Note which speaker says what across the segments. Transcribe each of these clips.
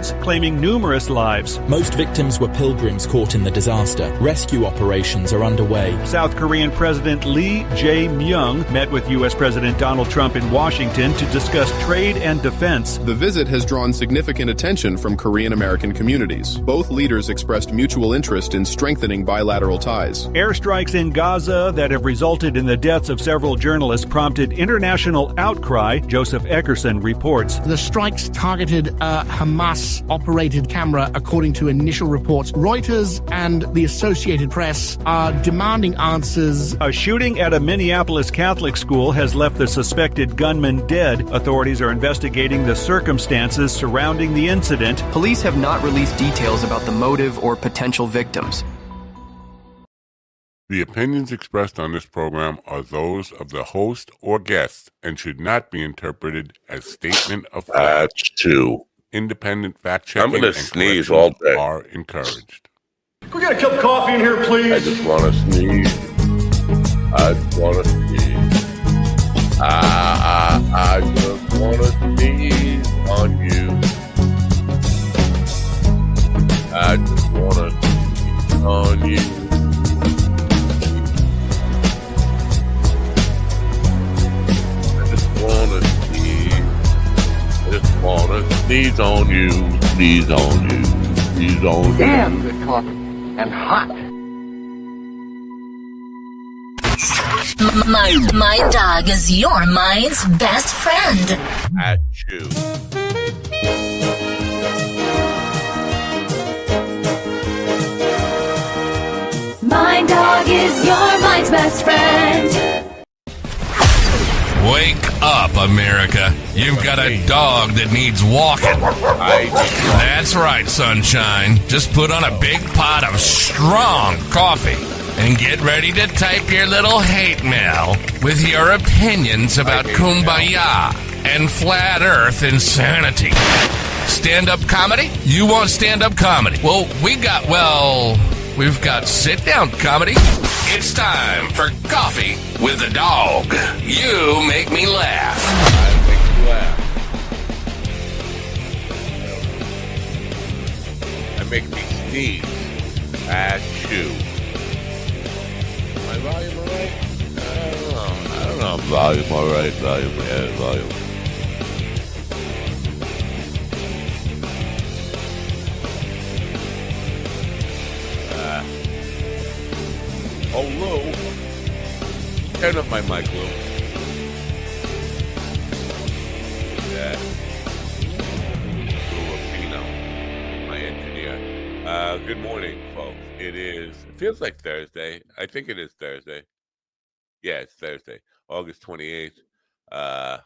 Speaker 1: claiming numerous lives.
Speaker 2: Most victims were pilgrims caught in the disaster. Rescue operations are underway.
Speaker 1: South Korean President Lee Jae-myung met with U.S. President Donald Trump in Washington to discuss trade and defense.
Speaker 3: The visit has drawn significant attention from Korean-American communities. Both leaders expressed mutual interest in strengthening bilateral ties.
Speaker 1: Airstrikes in Gaza that have resulted in the deaths of several journalists prompted international outcry. Joseph Eckerson reports.
Speaker 4: The strikes targeted a Hamas-operated camera, according to initial reports. Reuters and the Associated Press are demanding answers.
Speaker 1: A shooting at a Minneapolis Catholic school has left the suspected gunman dead. Authorities are investigating the circumstances surrounding the incident.
Speaker 5: Police have not released details about the motive or potential victims.
Speaker 6: The opinions expressed on this program are those of the host or guest and should not be interpreted as statement of fact.
Speaker 7: That's two.
Speaker 6: Independent fact-checking
Speaker 7: I'm going to sneeze all day.
Speaker 6: Are encouraged.
Speaker 8: Can we get a cup of coffee in here, please?
Speaker 7: I just want to sneeze. I just want to sneeze. I just want to sneeze on you. I just want to sneeze on you. Wanna sneeze on you, sneeze on you, sneeze on you.
Speaker 9: Damn good coffee and hot.
Speaker 10: My dog is your mind's best friend.
Speaker 7: At you.
Speaker 10: My dog is your mind's best friend.
Speaker 11: Wake up, America. You've got a dog that needs walking. That's right, sunshine. Just put on a big pot of strong coffee and get ready to type your little hate mail with your opinions about kumbaya and flat earth insanity. Stand-up comedy? You want stand-up comedy? Well, we've got sit-down comedy. It's time for Coffee with a Dog. You make me laugh.
Speaker 7: I make you laugh. I make me sneeze. At you. My volume all right? I don't know. Volume all right. Volume. Oh, Lou. Turn up my mic, Lou. Yeah. Lou Rapino, my engineer. Good morning, folks. It feels like Thursday. I think it is Thursday. Yeah, it's Thursday, August 28th. What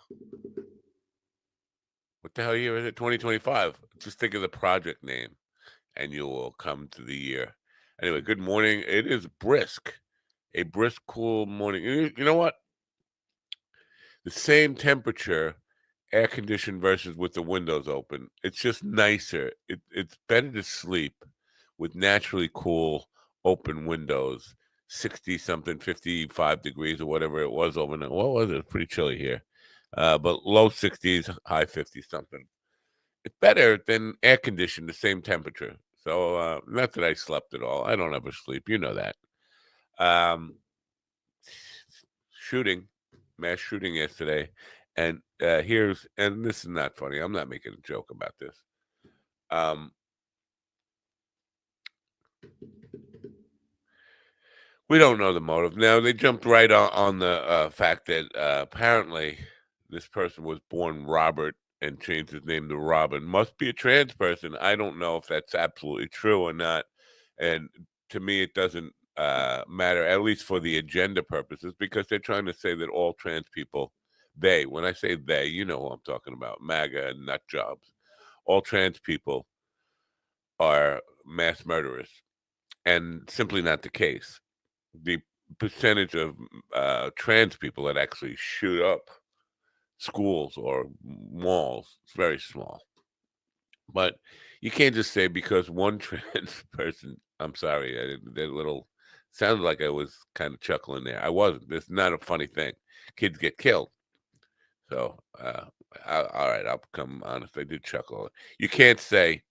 Speaker 7: the hell year is it? 2025. Just think of the project name, and you will come to the year. Anyway, good morning. It is a brisk, cool morning. You know what? The same temperature, air conditioned versus with the windows open. It's just nicer. It's better to sleep with naturally cool, open windows, 60-something, 55 degrees or whatever it was overnight. What was it? It was pretty chilly here. But low 60s, high 50-something. It's better than air conditioned, the same temperature. So, not that I slept at all. I don't ever sleep. You know that. Mass shooting yesterday. And and this is not funny. I'm not making a joke about this. We don't know the motive. Now, they jumped right on the fact that apparently this person was born Robert and changed his name to Robin. Must be a trans person. I don't know if that's absolutely true or not. And to me, it doesn't matter, at least for the agenda purposes, because they're trying to say that all trans people, when I say they, you know who I'm talking about, MAGA and nut jobs, all trans people are mass murderers. And simply not the case. The percentage of trans people that actually shoot up schools or malls is very small. But you can't just say because one trans person, I'm sorry, sounded like I was kind of chuckling there. I wasn't. This is not a funny thing. Kids get killed. So all right, I'll become honest. I did chuckle. You can't say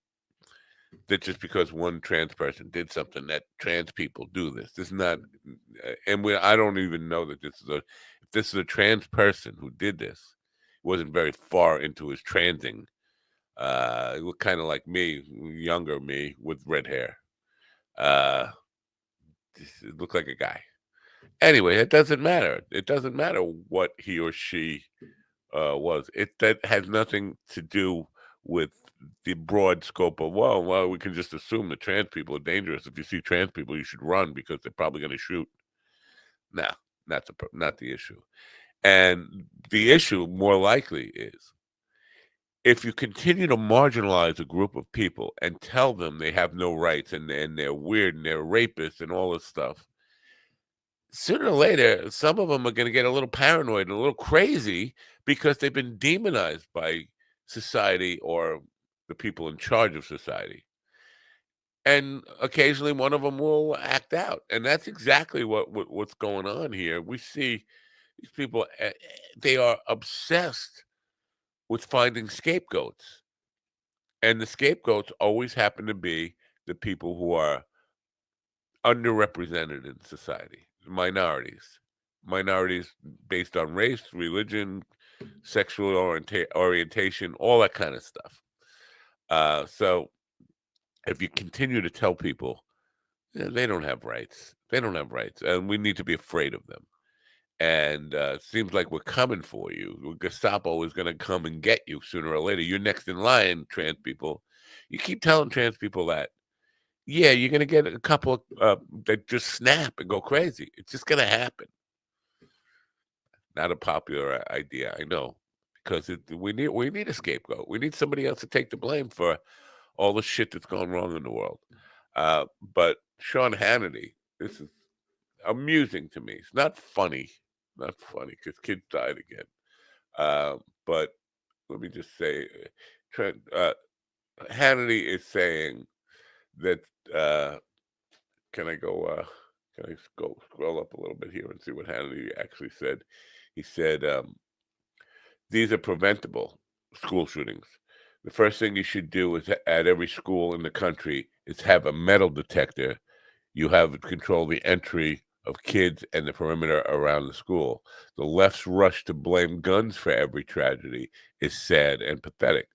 Speaker 7: that just because one trans person did something that trans people do this. This is not, and I don't even know that if this is a trans person who did this, wasn't very far into his transing. It looked kind of like me, younger me with red hair. It looked like a guy. Anyway, it doesn't matter. It doesn't matter what he or she was. That has nothing to do with the broad scope of well, we can just assume that trans people are dangerous. If you see trans people, you should run because they're probably going to shoot. No, not the issue. And the issue more likely is if you continue to marginalize a group of people and tell them they have no rights and they're weird and they're rapists and all this stuff, sooner or later, some of them are going to get a little paranoid and a little crazy because they've been demonized by society or the people in charge of society. And occasionally one of them will act out. And that's exactly what's going on here. We see these people, they are obsessed with finding scapegoats. And the scapegoats always happen to be the people who are underrepresented in society, minorities based on race, religion, sexual orientation, all that kind of stuff. So if you continue to tell people they don't have rights, and we need to be afraid of them. And it seems like we're coming for you. Gestapo is going to come and get you sooner or later. You're next in line, trans people. You keep telling trans people that, yeah, you're going to get a couple that just snap and go crazy. It's just going to happen. Not a popular idea, I know, because we need a scapegoat. We need somebody else to take the blame for all the shit that's going wrong in the world. But Sean Hannity, this is amusing to me. It's not funny because kids died again. But let me just say, Hannity is saying that. Can I go? Can I go scroll up a little bit here and see what Hannity actually said? He said, "These are preventable school shootings. The first thing you should do is at every school in the country is have a metal detector. You have to control the entry of kids and the perimeter around the school. The left's rush to blame guns for every tragedy is sad and pathetic."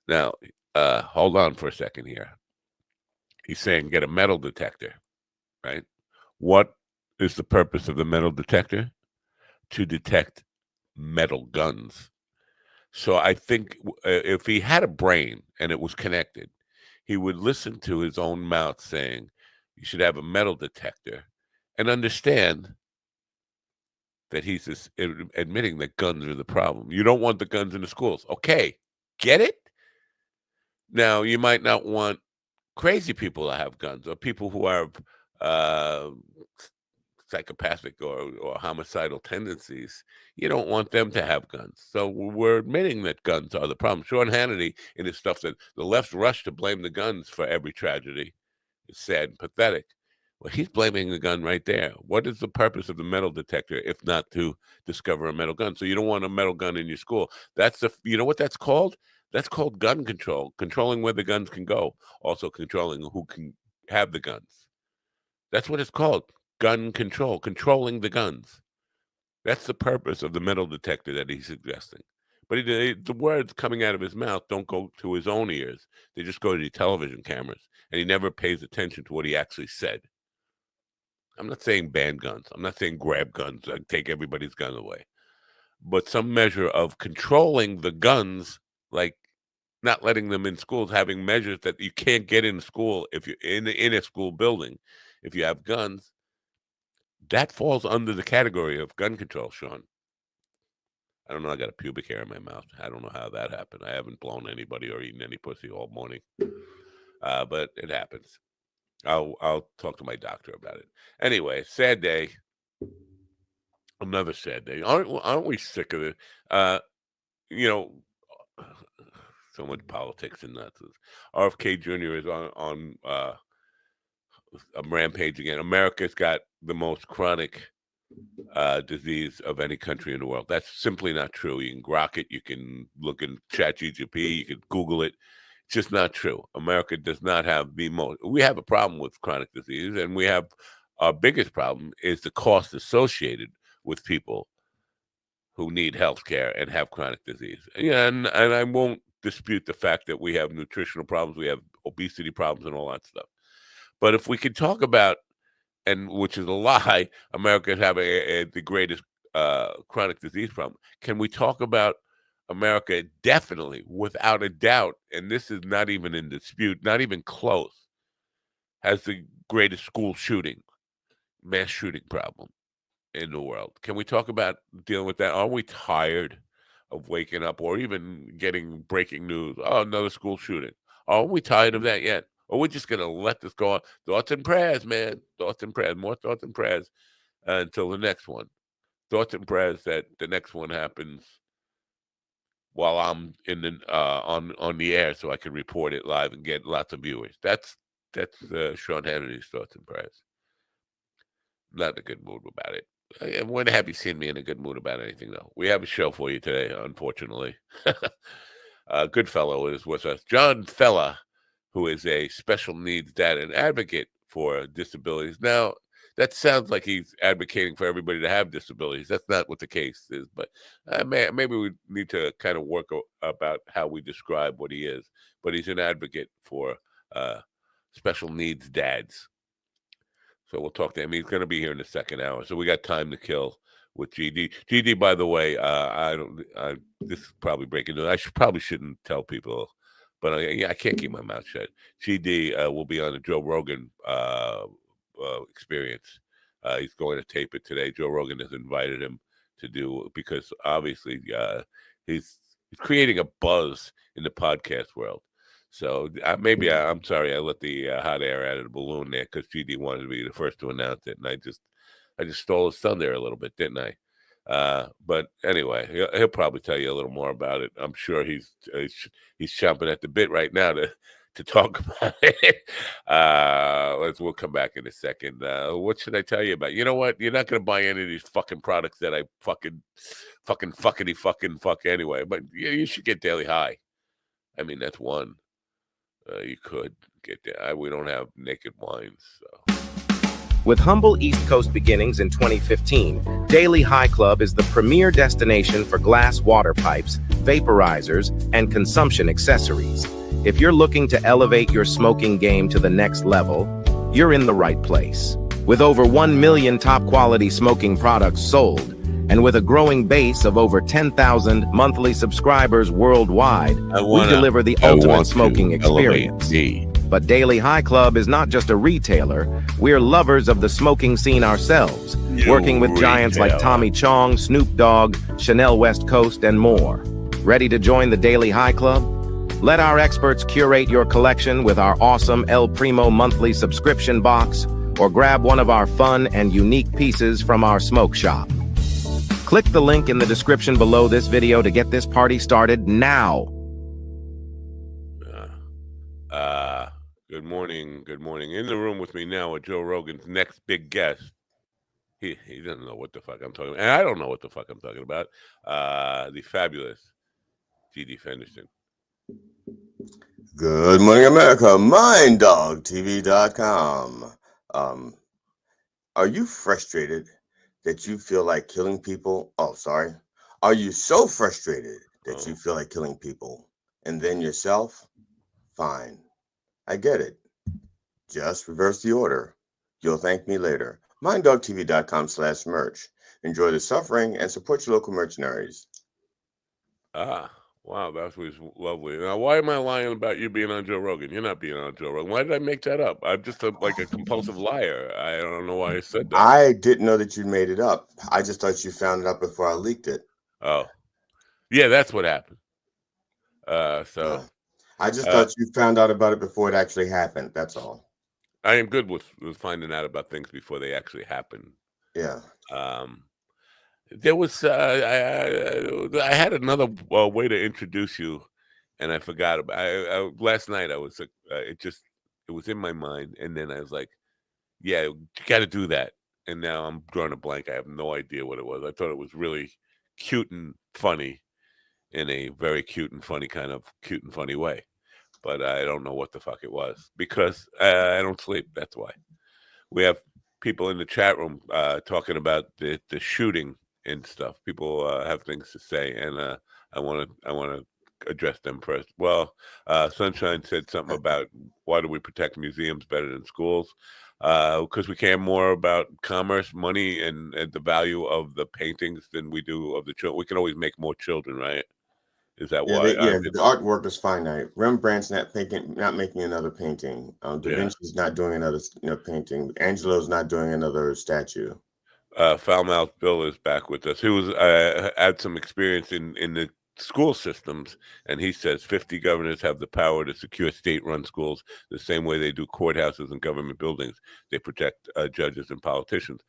Speaker 7: Now, hold on for a second here. He's saying get a metal detector, right? What is the purpose of the metal detector? To detect metal guns. So I think if he had a brain and it was connected, he would listen to his own mouth saying, you should have a metal detector, and understand that he's just admitting that guns are the problem. You don't want the guns in the schools. Okay, get it? Now, you might not want crazy people to have guns or people who are psychopathic or homicidal tendencies. You don't want them to have guns. So we're admitting that guns are the problem. Sean Hannity, in his stuff, said the left's rush to blame the guns for every tragedy is sad and pathetic. Well, he's blaming the gun right there. What is the purpose of the metal detector if not to discover a metal gun? So you don't want a metal gun in your school. You know what that's called? That's called gun control, controlling where the guns can go, also controlling who can have the guns. That's what it's called, gun control, controlling the guns. That's the purpose of the metal detector that he's suggesting. But the words coming out of his mouth don't go to his own ears. They just go to the television cameras, and he never pays attention to what he actually said. I'm not saying ban guns. I'm not saying grab guns and take everybody's gun away. But some measure of controlling the guns, like not letting them in schools, having measures that you can't get in school if you're in a school building. If you have guns, that falls under the category of gun control, Sean. I don't know. I got a pubic hair in my mouth. I don't know how that happened. I haven't blown anybody or eaten any pussy all morning. But it happens. I'll talk to my doctor about it. Anyway, sad day. Another sad day. Aren't we sick of it? You know, so much politics and nuts. RFK Jr. is on a rampage again. America's got the most chronic disease of any country in the world. That's simply not true. You can grok it. You can look in ChatGPT. You can Google it. It's just not true. America does not have the most. We have a problem with chronic disease, and we have our biggest problem is the cost associated with people who need health care and have chronic disease. Yeah, and I won't dispute the fact that we have nutritional problems, we have obesity problems, and all that stuff. But if we could talk about, and which is a lie, America is having the greatest chronic disease problem. Can we talk about America definitely, without a doubt, and this is not even in dispute, not even close, has the greatest school shooting, mass shooting problem in the world? Can we talk about dealing with that? Are we tired of waking up or even getting breaking news? Oh, another school shooting. Are we tired of that yet? Or we're just going to let this go on? Thoughts and prayers, man. Thoughts and prayers. More thoughts and prayers until the next one. Thoughts and prayers that the next one happens while I'm in the on the air, so I can report it live and get lots of viewers. That's Sean Hannity's thoughts and prayers. Not in a good mood about it. When have you seen me in a good mood about anything, though? We have a show for you today, unfortunately. Goodfellow is with us. John Fella, who is a special needs dad and advocate for disabilities. Now, that sounds like he's advocating for everybody to have disabilities. That's not what the case is, but maybe we need to kind of work about how we describe what he is. But he's an advocate for special needs dads. So we'll talk to him. He's going to be here in the second hour. So we got time to kill with GD. GD, by the way, this is probably breaking news. I probably shouldn't tell people, but I can't keep my mouth shut. GD will be on the Joe Rogan experience. He's going to tape it today. Joe Rogan has invited him to do, because obviously he's creating a buzz in the podcast world. So maybe I'm sorry I let the hot air out of the balloon there, because GD wanted to be the first to announce it, and I just stole his thunder a little bit, didn't I? But anyway, he'll probably tell you a little more about it. I'm sure he's chomping at the bit right now to talk about it. We'll come back in a second. What should I tell you about? You know what? You're not going to buy any of these fucking products that I fuck anyway. But you should get Daily High. I mean, that's one. You could get that. We don't have naked wines. So.
Speaker 12: With humble East Coast beginnings in 2015, Daily High Club is the premier destination for glass water pipes, vaporizers, and consumption accessories. If you're looking to elevate your smoking game to the next level, you're in the right place. With over 1 million top-quality smoking products sold, and with a growing base of over 10,000 monthly subscribers worldwide, we deliver the ultimate smoking experience. But Daily High Club is not just a retailer, we're lovers of the smoking scene ourselves, working with giants like Tommy Chong, Snoop Dogg, Chanel West Coast, and more. Ready to join the Daily High Club? Let our experts curate your collection with our awesome El Primo monthly subscription box, or grab one of our fun and unique pieces from our smoke shop. Click the link in the description below this video to get this party started now.
Speaker 7: Good morning. Good morning. In the room with me now are Joe Rogan's next big guest. He doesn't know what the fuck I'm talking about. And I don't know what the fuck I'm talking about. The fabulous GD Fenderson.
Speaker 13: Good morning, America. MindDogTV.com. Are you frustrated that you feel like killing people? Oh, sorry. Are you so frustrated that you feel like killing people and then yourself? Fine. I get it. Just reverse the order. You'll thank me later. MindDogTV.com/merch. Enjoy the suffering and support your local mercenaries.
Speaker 7: Wow, that was lovely. Now, why am I lying about you being on Joe Rogan? You're not being on Joe Rogan. Why did I make that up? I'm just like a compulsive liar. I don't know why I said that.
Speaker 13: I didn't know that you made it up. I just thought you found it out before I leaked it.
Speaker 7: Oh, yeah, that's what happened.
Speaker 13: I just thought you found out about it before it actually happened. That's all.
Speaker 7: I am good with finding out about things before they actually happen.
Speaker 13: Yeah.
Speaker 7: There was I had another way to introduce you, and I forgot about. Last night I was it was in my mind, and then I was like, "Yeah, you got to do that." and now I'm drawing a blank. I have no idea what it was. I thought it was really cute and funny in a very cute and funny kind of cute and funny way. But I don't know what the fuck it was because I don't sleep. That's why. We have people in the chat room talking about the shooting and stuff. People have things to say, and I want to address them first. Well, Sunshine said something about why do we protect museums better than schools? Because we care more about commerce, money, and the value of the paintings than we do of the children. We can always make more children, right? Is that why?
Speaker 13: The artwork is finite. Rembrandt's not making another painting. Da Vinci's not doing another painting. Angelo's not doing another statue.
Speaker 7: Foulmouth Bill is back with us. He was had some experience in the school systems, and he says 50 governors have the power to secure state-run schools the same way they do courthouses and government buildings. They protect judges and politicians.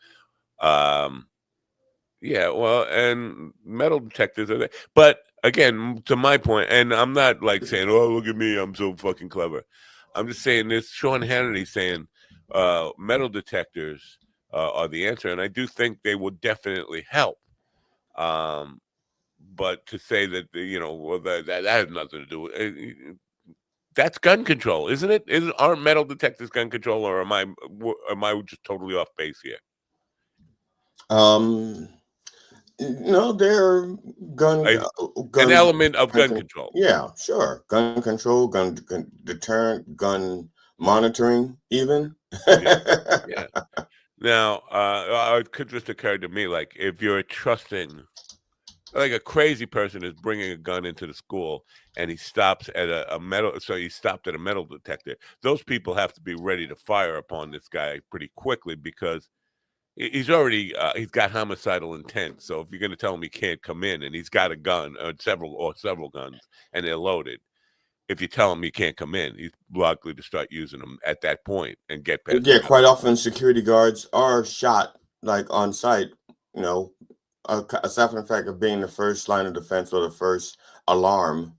Speaker 7: Yeah, well, and metal detectors are there. But again, to my point, and I'm not like saying, oh, look at me, I'm so fucking clever. I'm just saying this, Sean Hannity saying metal detectors are the answer. And I do think they will definitely help. But to say that, well, that has nothing to do with it. That's gun control, isn't it? Aren't metal detectors gun control, or am I just totally off base here?
Speaker 13: No, they're
Speaker 7: an element of gun control.
Speaker 13: Yeah, sure. Gun control, gun deterrent, gun monitoring, even.
Speaker 7: Yeah. Now, it could just occur to me, like, if you're trusting, like a crazy person is bringing a gun into the school and he stops at he stopped at a metal detector. Those people have to be ready to fire upon this guy pretty quickly because he's already he's got homicidal intent. So if you're going to tell him he can't come in and he's got a gun or several guns and they're loaded, if you tell him he can't come in, he's likely to start using them at that point and get past.
Speaker 13: Yeah, quite often security guards are shot like on site. Aside from the fact of being the first line of defense or the first alarm,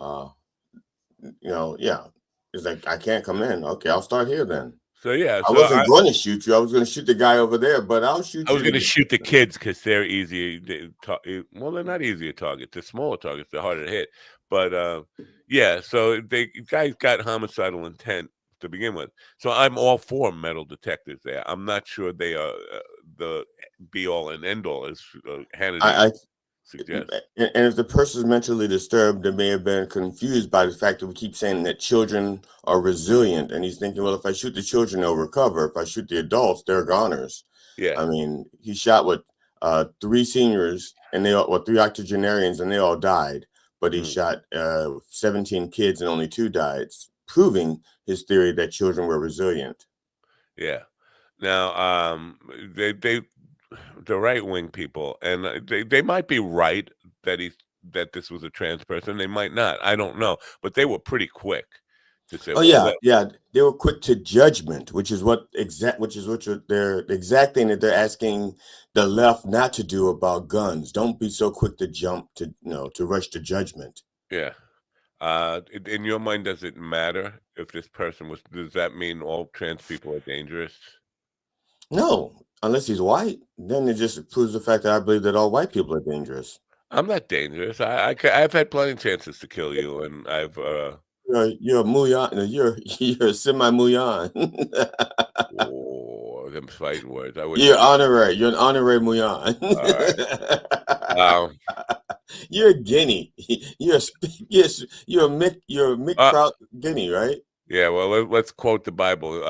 Speaker 13: it's like I can't come in. Okay, I'll start here then.
Speaker 7: So yeah,
Speaker 13: I wasn't going to shoot you. I was going to shoot the guy over there, but I'll shoot you.
Speaker 7: I was going to shoot the kids because they're easy. Well, they're not easy to target. They're smaller targets. They're harder to hit. But yeah, so guys got homicidal intent to begin with. So I'm all for metal detectors there. I'm not sure they are the be all and end all, as Hannity suggests.
Speaker 13: And if the person is mentally disturbed, they may have been confused by the fact that we keep saying that children are resilient. And he's thinking, well, if I shoot the children, they'll recover. If I shoot the adults, they're goners.
Speaker 7: Yeah.
Speaker 13: I mean, he shot with 3 seniors and three octogenarians and they all died. But he shot 17 kids and only 2 died, proving his theory that children were resilient.
Speaker 7: Yeah. Now, the right-wing people, and they might be right that this was a trans person. They might not. I don't know. But they were pretty quick to say.
Speaker 13: Oh, yeah. They were quick to judgment, which is what the exact thing that they're asking the left not to do about guns. Don't be so quick to jump to rush to judgment.
Speaker 7: Yeah. In your mind, does it matter if this person does that mean all trans people are dangerous?
Speaker 13: No, unless he's white, then it just proves the fact that I believe that all white people are dangerous.
Speaker 7: I'm not dangerous. I've had plenty of chances to kill you, and I've
Speaker 13: you're a muyan. You're a semi-muyan.
Speaker 7: Oh, them fighting words.
Speaker 13: You're honorary. You're an honorary muyan.
Speaker 7: All right.
Speaker 13: You're a guinea. You're a Mick guinea, right?
Speaker 7: Yeah, well, let's quote the Bible.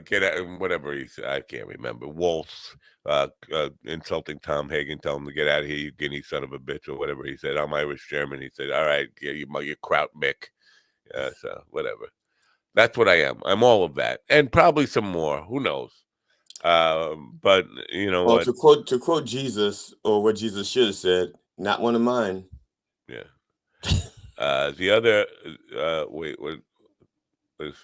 Speaker 7: Get out, whatever he said. I can't remember. Wolf's insulting Tom Hagen, tell him to get out of here, you guinea son of a bitch, or whatever he said. I'm Irish German. He said, all right, you kraut Mick. So whatever. That's what I am. I'm all of that, and probably some more. Who knows? But you know what?
Speaker 13: To quote Jesus, or what Jesus should have said, not one of mine.
Speaker 7: Yeah. The other wait, what was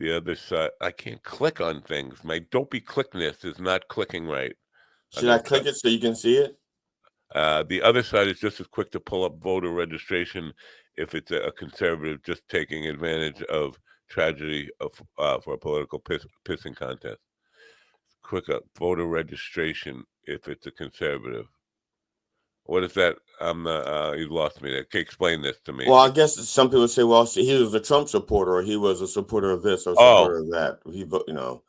Speaker 7: the other side? I can't click on things. My dopey clickness is not clicking right.
Speaker 13: Should I click it so you can see it?
Speaker 7: The other side is just as quick to pull up voter registration if it's a conservative just taking advantage of tragedy for a political pissing contest. quick up voter registration if it's a conservative. What is that? You lost me there. Explain this to me.
Speaker 13: Well, I guess some people say, well, see, he was a Trump supporter, or he was a supporter of this, or a
Speaker 7: Oh.
Speaker 13: supporter of that. He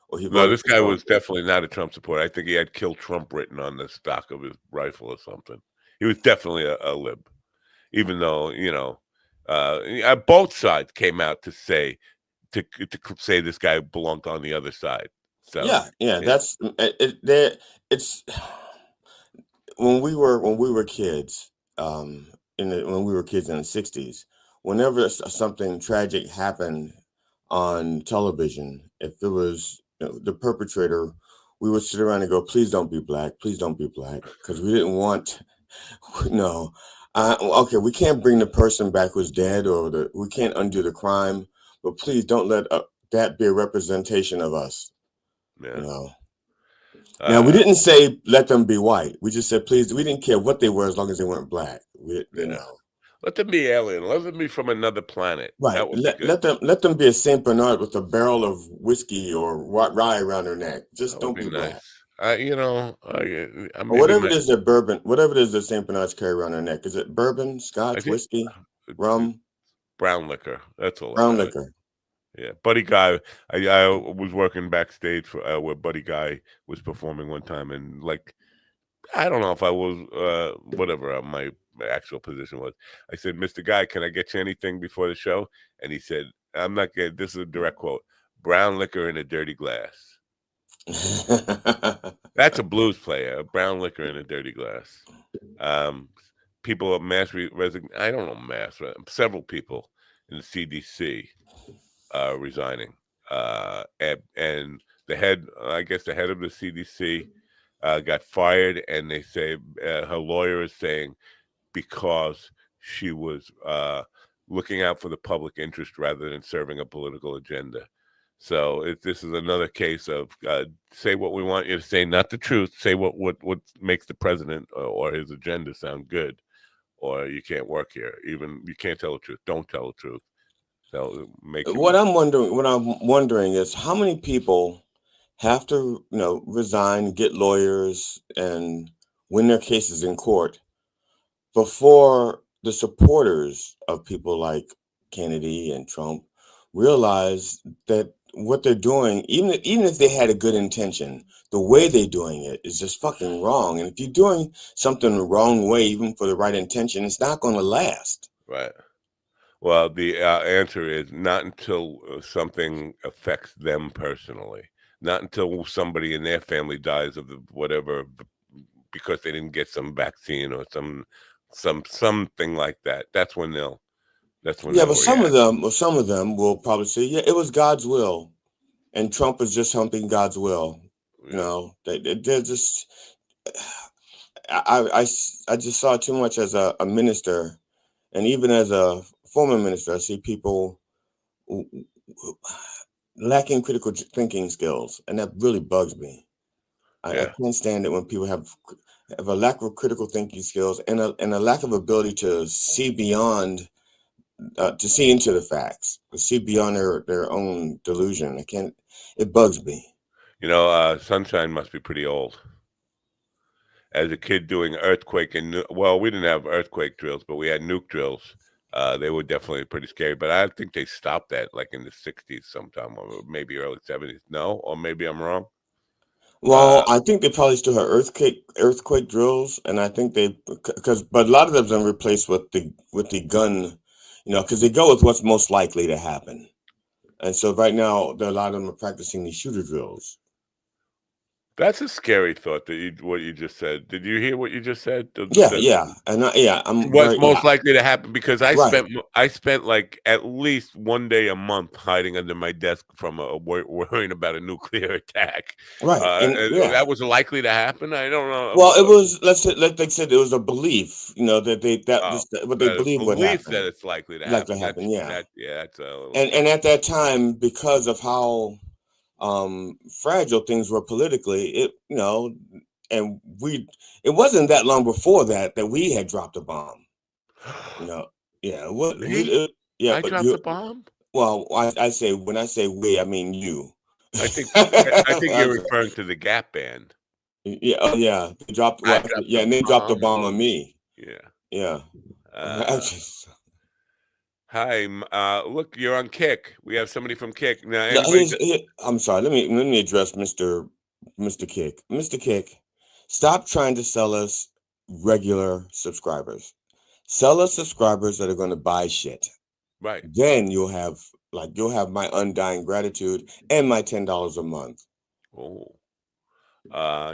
Speaker 13: or he
Speaker 7: No,
Speaker 13: voted
Speaker 7: this
Speaker 13: for
Speaker 7: guy
Speaker 13: Trump.
Speaker 7: was definitely not a Trump supporter. I think he had "Kill Trump" written on the stock of his rifle or something. He was definitely a lib, even though both sides came out to say this guy belonged on the other side. So
Speaker 13: yeah, that's it's when we were kids, when we were kids in the 60s, whenever something tragic happened on television, if it was the perpetrator, we would sit around and go, please don't be black, please don't be black, because we didn't want no. Okay, we can't bring the person back who's dead, or we can't undo the crime, but please don't let that be a representation of us.
Speaker 7: Yeah.
Speaker 13: Now, we didn't say let them be white. We just said, please, we didn't care what they were as long as they weren't black.
Speaker 7: Let them be alien. Let them be from another planet.
Speaker 13: Right.
Speaker 7: That would be good.
Speaker 13: Let them be a Saint Bernard with a barrel of whiskey or rye around their neck. Just don't be black.
Speaker 7: Or
Speaker 13: whatever it is that bourbon, whatever it is that Saint Bernards carry around their neck. Is it bourbon, scotch, whiskey, rum?
Speaker 7: Brown liquor. That's all.
Speaker 13: Brown liquor.
Speaker 7: Yeah, Buddy Guy. I was working backstage for where Buddy Guy was performing one time, and I don't know if I was whatever my actual position was. I said, "Mr. Guy, can I get you anything before the show?" And he said, "I'm not getting." This is a direct quote: "Brown liquor in a dirty glass." That's a blues player. Brown liquor in a dirty glass. People of mass I don't know mass. Several people in the CDC. Resigning, and the head, I guess the head of the CDC got fired, and they say her lawyer is saying because she was looking out for the public interest rather than serving a political agenda. So this is another case of say what we want you to say, not the truth. Say what makes the president or his agenda sound good, or you can't work here. Even you can't tell the truth. Don't tell the truth.
Speaker 13: What I'm wondering is how many people have to, resign, get lawyers, and win their cases in court before the supporters of people like Kennedy and Trump realize that what they're doing, even if they had a good intention, the way they're doing it is just fucking wrong. And if you're doing something the wrong way, even for the right intention, it's not going to last.
Speaker 7: Right. Well, the answer is not until something affects them personally, not until somebody in their family dies of whatever because they didn't get some vaccine or something like that. That's when they'll. But
Speaker 13: some of them will probably say, yeah, it was God's will, and Trump is just humping God's will. They're just. I just saw too much as a minister, and even as a former minister, I see people lacking critical thinking skills, and that really bugs me. I can't stand it when people have a lack of critical thinking skills and a lack of ability to see beyond, to see into the facts, to see beyond their own delusion. It bugs me.
Speaker 7: Sunshine must be pretty old. As a kid doing earthquake we didn't have earthquake drills, but we had nuke drills. They were definitely pretty scary, but I think they stopped that in the 60s sometime, or maybe early 70s. No, or maybe I'm wrong.
Speaker 13: Well, I think they probably still have earthquake drills, and I think but a lot of them have been replaced with the gun, because they go with what's most likely to happen. And so right now, a lot of them are practicing these shooter drills.
Speaker 7: That's a scary thought. What you just said. Did you hear what you just said?
Speaker 13: Yeah.
Speaker 7: What's most likely to happen? Because I spent like at least one day a month hiding under my desk from worrying about a nuclear attack.
Speaker 13: Right,
Speaker 7: that was likely to happen. I don't know.
Speaker 13: Well, it was. Like they said, it was a belief. What they believe would happen.
Speaker 7: That it's likely to happen.
Speaker 13: That's and at that time, because of how fragile things were politically, and it wasn't that long before that we had dropped a bomb.
Speaker 7: I dropped a bomb.
Speaker 13: Well, I say when I say we, I mean you.
Speaker 7: I think you're referring to the Gap Band.
Speaker 13: Yeah, oh yeah. They dropped
Speaker 7: I
Speaker 13: what?
Speaker 7: dropped
Speaker 13: Yeah,
Speaker 7: the
Speaker 13: and they dropped the
Speaker 7: bomb.
Speaker 13: bomb on me.
Speaker 7: Yeah.
Speaker 13: Yeah. I just,
Speaker 7: Hi, look, you're on Kick. We have somebody from Kick now.
Speaker 13: no,
Speaker 7: Anybody?
Speaker 13: I'm sorry. Let me address Mr. Kick. Mr. Kick, stop trying to sell us regular subscribers. Sell us subscribers that are going to buy shit.
Speaker 7: Right.
Speaker 13: Then you'll have my undying gratitude and my $10 a month.
Speaker 7: Oh.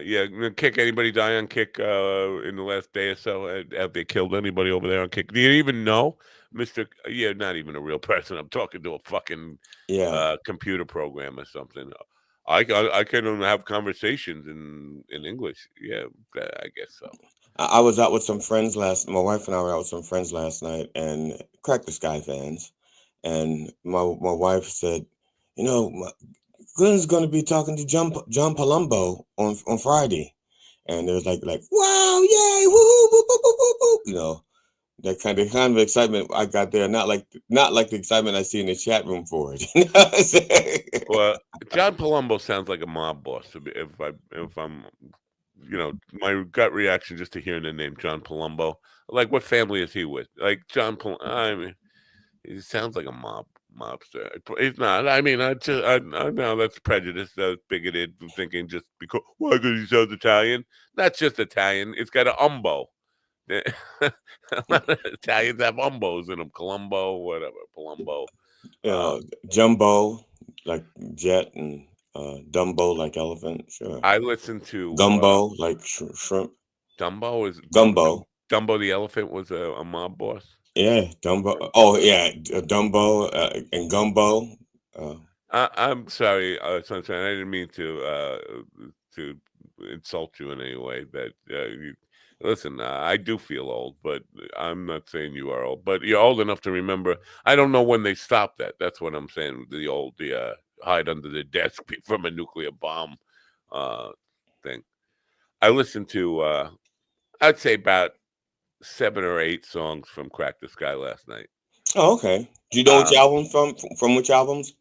Speaker 7: Yeah, Kick. Anybody die on Kick in the last day or so? Have they killed anybody over there on Kick? Do you even know, Mister? Yeah, not even a real person. I'm talking to a fucking computer program or something. I can have conversations in English. Yeah, I guess so.
Speaker 13: I was out with some friends my wife and I were out with some friends last night, and Crack the Sky fans, and my wife said, Glenn's going to be talking to John Palumbo on Friday, and it was like wow, yay, woo, woo, woo, woo, woo, woo. That kind of excitement I got there, not like the excitement I see in the chat room for it.
Speaker 7: Well, John Palumbo sounds like a mob boss. If I'm, my gut reaction just to hearing the name John Palumbo. Like, what family is he with? Like John Palumbo. I mean, he sounds like a mobster. He's not. I mean, I know that's prejudice. That's bigoted thinking just because he sounds Italian. Not just Italian. It's got an umbo. Italians have umbos in them. Columbo, whatever. Palumbo.
Speaker 13: Jumbo, like jet, and Dumbo, like elephant. Sure.
Speaker 7: I listen to
Speaker 13: Gumbo, like shrimp.
Speaker 7: Dumbo is
Speaker 13: Gumbo.
Speaker 7: Dumbo the elephant was a mob boss.
Speaker 13: Yeah, Dumbo. Oh yeah, Dumbo and Gumbo.
Speaker 7: I'm sorry, Sunshine. I didn't mean to insult you in any way. Listen, I do feel old, but I'm not saying you are old. But you're old enough to remember. I don't know when they stopped that. That's what I'm saying. The hide under the desk from a nuclear bomb thing. I listened to I'd say about 7 or 8 songs from Crack the Sky last night.
Speaker 13: Oh, okay. Do you know which album from which albums?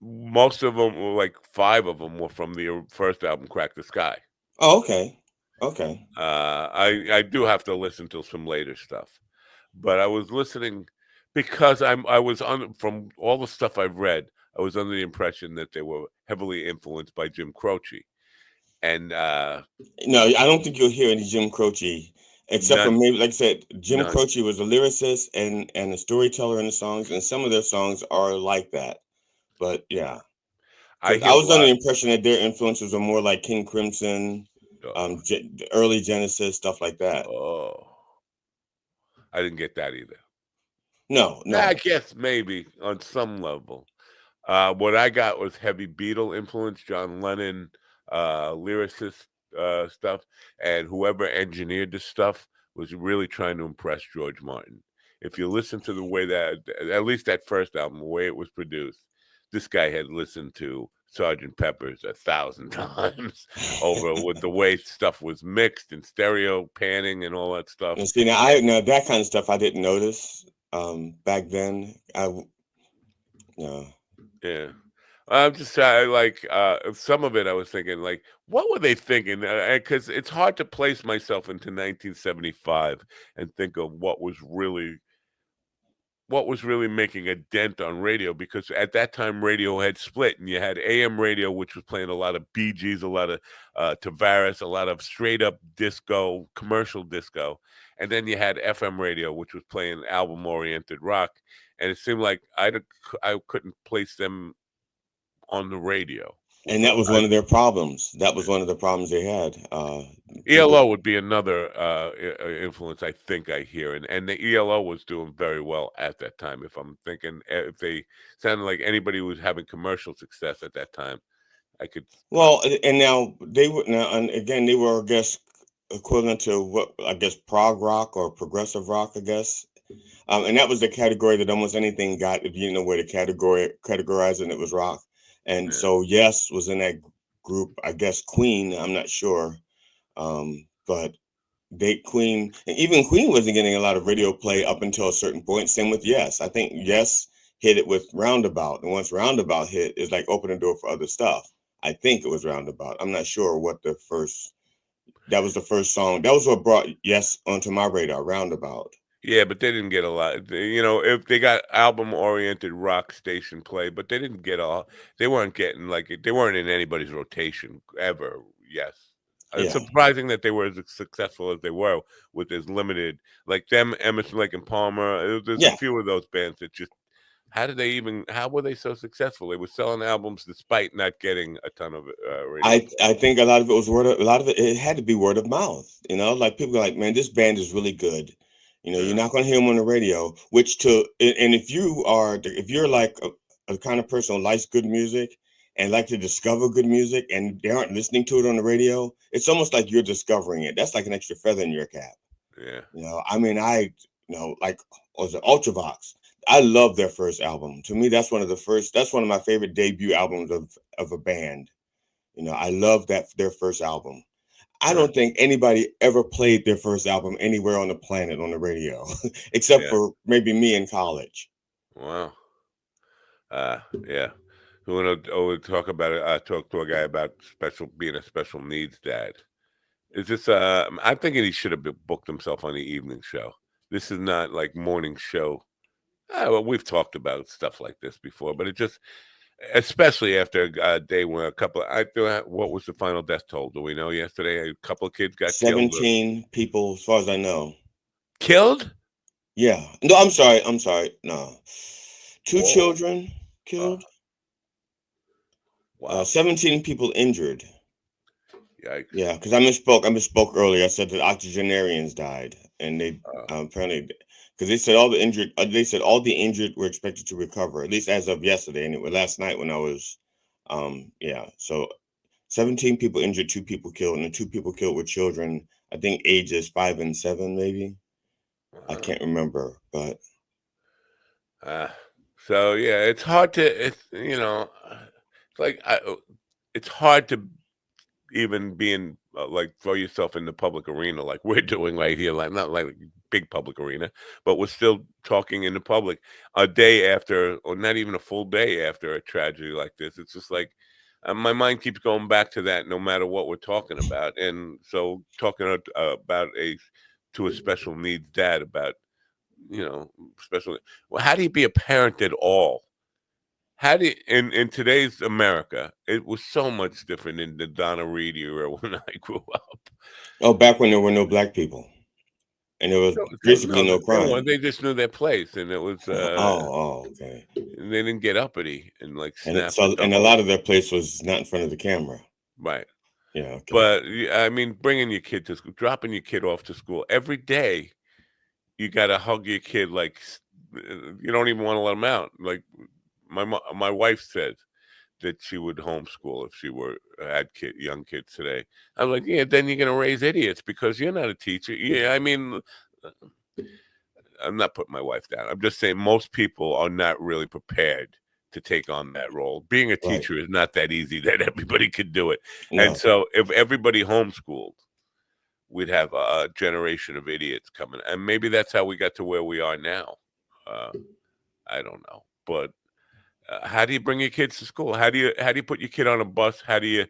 Speaker 7: Most of them, like 5 of them, were from the first album, Crack the Sky.
Speaker 13: Oh, okay. Okay.
Speaker 7: I do have to listen to some later stuff, but I was listening because I was from all the stuff I've read, I was under the impression that they were heavily influenced by Jim Croce, and
Speaker 13: no, I don't think you'll hear any Jim Croce, except for maybe, like I said, Jim Croce was a lyricist and a storyteller in the songs, and some of their songs are like that. But yeah, I was under the impression that their influences are more like King Crimson. Early Genesis, stuff like that.
Speaker 7: Oh, I didn't get that either.
Speaker 13: No.
Speaker 7: I guess maybe on some level. What I got was heavy Beatle influence, John Lennon, lyricist stuff, and whoever engineered this stuff was really trying to impress George Martin. If you listen to the way that, at least that first album, the way it was produced, this guy had listened to Sgt. Pepper's 1,000 times over with the way stuff was mixed and stereo panning and all that stuff.
Speaker 13: And see, now that kind of stuff I didn't notice back then.
Speaker 7: Yeah. I'm just like some of it I was thinking, like, what were they thinking? Because it's hard to place myself into 1975 and think of what was really making a dent on radio, because at that time radio had split, and you had AM radio, which was playing a lot of Bee Gees, a lot of Tavares, a lot of straight up disco, commercial disco, and then you had FM radio, which was playing album oriented rock, and it seemed like I couldn't place them on the radio.
Speaker 13: And that was one of their problems. That was one of the problems they had.
Speaker 7: ELO would be another influence I think I hear, and the ELO was doing very well at that time. If I'm thinking, if they sounded like anybody who was having commercial success at that time, I could.
Speaker 13: Well, and now and again, they were, I guess, equivalent to what I guess prog rock or progressive rock, I guess. And that was the category that almost anything got, if you didn't know where to categorize it, and it was rock. And so Yes was in that group. I guess Queen, I'm not sure. But Queen, and even Queen wasn't getting a lot of radio play up until a certain point. Same with Yes. I think Yes hit it with Roundabout. And once Roundabout hit, it's like open the door for other stuff. I think it was Roundabout. I'm not sure what the first. That was the first song. That was what brought Yes onto my radar. Roundabout.
Speaker 7: Yeah, but they didn't get a lot. If they got album-oriented rock station play, but they didn't get all. They weren't getting they weren't in anybody's rotation ever. Yes, it's
Speaker 13: Yeah.
Speaker 7: surprising that they were as successful as they were with as limited, like them, Emerson, Lake and Palmer. There's a
Speaker 13: Yeah.
Speaker 7: few of those bands that just. How were they so successful? They were selling albums despite not getting a ton of radio.
Speaker 13: I think a lot of it was a lot of it had to be word of mouth. Like people are like, man, this band is really good. You're not going to hear them on the radio. And if you're like a kind of person who likes good music and like to discover good music, and they aren't listening to it on the radio, it's almost like you're discovering it. That's like an extra feather in your cap.
Speaker 7: Yeah.
Speaker 13: Like was it Ultravox? I love their first album. To me, that's one of my favorite debut albums of a band. I love their first album. I don't think anybody ever played their first album anywhere on the planet on the radio, except for maybe me in college.
Speaker 7: Wow. Yeah. Who would talk about it? I talked to a guy about being a special needs dad. Is this? I'm thinking he should have booked himself on the evening show. This is not like morning show. Well, we've talked about stuff like this before, but it just, especially after a day where what was the final death toll? Do we know yesterday? A couple of kids got
Speaker 13: 17 people, as far as I know.
Speaker 7: Killed?
Speaker 13: Yeah. No, I'm sorry. No. 2 children killed.
Speaker 7: Wow.
Speaker 13: 17 people injured.
Speaker 7: Yikes.
Speaker 13: Yeah, because I misspoke earlier. I said that octogenarians died, and they apparently, because they said all the injured were expected to recover, at least as of yesterday. Anyway, last night when I was, so 17 people injured, 2 people killed, and the 2 people killed were children. I think ages 5 and 7, maybe. I can't remember, but.
Speaker 7: So yeah, it's hard to it's hard to even be in throw yourself in the public arena like we're doing right here, like not like big public arena, but we're still talking in the public a day after, or not even a full day after a tragedy like this. It's just like my mind keeps going back to that no matter what we're talking about. And so talking about to a special needs dad about special. Well, how do you be a parent at all? How do you, in today's America, it was so much different in the Donna Reed era when I grew up.
Speaker 13: Oh, back when there were no black people, and there was basically no crime.
Speaker 7: They just knew their place, and it was.
Speaker 13: Okay.
Speaker 7: They didn't get uppity and snap.
Speaker 13: And a lot of their place was not in front of the camera.
Speaker 7: Right.
Speaker 13: Yeah. Okay.
Speaker 7: But I mean, bringing your kid to school, dropping your kid off to school every day, you got to hug your kid like you don't even want to let them out. Like my wife said that she would homeschool if she had young kids today. I'm like, yeah, then you're gonna raise idiots because you're not a teacher. Yeah, I mean, I'm not putting my wife down. I'm just saying most people are not really prepared to take on that role. Being a teacher is not that easy that everybody could do it. No. And so if everybody homeschooled, we'd have a generation of idiots coming. And maybe that's how we got to where we are now. I don't know. But how do you bring your kids to school? How do you put your kid on a bus? How do you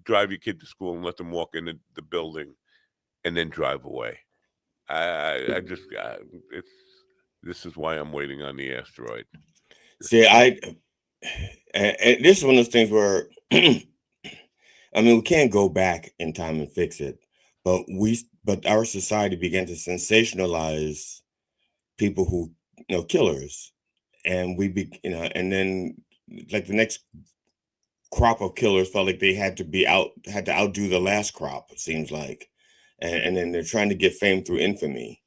Speaker 7: drive your kid to school and let them walk into the building and then drive away? This is why I'm waiting on the asteroid.
Speaker 13: See, this is one of those things where, I mean, we can't go back in time and fix it, but our society began to sensationalize people who, killers. And and then like the next crop of killers felt like they had to outdo the last crop, it seems like. And then they're trying to get fame through infamy,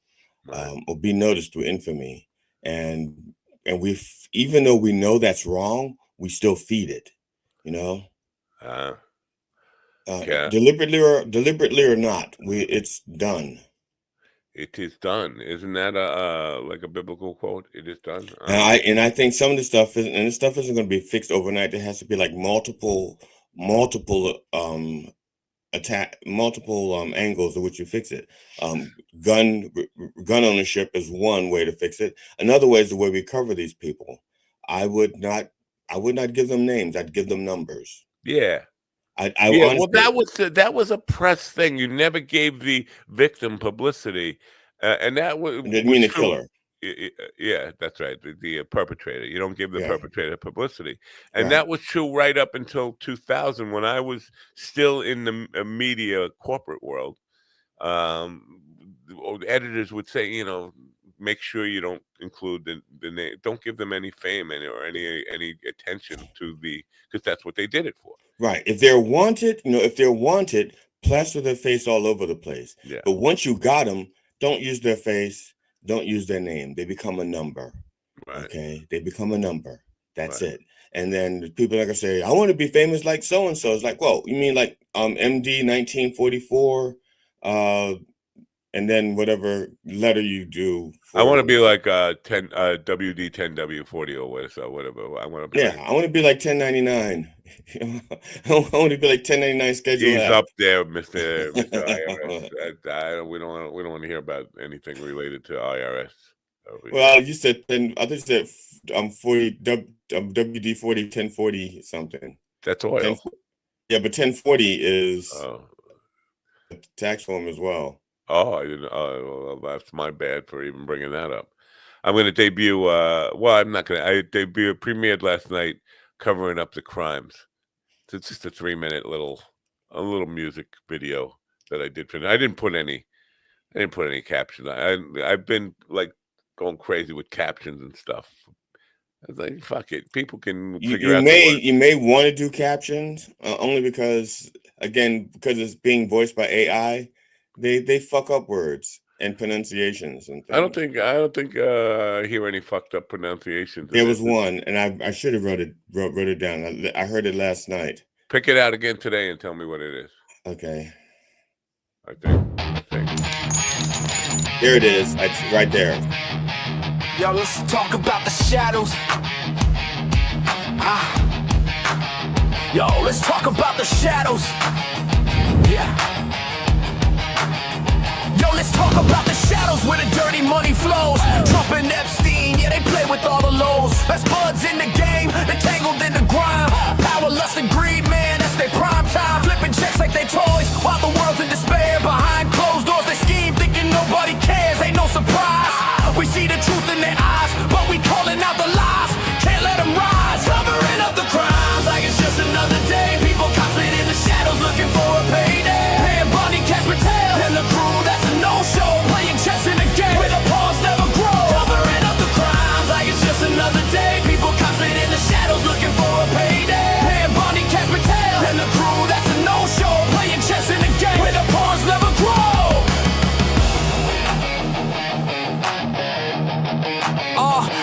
Speaker 13: or be noticed through infamy. And even though we know that's wrong, we still feed it, deliberately or not, it's done.
Speaker 7: It is done. Isn't that like a biblical quote? It is done.
Speaker 13: And I think some of this stuff isn't going to be fixed overnight. There has to be like multiple angles of which you fix it. Gun ownership is one way to fix it. Another way is the way we cover these people. I would not give them names. I'd give them numbers.
Speaker 7: Yeah.
Speaker 13: I
Speaker 7: Yeah, well,
Speaker 13: honestly,
Speaker 7: that was a press thing. You never gave the victim publicity, and that
Speaker 13: didn't
Speaker 7: was
Speaker 13: mean the
Speaker 7: true.
Speaker 13: killer.
Speaker 7: Yeah, that's right. The perpetrator. You don't give the
Speaker 13: Yeah,
Speaker 7: perpetrator publicity, and
Speaker 13: right.
Speaker 7: that was true right up until 2000 when I was still in the media corporate world. Editors would say, make sure you don't include the name. Don't give them any fame or any attention to because that's what they did it for.
Speaker 13: Right. If they're wanted, plaster their face all over the place.
Speaker 7: Yeah.
Speaker 13: But once you got them, don't use their face, don't use their name. They become a number.
Speaker 7: Right.
Speaker 13: Okay. They become a number. That's
Speaker 7: Right.
Speaker 13: it. And then the people are gonna say, I want to be famous like so and so. It's like, whoa, you mean like MD 1944? And then whatever letter you do
Speaker 7: I want to
Speaker 13: for
Speaker 7: be like 10 WD 10W40 or whatever. I want to be
Speaker 13: yeah, I want to be like 1099. I want to be like 1099 schedule
Speaker 7: he's
Speaker 13: F.
Speaker 7: up there, Mr. IRS. We don't want to hear about anything related to IRS.
Speaker 13: Well, you said 10. I think you said 40 WD 40 1040 something.
Speaker 7: That's oil.
Speaker 13: 10, yeah, but 1040 is the tax form as well.
Speaker 7: Oh, I didn't. Well, that's my bad for even bringing that up. I'm going to debut. Well, I'm not going to. I premiered last night, covering up the crimes. So it's just a 3-minute little music video that I did. I didn't put any captions. I've been like going crazy with captions and stuff. I was like, fuck it. People can figure out.
Speaker 13: You may want to do captions only because it's being voiced by AI. They fuck up words and pronunciations and things.
Speaker 7: I don't think I hear any fucked up pronunciations.
Speaker 13: There was one, and I should have wrote it down. I heard it last night.
Speaker 7: Pick it out again today and tell me what it is.
Speaker 13: Okay.
Speaker 7: I think.
Speaker 13: There it is. It's right there.
Speaker 14: Yo, let's talk about the shadows. Yo, let's talk about the shadows. Yeah. Yo, let's talk about the shadows where the dirty money flows. Trump and Epstein, yeah, they play with all the lows. That's buds in the game, they tangled in the grime. Power, lust, and greed, man, that's their prime time. Flipping checks like they toys, while the world's in despair. Behind closed doors, they scheme, thinking nobody cares. Ain't no surprise. We see the truth in their eyes, but we calling out the lies. Can't let them rise. Covering up the crimes like it's just another day. People constantly in the shadows looking for a payday. Paying Bunny, Cash Patel, and the crew, that's a no-show. Playing chess in a game where the pawns never grow. Covering up the crimes like it's just another day. People constantly in the shadows looking for a payday. Paying Bunny, Cash Patel, and the crew, that's a no-show. Playing chess in a game where the pawns never grow.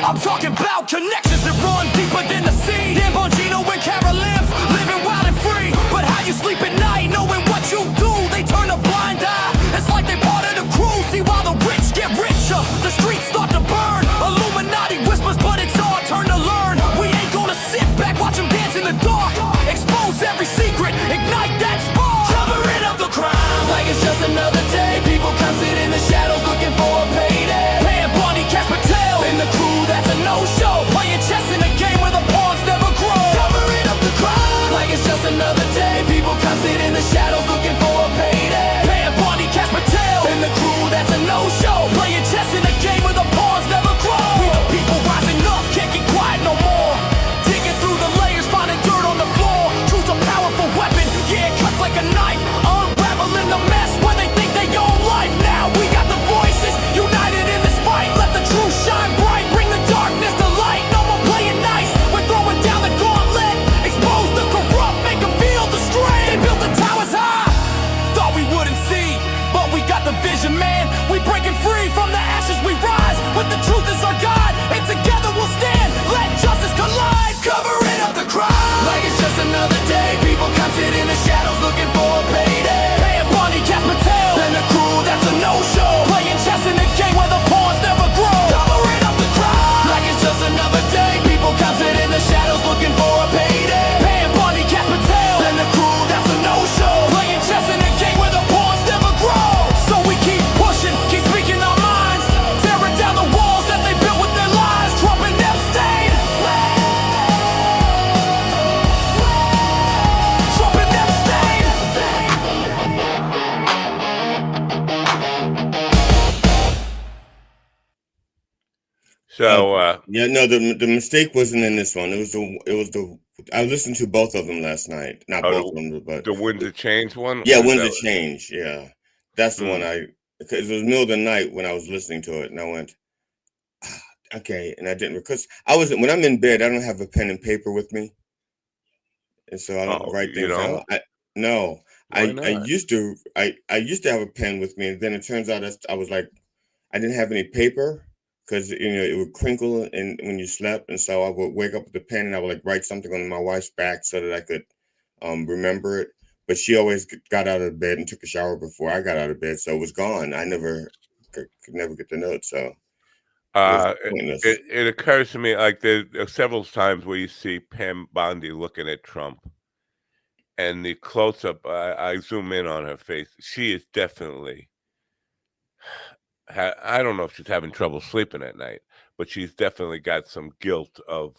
Speaker 14: I'm talking about connections that run deeper than the sea. Dan Bongino and Carolyn living wild and free. But how you sleep at night knowing what you do? They turn a blind eye. It's like they part of the crew. See, while the rich get richer, the streets start to burn. Illuminati whispers, but it's our turn to learn. We ain't gonna sit back, watch them dance in the dark. Expose every secret, ignite that spark. Covering up the crimes like it's just another day. People constant in the shadows looking for a payday. Paying Bunny, Cash Patel, and the crew, that's a no-show. Playing chess in a game where the pawns never grow. Covering up the crime like it's just another day. People constant in the shadows looking for a payday. Paying Bunny, Cash Patel, and the crew, that's a no-show. Playing chess in a game where the pawns never grow. We the people rising up, can't keep quiet no more. Digging through the layers, finding dirt on the floor. Truth's a powerful weapon, yeah, it cuts like a knife. Unraveling the mess where they think they own life. Now we got the voices united in this fight. Let the truth shine bright, bring the darkness to light. No more playing nice, we're throwing down the gauntlet. Expose the corrupt, make them feel the strain. They built the towers high, thought we wouldn't see, but we got the vision, man. We breaking free, from the ashes we rise. With the truth as our guide, and together we'll stand. Let justice collide. Covering up the crime like it's just another day. People constant in the shadows looking for a payday. Paying Bunny, Cash Patel, and the crew, that's a no-show. Playing chess in a game where the pawns never grow. Covering up the crime like it's just another day. People constant in the shadows looking for a payday. Paying Bunny, Cash Patel, and the crew, that's a no-show. Playing chess in a game where the pawns never grow. So we keep pushing, keep speaking our minds, tearing down the walls that they built with their lies. Trump and Epstein,
Speaker 7: So
Speaker 13: yeah, no, the mistake wasn't in this one. It was the I listened to both of them last night. Not both of them, but
Speaker 7: the Winds of Change one.
Speaker 13: yeah,
Speaker 7: Or is
Speaker 13: Winds of
Speaker 7: that,
Speaker 13: Change. Yeah, that's the one because it was middle of the night when I was listening to it, and I went, okay, and I didn't because I wasn't when I'm in bed. I don't have a pen and paper with me, and so I don't write
Speaker 7: you
Speaker 13: things down.
Speaker 7: don't?
Speaker 13: No,
Speaker 7: Why
Speaker 13: I
Speaker 7: not?
Speaker 13: used to I used to have a pen with me, and then it turns out I was like I didn't have any paper because it would crinkle and when you slept, and so I would wake up with the pen and I would like write something on my wife's back so that I could remember it. But she always got out of bed and took a shower before I got out of bed, so it was gone. I never could never get the note, so it was pointless.
Speaker 7: It occurs to me like there are several times where you see Pam Bondi looking at Trump, and the close up, I zoom in on her face. She is definitely. I don't know if she's having trouble sleeping at night, but she's definitely got some guilt of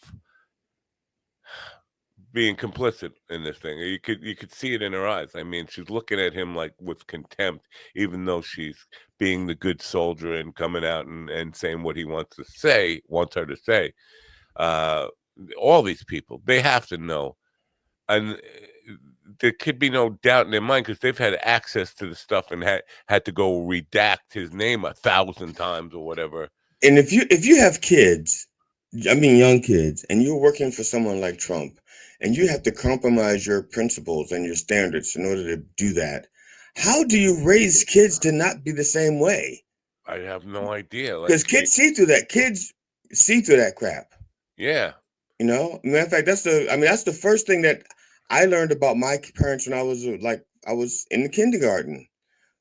Speaker 7: being complicit in this thing. You could see it in her eyes. I mean, she's looking at him like with contempt, even though she's being the good soldier and coming out and saying what he wants her to say. All these people, they have to know, and there could be no doubt in their mind because they've had access to the stuff and had to go redact his name 1,000 times or whatever.
Speaker 13: And if you have kids, I mean young kids, and you're working for someone like Trump, and you have to compromise your principles and your standards in order to do that, how do you raise kids to not be the same way?
Speaker 7: I have no idea.
Speaker 13: Because kids see through that. Kids see through that crap.
Speaker 7: Yeah.
Speaker 13: Matter of fact, that's the first thing that I learned about my parents when I was in the kindergarten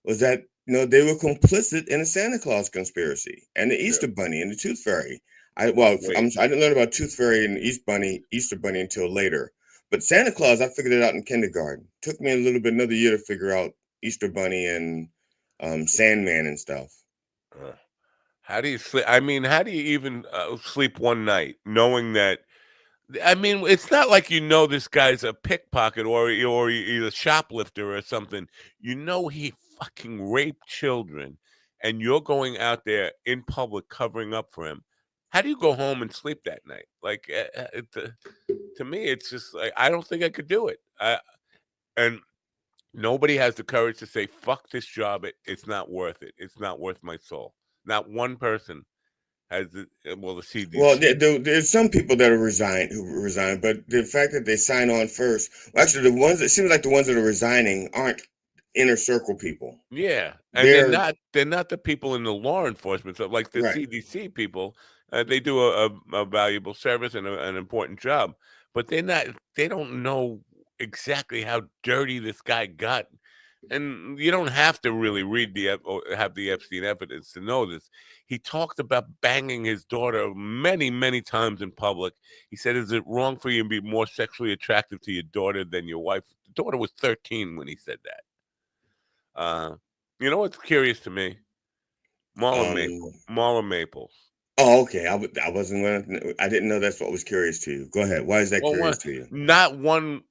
Speaker 13: was that they were complicit in the Santa Claus conspiracy and the Easter Bunny and the Tooth Fairy. I didn't learn about Tooth Fairy and Easter Bunny until later. But Santa Claus, I figured it out in kindergarten. Took me another year to figure out Easter Bunny and Sandman and stuff.
Speaker 7: How do you sleep? I mean, how do you even sleep one night knowing that? I mean, it's not like this guy's a pickpocket or he's a shoplifter or something. He fucking raped children, and you're going out there in public covering up for him. How do you go home and sleep that night? Like, to me, it's just like I don't think I could do it. And nobody has the courage to say, "Fuck this job. It's not worth it. It's not worth my soul." Not one person has the CDC.
Speaker 13: Well, there's some people that who resign, but the fact that they sign on first. Well, actually, it seems like the ones that are resigning aren't inner circle people.
Speaker 7: Yeah, and they're not the people in the law enforcement. So, like the CDC people, they do a valuable service and an important job, but they don't know exactly how dirty this guy got. And you don't have to really read or have the Epstein evidence to know this. He talked about banging his daughter many, many times in public. He said, "Is it wrong for you to be more sexually attractive to your daughter than your wife?" The daughter was 13 when he said that. You know what's curious to me? Marla Maples.
Speaker 13: Oh, okay. I wasn't. I didn't know that's what was curious to you. Go ahead. Why is that curious to you?
Speaker 7: Not one.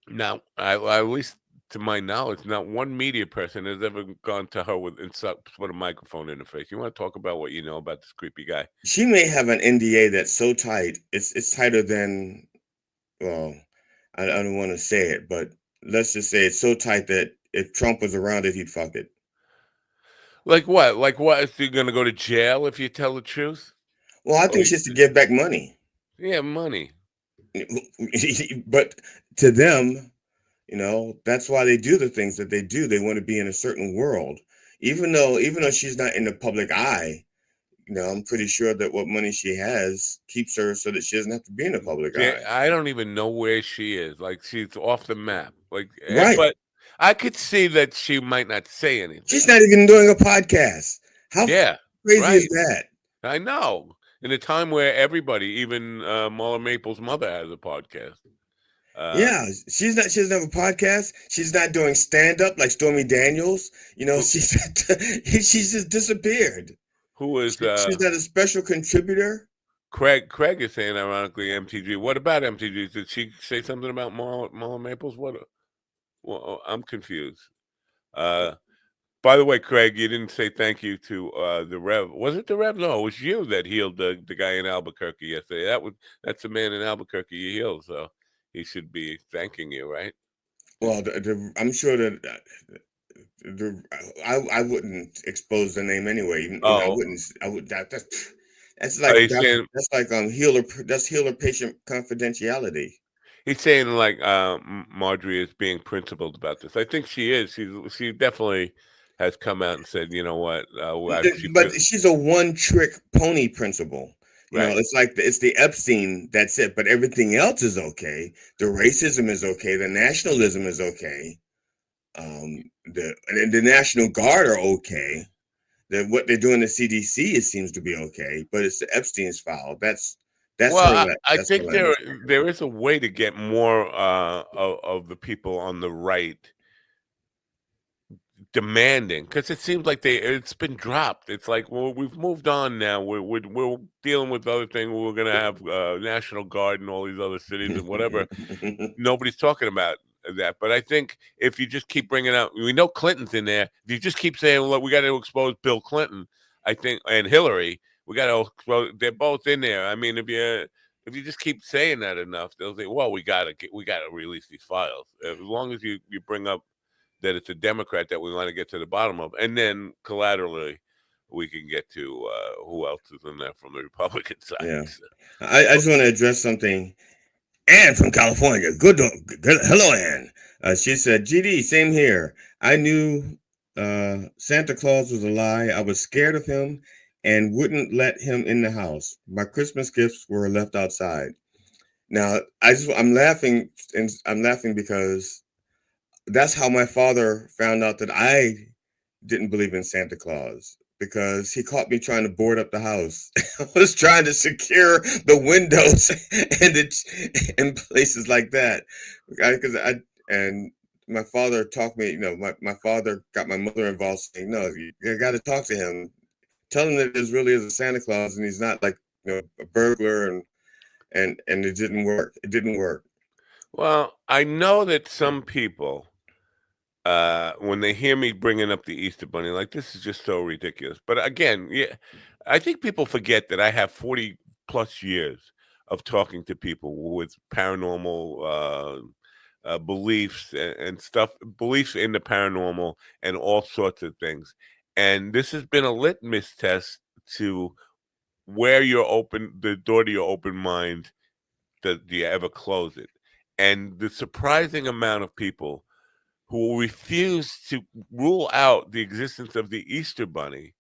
Speaker 7: Now, at least to my knowledge, not one media person has ever gone to her and put a microphone in her face. You want to talk about what you know about this creepy guy?
Speaker 13: She may have an NDA that's so tight. It's tighter than. Well, I don't want to say it, but let's just say it's so tight that if Trump was around it, he'd fuck it.
Speaker 7: Like what? Like what? Is he going to go to jail if you tell the truth?
Speaker 13: Well, I think she has to give back money.
Speaker 7: Yeah, money.
Speaker 13: But to them, that's why they do the things that they do. They want to be in a certain world, even though she's not in the public eye. I'm pretty sure that what money she has keeps her so that she doesn't have to be in the public eye.
Speaker 7: I don't even know where she is. Like she's off the map. Like,
Speaker 13: right.
Speaker 7: But I could see that she might not say anything.
Speaker 13: She's not even doing a podcast. How crazy is that?
Speaker 7: I know. In a time where everybody, even Marla Maples' mother, has a podcast.
Speaker 13: Yeah, she doesn't have a podcast. She's not doing stand up like Stormy Daniels. She's just disappeared.
Speaker 7: Who is?
Speaker 13: She's not a special contributor.
Speaker 7: Craig is saying, ironically, MTG. What about MTG? Did she say something about Marla Maples? What? Well, I'm confused. By the way, Craig, you didn't say thank you to the Rev. Was it the Rev? No, it was you that healed the guy in Albuquerque yesterday. That's the man in Albuquerque you healed, so he should be thanking you, right?
Speaker 13: Well, I'm sure that I wouldn't expose the name anyway. I
Speaker 7: Oh,
Speaker 13: wouldn't. I would. That's
Speaker 7: are
Speaker 13: like
Speaker 7: you saying
Speaker 13: healer. That's healer patient confidentiality.
Speaker 7: he's saying like Marjorie is being principled about this? I think she is. She definitely has come out and said, you know what, she
Speaker 13: But
Speaker 7: feels
Speaker 13: she's a one-trick pony principal.
Speaker 7: right.
Speaker 13: It's like it's the Epstein. That's it. But everything else is okay. The racism is okay. The nationalism is okay. The National Guard are okay. What they're doing the CDC it seems to be okay. But it's the Epstein's file. That's
Speaker 7: Well,
Speaker 13: her.
Speaker 7: I
Speaker 13: That's her
Speaker 7: think
Speaker 13: language.
Speaker 7: there is a way to get more of the people on the right demanding, because it seems like it's been dropped. It's like, well, we've moved on now. We're dealing with other things. We're gonna have National Guard in all these other cities and whatever. Nobody's talking about that. But I think if you just keep bringing out, we know Clinton's in there. If you just keep saying, "Look, we got to expose Bill Clinton," I think, and Hillary, we got to expose. They're both in there. I mean, if you just keep saying that enough, they'll say, "Well, we got to release these files." As long as you bring up that it's a Democrat that we want to get to the bottom of, and then collaterally we can get to who else is in there from the Republican side.
Speaker 13: Yeah, I just want to address something. Ann from California. Good. Hello, Ann. She said, "GD, same here. I knew Santa Claus was a lie. I was scared of him and wouldn't let him in the house. My Christmas gifts were left outside." Now, I'm laughing, and I'm laughing because that's how my father found out that I didn't believe in Santa Claus, because he caught me trying to board up the house. I was trying to secure the windows and places like that. And my father talked me, my father got my mother involved, saying, "No, you got to talk to him. Tell him that there really is a Santa Claus and he's not like, a burglar." And it didn't work. It didn't work.
Speaker 7: Well, I know that some people, when they hear me bringing up the Easter Bunny, like, this is just so ridiculous. But again, yeah, I think people forget that I have 40 plus years of talking to people with paranormal beliefs and stuff, beliefs in the paranormal and all sorts of things. And this has been a litmus test to where the door to your open mind, do you ever close it? And the surprising amount of people who refuse to rule out the existence of the Easter Bunny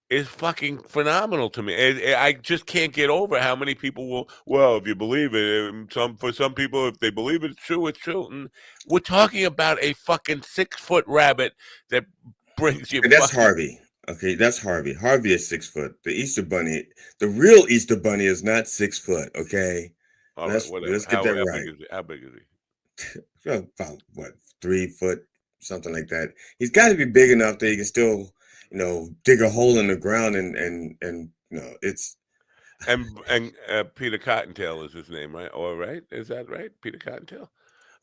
Speaker 7: is fucking phenomenal to me. I just can't get over how many people will. Well, if you believe it, for some people, if they believe it's true, it's true. And we're talking about a fucking 6-foot rabbit that brings you.
Speaker 13: And that's Harvey. Okay, that's Harvey. Harvey is 6 foot. The Easter Bunny, the real Easter Bunny, is not 6 foot. Okay,
Speaker 7: All right, whatever.
Speaker 13: let's get that
Speaker 7: How
Speaker 13: right.
Speaker 7: big is he? How big is he?
Speaker 13: About what, 3 foot, something like that. He's got to be big enough that he can still, dig a hole in the ground and it's.
Speaker 7: And Peter Cottontail is his name, right? Or right? Is that right? Peter Cottontail.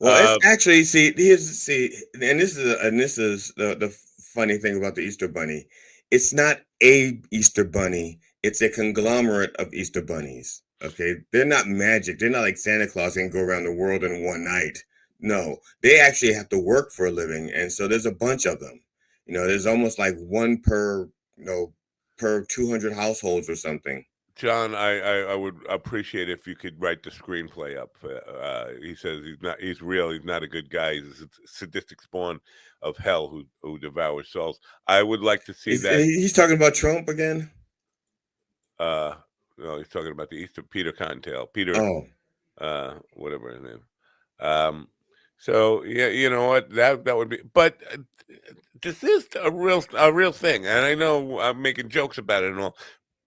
Speaker 13: Well, it's actually, and this is the funny thing about the Easter Bunny. It's not a Easter Bunny. It's a conglomerate of Easter bunnies. Okay, they're not magic. They're not like Santa Claus and go around the world in one night. No, they actually have to work for a living, and so there's a bunch of them. There's almost like one per 200 households or something.
Speaker 7: John, I would appreciate if you could write the screenplay up. He says he's real. He's not a good guy. He's a sadistic spawn of hell who devours souls. I would like to see that.
Speaker 13: He's talking about Trump again.
Speaker 7: No, he's talking about the Easter Peter Cottontail. Peter, whatever his name. So yeah, you know what, that would be. But this is a real thing, and I know I'm making jokes about it and all.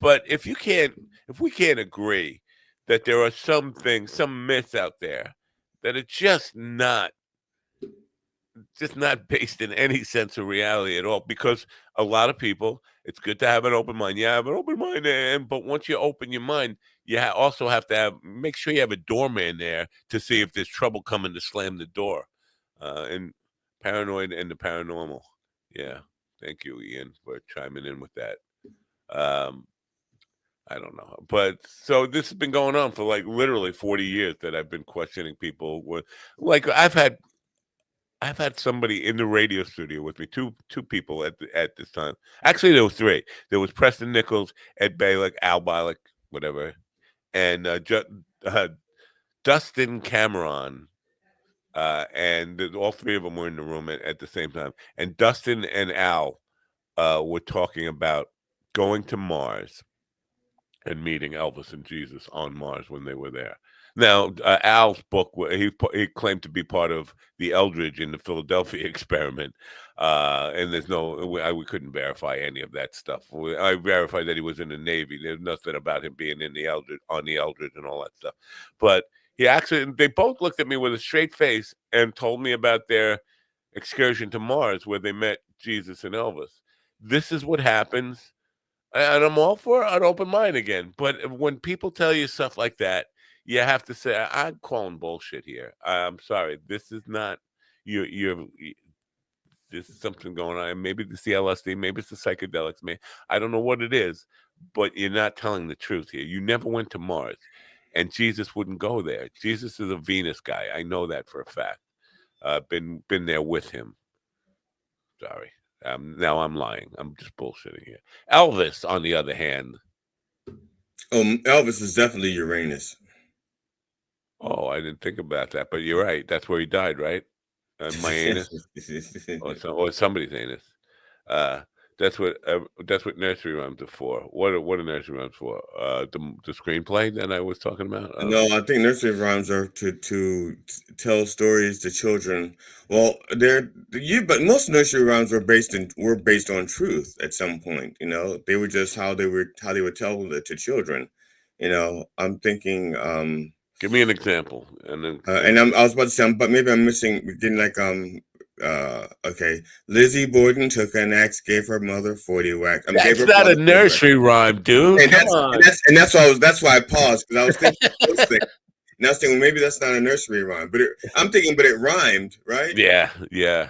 Speaker 7: But if we can't agree that there are some myths out there that are just not based in any sense of reality at all, because a lot of people, it's good to have an open mind. Yeah, have an open mind, but once you open your mind, you also have to make sure you have a doorman there to see if there's trouble coming to slam the door. And paranoid and the paranormal, yeah. Thank you, Ian, for chiming in with that. I don't know, but so this has been going on for like literally 40 years that I've been questioning people. Like I've had somebody in the radio studio with me, two people at this time. Actually, there was three. There was Preston Nichols, Ed Balick, Al Bialik, whatever, and Dustin Cameron. And all three of them were in the room at the same time. And Dustin and Al were talking about going to Mars and meeting Elvis and Jesus on Mars when they were there. Now, Al's book, he claimed to be part of the Eldridge in the Philadelphia experiment, and we couldn't verify any of that stuff. I verified that he was in the Navy. There's nothing about him being in the Eldridge, on the Eldridge and all that stuff. But they both looked at me with a straight face and told me about their excursion to Mars where they met Jesus and Elvis. This is what happens. And I'm all for an open mind again. But when people tell you stuff like that, you have to say, I'm calling bullshit here. I'm sorry. This is not, this is something going on. Maybe it's the LSD, maybe it's the psychedelics, I don't know what it is, but you're not telling the truth here. You never went to Mars, and Jesus wouldn't go there. Jesus is a Venus guy. I know that for a fact. Been there with him. Sorry. Now I'm lying. I'm just bullshitting here. Elvis, on the other hand.
Speaker 13: Elvis is definitely Uranus.
Speaker 7: Oh, I didn't think about that, but you're right. That's where he died, right? My anus, or somebody's anus. That's what nursery rhymes are for. What are nursery rhymes for? The screenplay that I was talking about.
Speaker 13: No, I think nursery rhymes are to tell stories to children. Well, but most nursery rhymes were based on truth at some point. They were just how they would tell it to children. I'm thinking.
Speaker 7: Give me an example, and then.
Speaker 13: I was about to say, but maybe I'm missing. Getting like okay. Lizzie Borden took an axe, gave her mother 40 whacks.
Speaker 7: That's not a nursery rhyme, dude.
Speaker 13: And that's why I paused, because I was thinking those things. And I was thinking, well, maybe that's not a nursery rhyme, but it rhymed, right?
Speaker 7: Yeah. You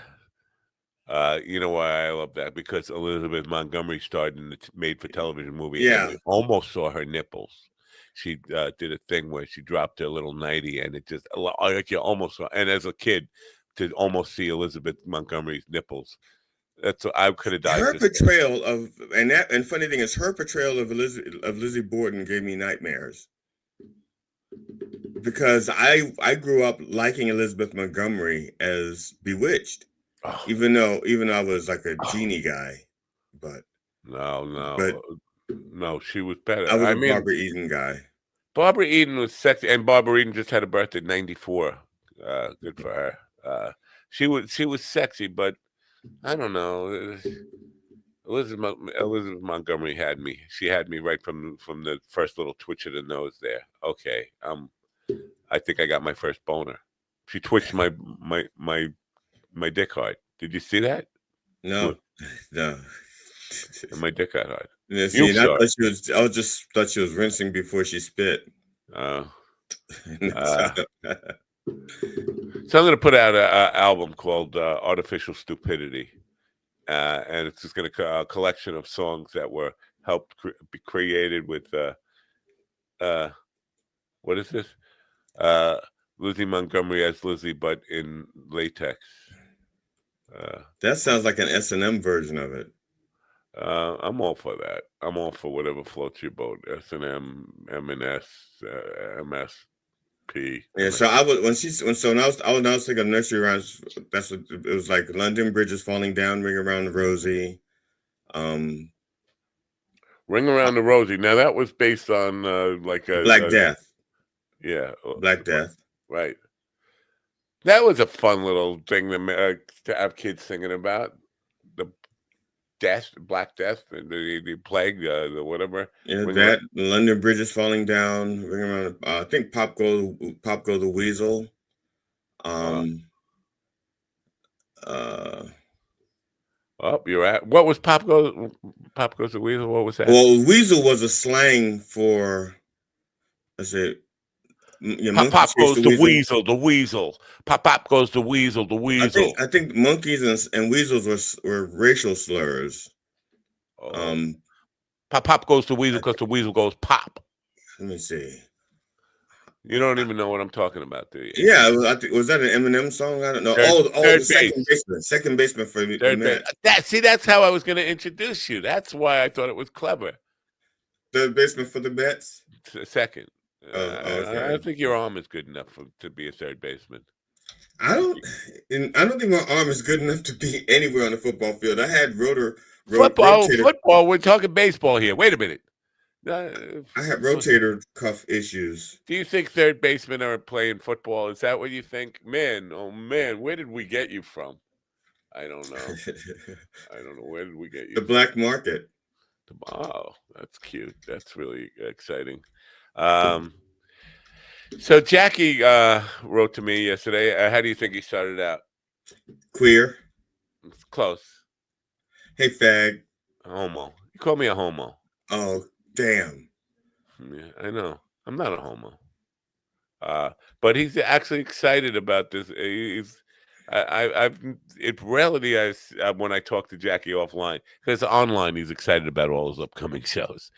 Speaker 7: know why I love that? Because Elizabeth Montgomery starred in the made-for-television movie.
Speaker 13: Yeah,
Speaker 7: and we almost saw her nipples. She did a thing where she dropped her little nightie, and it just like you almost saw. And as a kid, to almost see Elizabeth Montgomery's nipples, that's what I could have died.
Speaker 13: Her portrayal of and funny thing is, her portrayal of Lizzie Borden gave me nightmares, because I grew up liking Elizabeth Montgomery as Bewitched, even though I was like a genie guy, but
Speaker 7: no, she was better.
Speaker 13: I was a Barbara Eden guy.
Speaker 7: Barbara Eden was sexy, and Barbara Eden just had a birthday, 94. Good for her. She was sexy, but I don't know. Elizabeth Montgomery had me. She had me right from the first little twitch of the nose there. Okay, I think I got my first boner. She twitched my dick hard. Did you see that?
Speaker 13: No.
Speaker 7: And my dick got hard.
Speaker 13: Yeah, see, I just thought she was rinsing before she spit.
Speaker 7: So I'm going to put out an album called Artificial Stupidity, and it's just going to a collection of songs that were helped be created with what is this? Lizzie Montgomery as Lizzie, but in latex.
Speaker 13: That sounds like an S&M version of it.
Speaker 7: I'm all for that. I'm all for whatever floats your boat. S&M, M&S, MSP.
Speaker 13: Yeah, so I was when I was thinking of nursery rhymes. That's what it was like. London Bridge is falling down, ring around the rosy.
Speaker 7: Ring around the rosy. Now that was based on like a
Speaker 13: Black Death.
Speaker 7: Yeah,
Speaker 13: Black Death.
Speaker 7: Right. That was a fun little thing to have kids singing about. The death, Black Death, the plague, the whatever.
Speaker 13: Yeah, London Bridge is falling down. Ring around. I think Pop Go the Weasel.
Speaker 7: You're at. What was Pop Goes the Weasel? What was that?
Speaker 13: Well, weasel was a slang for, let's say, Yeah,
Speaker 7: Pop
Speaker 13: monkey
Speaker 7: pop
Speaker 13: chase
Speaker 7: goes
Speaker 13: the
Speaker 7: the
Speaker 13: weasel.
Speaker 7: weasel, the weasel. Pop pop goes the weasel, the weasel.
Speaker 13: I think monkeys and weasels were racial slurs.
Speaker 7: Oh. Pop pop goes the weasel because the weasel goes pop.
Speaker 13: Let me see.
Speaker 7: You don't even know what I'm talking about, do you?
Speaker 13: Yeah, I think, was that an Eminem song? I don't know.
Speaker 7: Third
Speaker 13: The
Speaker 7: base.
Speaker 13: second baseman for the
Speaker 7: Third base.
Speaker 13: Mets.
Speaker 7: That's how I was going to introduce you. That's why I thought it was clever.
Speaker 13: Third baseman for the Mets.
Speaker 7: Second.
Speaker 13: Okay.
Speaker 7: I think your arm is good enough to be a third baseman.
Speaker 13: I don't think my arm is good enough to be anywhere on the football field. I had
Speaker 7: Football. We're talking baseball here. Wait a minute.
Speaker 13: I have rotator cuff issues.
Speaker 7: Do you think third basemen are playing football? Is that what you think? Man, oh man, where did we get you from? I don't know. I don't know. Where did we get you?
Speaker 13: The black market.
Speaker 7: Oh, that's cute. That's really exciting. So Jackie wrote to me yesterday. How do you think he started out?
Speaker 13: Queer.
Speaker 7: It's close.
Speaker 13: Hey, fag.
Speaker 7: Homo. You call me a homo.
Speaker 13: Oh, damn.
Speaker 7: Yeah, I know. I'm not a homo. But he's actually excited about this. When I talk to Jackie offline, because online he's excited about all his upcoming shows,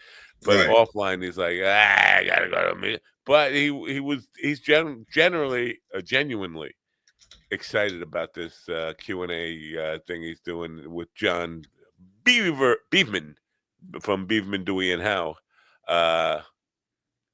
Speaker 7: but offline he's like, I gotta go to me. But he's genuinely excited about this Q&A thing he's doing with John Beefman from Beefman, Dewey, and Howe.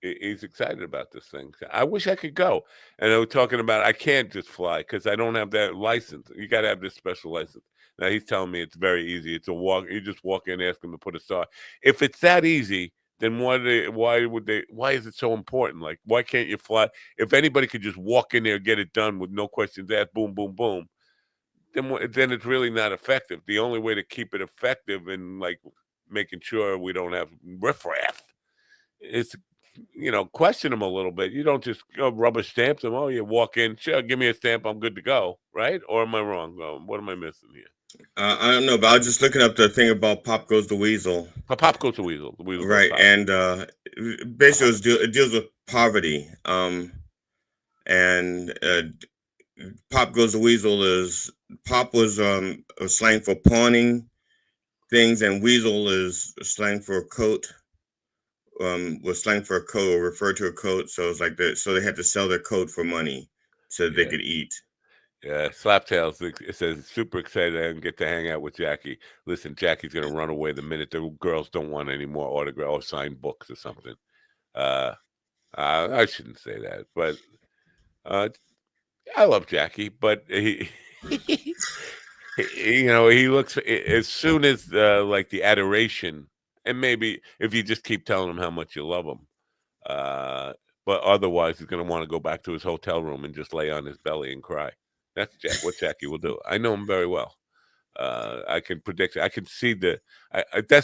Speaker 7: He's excited about this thing. I wish I could go. And they were talking about I can't just fly because I don't have that license. You got to have this special license. Now he's telling me it's very easy. It's a walk. You just walk in and ask them to put a star. If it's that easy, then why is it so important? Like, why can't you fly? If anybody could just walk in there, get it done with no questions asked, boom, boom, boom, then it's really not effective. The only way to keep it effective and like making sure we don't have riffraff is, question them a little bit. You don't just rubber stamp them. Oh, you walk in, sure, give me a stamp, I'm good to go, right? Or am I wrong? What am I missing here?
Speaker 13: I don't know, but I was just looking up the thing about Pop Goes the Weasel.
Speaker 7: Pop Goes the Weasel. The weasel
Speaker 13: right, and basically it deals with poverty. Pop Goes the Weasel was a slang for pawning things, and weasel is slang for a coat. Was slang for a coat or referred to a coat. So it's like that. So they had to sell their coat for money so that they could eat.
Speaker 7: Yeah, Slaptails, it says, super excited I can get to hang out with Jackie. Listen, Jackie's going to run away the minute the girls don't want any more autograph or signed books or something. I shouldn't say that, but I love Jackie, but he looks, as soon as like the adoration, and maybe if you just keep telling him how much you love him, but otherwise he's going to want to go back to his hotel room and just lay on his belly and cry. That's what Jackie will do. I know him very well. I can predict. I can see this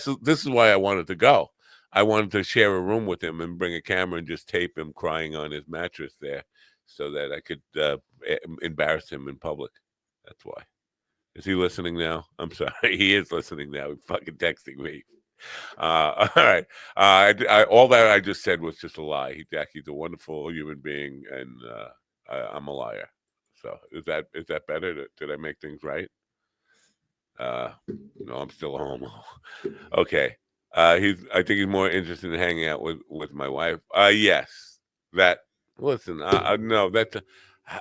Speaker 7: is why I wanted to go. I wanted to share a room with him and bring a camera and just tape him crying on his mattress there, so that I could embarrass him in public. That's why. Is he listening now? I'm sorry. He is listening now. He's fucking texting me. All right. All that I just said was just a lie. Jackie's a wonderful human being, and I'm a liar. So is that better? Did I make things right? No, I'm still a homo. Okay. I think he's more interested in hanging out with my wife. Yes. Listen, no,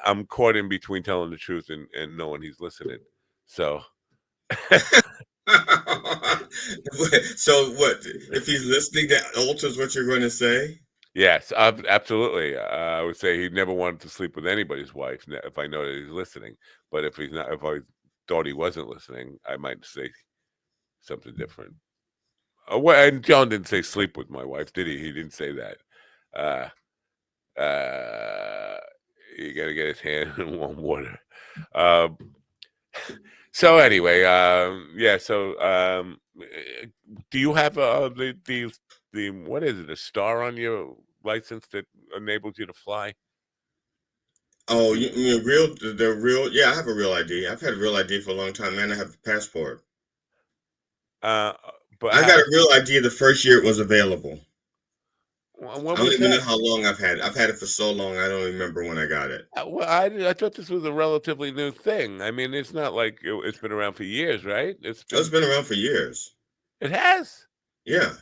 Speaker 7: I'm caught in between telling the truth and knowing he's listening. So
Speaker 13: so what if he's listening, that alters what you're going to say?
Speaker 7: Yes, absolutely. I would say he never wanted to sleep with anybody's wife if I know that he's listening. But if I thought he wasn't listening, I might say something different. And John didn't say sleep with my wife, did he? He didn't say that. You got to get his hand in warm water. So anyway, yeah. So, do you have the what is it? A star on your license that enables you to fly?
Speaker 13: Oh, you mean the real? Yeah, I have a real ID. I've had a real ID for a long time, and I have a passport.
Speaker 7: But
Speaker 13: I got a real ID the first year it was available.
Speaker 7: When
Speaker 13: I don't
Speaker 7: was
Speaker 13: even know
Speaker 7: that?
Speaker 13: how long I've had it. I've had it for so long, I don't remember when I got it.
Speaker 7: Well, I thought this was a relatively new thing. I mean, it's not like it's been around for years, right?
Speaker 13: It's been around for years.
Speaker 7: It has.
Speaker 13: Yeah.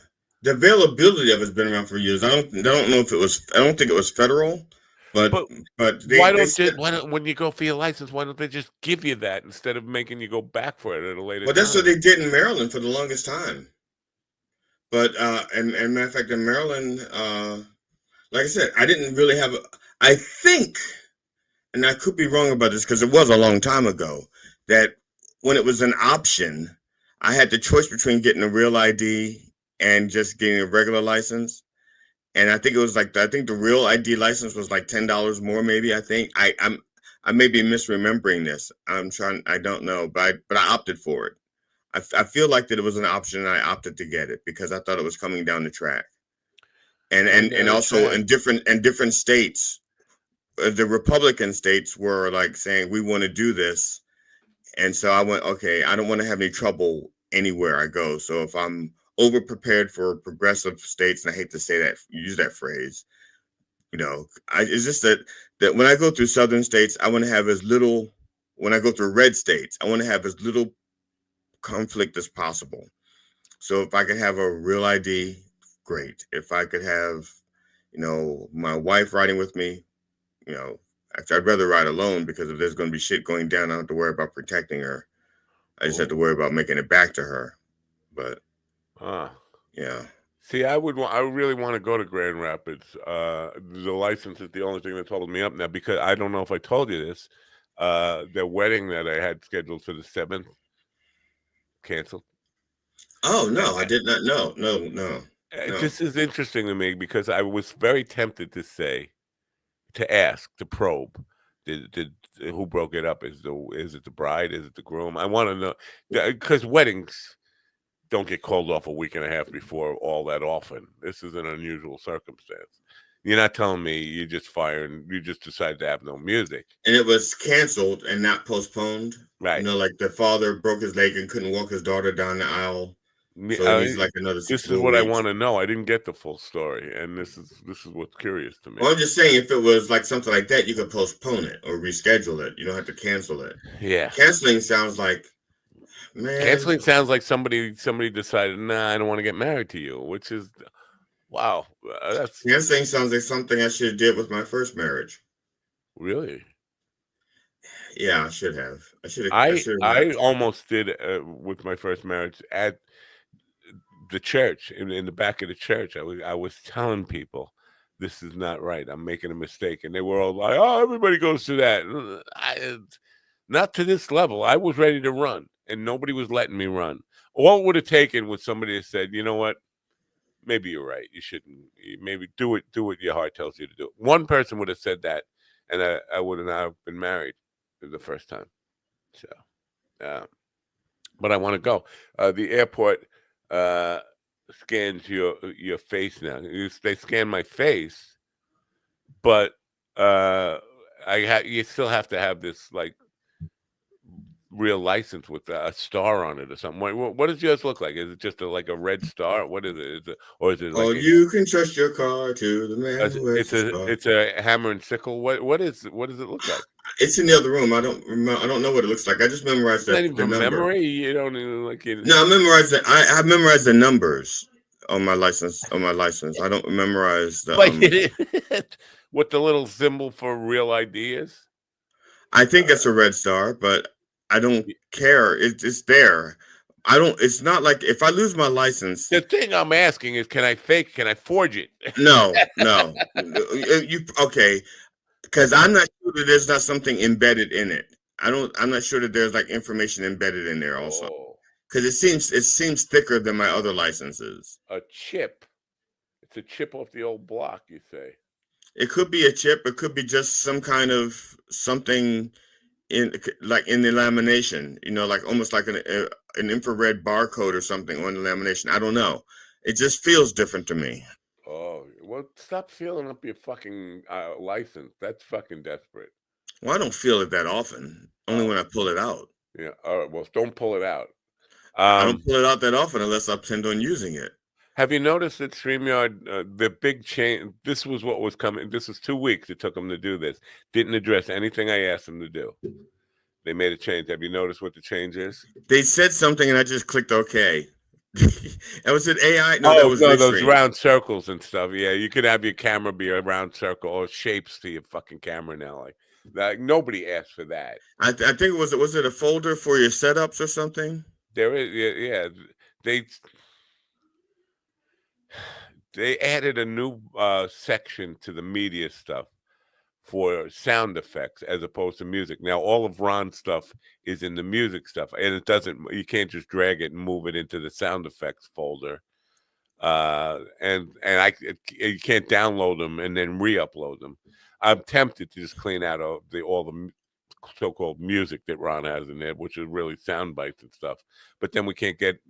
Speaker 13: The availability of it's been around for years. I don't know if it was. I don't think it was federal, but
Speaker 7: why
Speaker 13: they
Speaker 7: don't
Speaker 13: said.
Speaker 7: when you go for your license, why don't they just give you that instead of making you go back for it at a later
Speaker 13: Well,
Speaker 7: time?
Speaker 13: that's what they did in Maryland for the longest time. But and matter of fact, in Maryland, like I said, I didn't really have. I think, and I could be wrong about this because it was a long time ago, that when it was an option, I had the choice between getting a real ID and just getting a regular license. And I think it was like I think the real ID license was like $10 more, maybe. I think I may be misremembering this. I don't know, but I opted for it. I feel like that it was an option, and I opted to get it because I thought it was coming down the track. And also in different states, the Republican states were like saying we want to do this, and so I went, okay, I don't want to have any trouble anywhere I go. So if I'm over prepared for progressive states, and I hate to say that, use that phrase, it's just that when I go through southern states, I want to have as little. When I go through red states, I want to have as little conflict as possible. So if I could have a real ID, great. If I could have, my wife riding with me, I'd rather ride alone because if there's going to be shit going down, I don't have to worry about protecting her. I just have to worry about making it back to her. But yeah.
Speaker 7: See, I really want to go to Grand Rapids. The license is the only thing that's holding me up now because I don't know if I told you this. The wedding that I had scheduled for the 7th canceled.
Speaker 13: Oh no, I did not know. No.
Speaker 7: This is interesting to me because I was very tempted to ask, to probe. Did who broke it up? Is it the bride? Is it the groom? I want to know because weddings don't get called off a week and a half before all that often. This is an unusual circumstance. You're not telling me you just decided to have no music.
Speaker 13: And it was canceled and not postponed.
Speaker 7: Right.
Speaker 13: Like the father broke his leg and couldn't walk his daughter down the aisle. So he's like another 6
Speaker 7: This is what I want to know. I didn't get the full story, and this is what's curious to me.
Speaker 13: Well, I'm just saying, if it was like something like that, you could postpone it or reschedule it. You don't have to cancel it.
Speaker 7: Yeah.
Speaker 13: Canceling sounds like, man.
Speaker 7: Canceling sounds like somebody decided, nah, I don't want to get married to you, which is, wow.
Speaker 13: Canceling sounds like something I should have did with my first marriage.
Speaker 7: Really?
Speaker 13: Yeah, I should have.
Speaker 7: I almost did with my first marriage at the church, in the back of the church. I was telling people, this is not right. I'm making a mistake. And they were all like, oh, everybody goes through that. Not to this level. I was ready to run, and nobody was letting me run. All it would have taken was somebody that said, you know what? Maybe you're right. You shouldn't. Maybe do what your heart tells you to do. One person would have said that, and I would have now been married for the first time. So, but I want to go. The airport scans your face now. They scan my face, but you still have to have this like real license with a star on it or something. What does yours look like? Is it just like a red star? What is it? Or is it like?
Speaker 13: Oh, you can trust your car to the man who has the star.
Speaker 7: It's a hammer and sickle. What does it look like?
Speaker 13: It's in the other room. I don't know what it looks like. I just memorized the number.
Speaker 7: Memory? You don't even like it.
Speaker 13: No, I memorized it. I memorized the numbers on my license. I don't memorize the
Speaker 7: what the little symbol for real ID is.
Speaker 13: I think it's a red star, but I don't care. It's there. It's not like if I lose my license.
Speaker 7: The thing I'm asking is, can I forge it?
Speaker 13: No. Okay. Because I'm not sure that there's not something embedded in it. I'm not sure that there's like information embedded in there also. Because it seems thicker than my other licenses.
Speaker 7: A chip. It's a chip off the old block, you say.
Speaker 13: It could be a chip. It could be just some kind of something in the lamination, like almost like an infrared barcode or something on the lamination. I don't know. It just feels different to me.
Speaker 7: Oh, well, stop feeling up your fucking license. That's fucking desperate.
Speaker 13: Well, I don't feel it that often. Only when I pull it out.
Speaker 7: Yeah. All right. Well, don't pull it out.
Speaker 13: I don't pull it out that often unless I intend on using it.
Speaker 7: Have you noticed that StreamYard, the big change, this was what was coming. This was 2 weeks it took them to do this. Didn't address anything I asked them to do. They made a change. Have you noticed what the change is?
Speaker 13: They said something and I just clicked OK. That was it AI? No, that was
Speaker 7: no, those
Speaker 13: Restream.
Speaker 7: round circles and stuff. Yeah, you could have your camera be a round circle or shapes to your fucking camera now. Like nobody asked for that.
Speaker 13: I think it was it a folder for your setups or something?
Speaker 7: There is, yeah. They added a new section to the media stuff for sound effects as opposed to music. Now all of Ron's stuff is in the music stuff, and it doesn't. You can't just drag it and move it into the sound effects folder. And you can't download them and then re-upload them. I'm tempted to just clean out all the so-called music that Ron has in there, which is really sound bites and stuff. But then we can't get.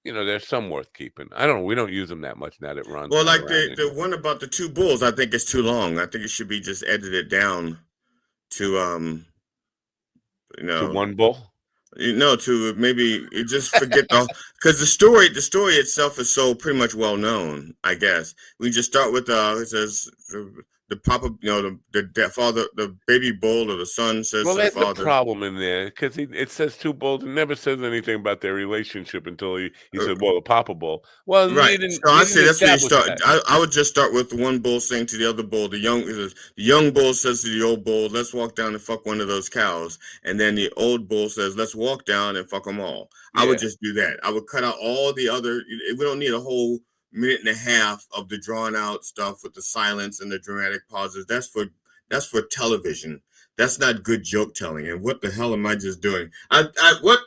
Speaker 7: There's some worth keeping. I don't know. We don't use them that much now that Ron's.
Speaker 13: Well, like the one about the two bulls, I think it's too long. I think it should be just edited down to
Speaker 7: to one bull.
Speaker 13: To maybe just forget because the story itself is so pretty much well known. I guess we just start with it says the papa, the father, the baby bull or the son says.
Speaker 7: Well,
Speaker 13: to the
Speaker 7: that's
Speaker 13: father.
Speaker 7: the problem in there because it says two bulls and never says anything about their relationship until he said, "Well, the papa bull." Well,
Speaker 13: right. So I say that's where you start. I would just start with the one bull saying to the other bull, the young bull says to the old bull, "Let's walk down and fuck one of those cows," and then the old bull says, "Let's walk down and fuck them all." Yeah. I would just do that. I would cut out all the other. We don't need a whole minute and a half of the drawn out stuff with the silence and the dramatic pauses. That's for television. That's not good joke telling. And what the hell am I just doing? What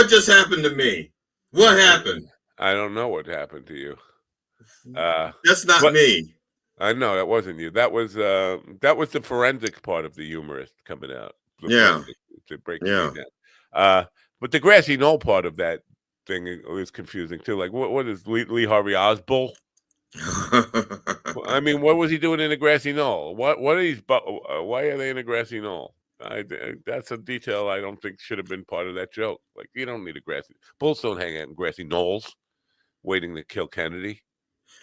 Speaker 13: just happened to me? What happened?
Speaker 7: I don't know what happened to you.
Speaker 13: That's not me.
Speaker 7: I know that wasn't you. That was the forensics part of the humorist coming out. To break it down. But the grassy knoll part of that thing is confusing too. Like, what is Lee Harvey Oswald? I mean, what was he doing in a grassy knoll? What are these? Why are they in a grassy knoll? That's a detail I don't think should have been part of that joke. Like, you don't need a grassy. Bulls don't hang out in grassy knolls, waiting to kill Kennedy.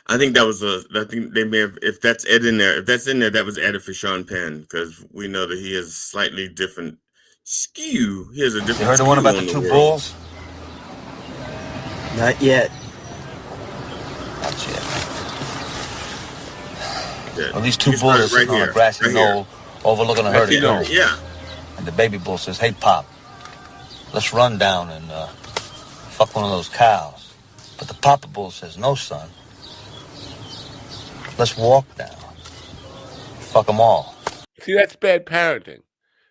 Speaker 13: I think that was I think they may have. If that's Ed in there, that was added for Sean Penn because we know that he has slightly different skew. He has a different.
Speaker 15: You heard the one about the two bulls? Not yet. Not yet. Yeah. Well, these two bulls are sitting on a grassy knoll overlooking a herd of goats.
Speaker 13: Yeah.
Speaker 15: And the baby bull says, "Hey, Pop, let's run down and fuck one of those cows." But the papa bull says, "No, son. Let's walk down. Fuck them all."
Speaker 7: See, that's bad parenting.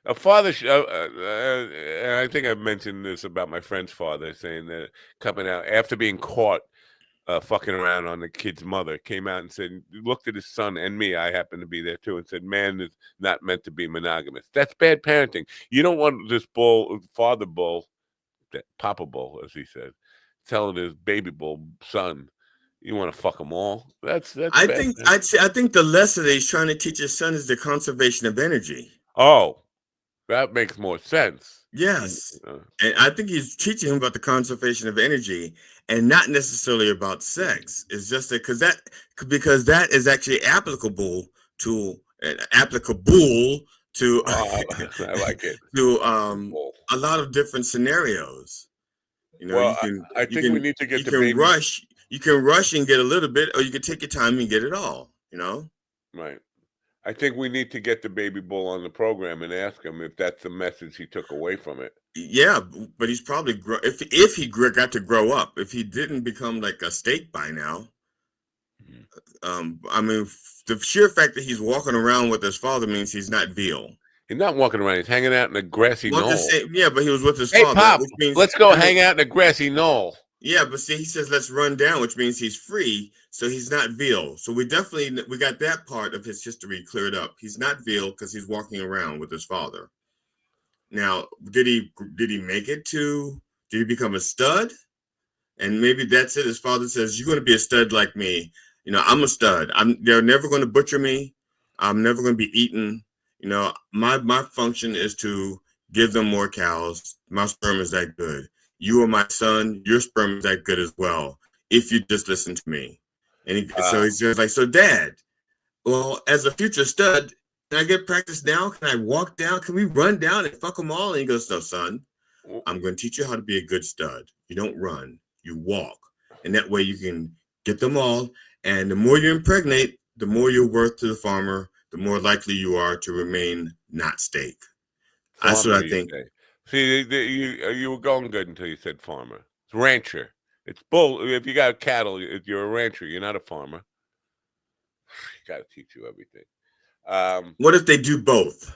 Speaker 7: A father, I think I've mentioned this about my friend's father, saying that coming out after being caught fucking around on the kid's mother, came out and said, looked at his son and me, I happened to be there too, and said, "Man is not meant to be monogamous." That's bad parenting. You don't want this father bull, that papa bull, as he said, telling his baby bull son, "You want to fuck them all." That's
Speaker 13: I think the lesson that he's trying to teach his son is the conservation of energy.
Speaker 7: Oh, that makes more sense.
Speaker 13: Yes. And I think he's teaching him about the conservation of energy and not necessarily about sex. It's just that because that is actually applicable to I
Speaker 7: like it.
Speaker 13: To a lot of different scenarios.
Speaker 7: I think we need to get the baby.
Speaker 13: You can rush and get a little bit, or you can take your time and get it all,
Speaker 7: Right. I think we need to get the baby bull on the program and ask him if that's the message he took away from it.
Speaker 13: Yeah, but he's probably if he got to grow up. If he didn't become like a steak by now, I mean, the sheer fact that he's walking around with his father means he's not veal.
Speaker 7: He's not walking around. He's hanging out in a grassy knoll.
Speaker 13: Yeah, but he was with his
Speaker 7: father. Hey, Pop,
Speaker 13: which means,
Speaker 7: let's go hang out in a grassy knoll.
Speaker 13: Yeah, but see, he says, "Let's run down," which means he's free. So he's not veal. So we got that part of his history cleared up. He's not veal because he's walking around with his father. Now, did he make it to? Did he become a stud? And maybe that's it. His father says, "You're going to be a stud like me. I'm a stud. They're never going to butcher me. I'm never going to be eaten. My function is to give them more cows. My sperm is that good. You are my son. Your sperm is that good as well. if you just listen to me. And so he's just like, so Dad, well, as a future stud, can I get practice now? Can I walk down? Can we run down and fuck them all? And he goes, no, son, I'm going to teach you how to be a good stud. You don't run, you walk. And that way you can get them all. And the more you impregnate, the more you're worth to the farmer, the more likely you are to remain not steak. That's what I think.
Speaker 7: See, you were going good until you said farmer. It's rancher. It's bull. If you got cattle, you're a rancher. You're not a farmer. Got to teach you everything.
Speaker 13: What if they do both?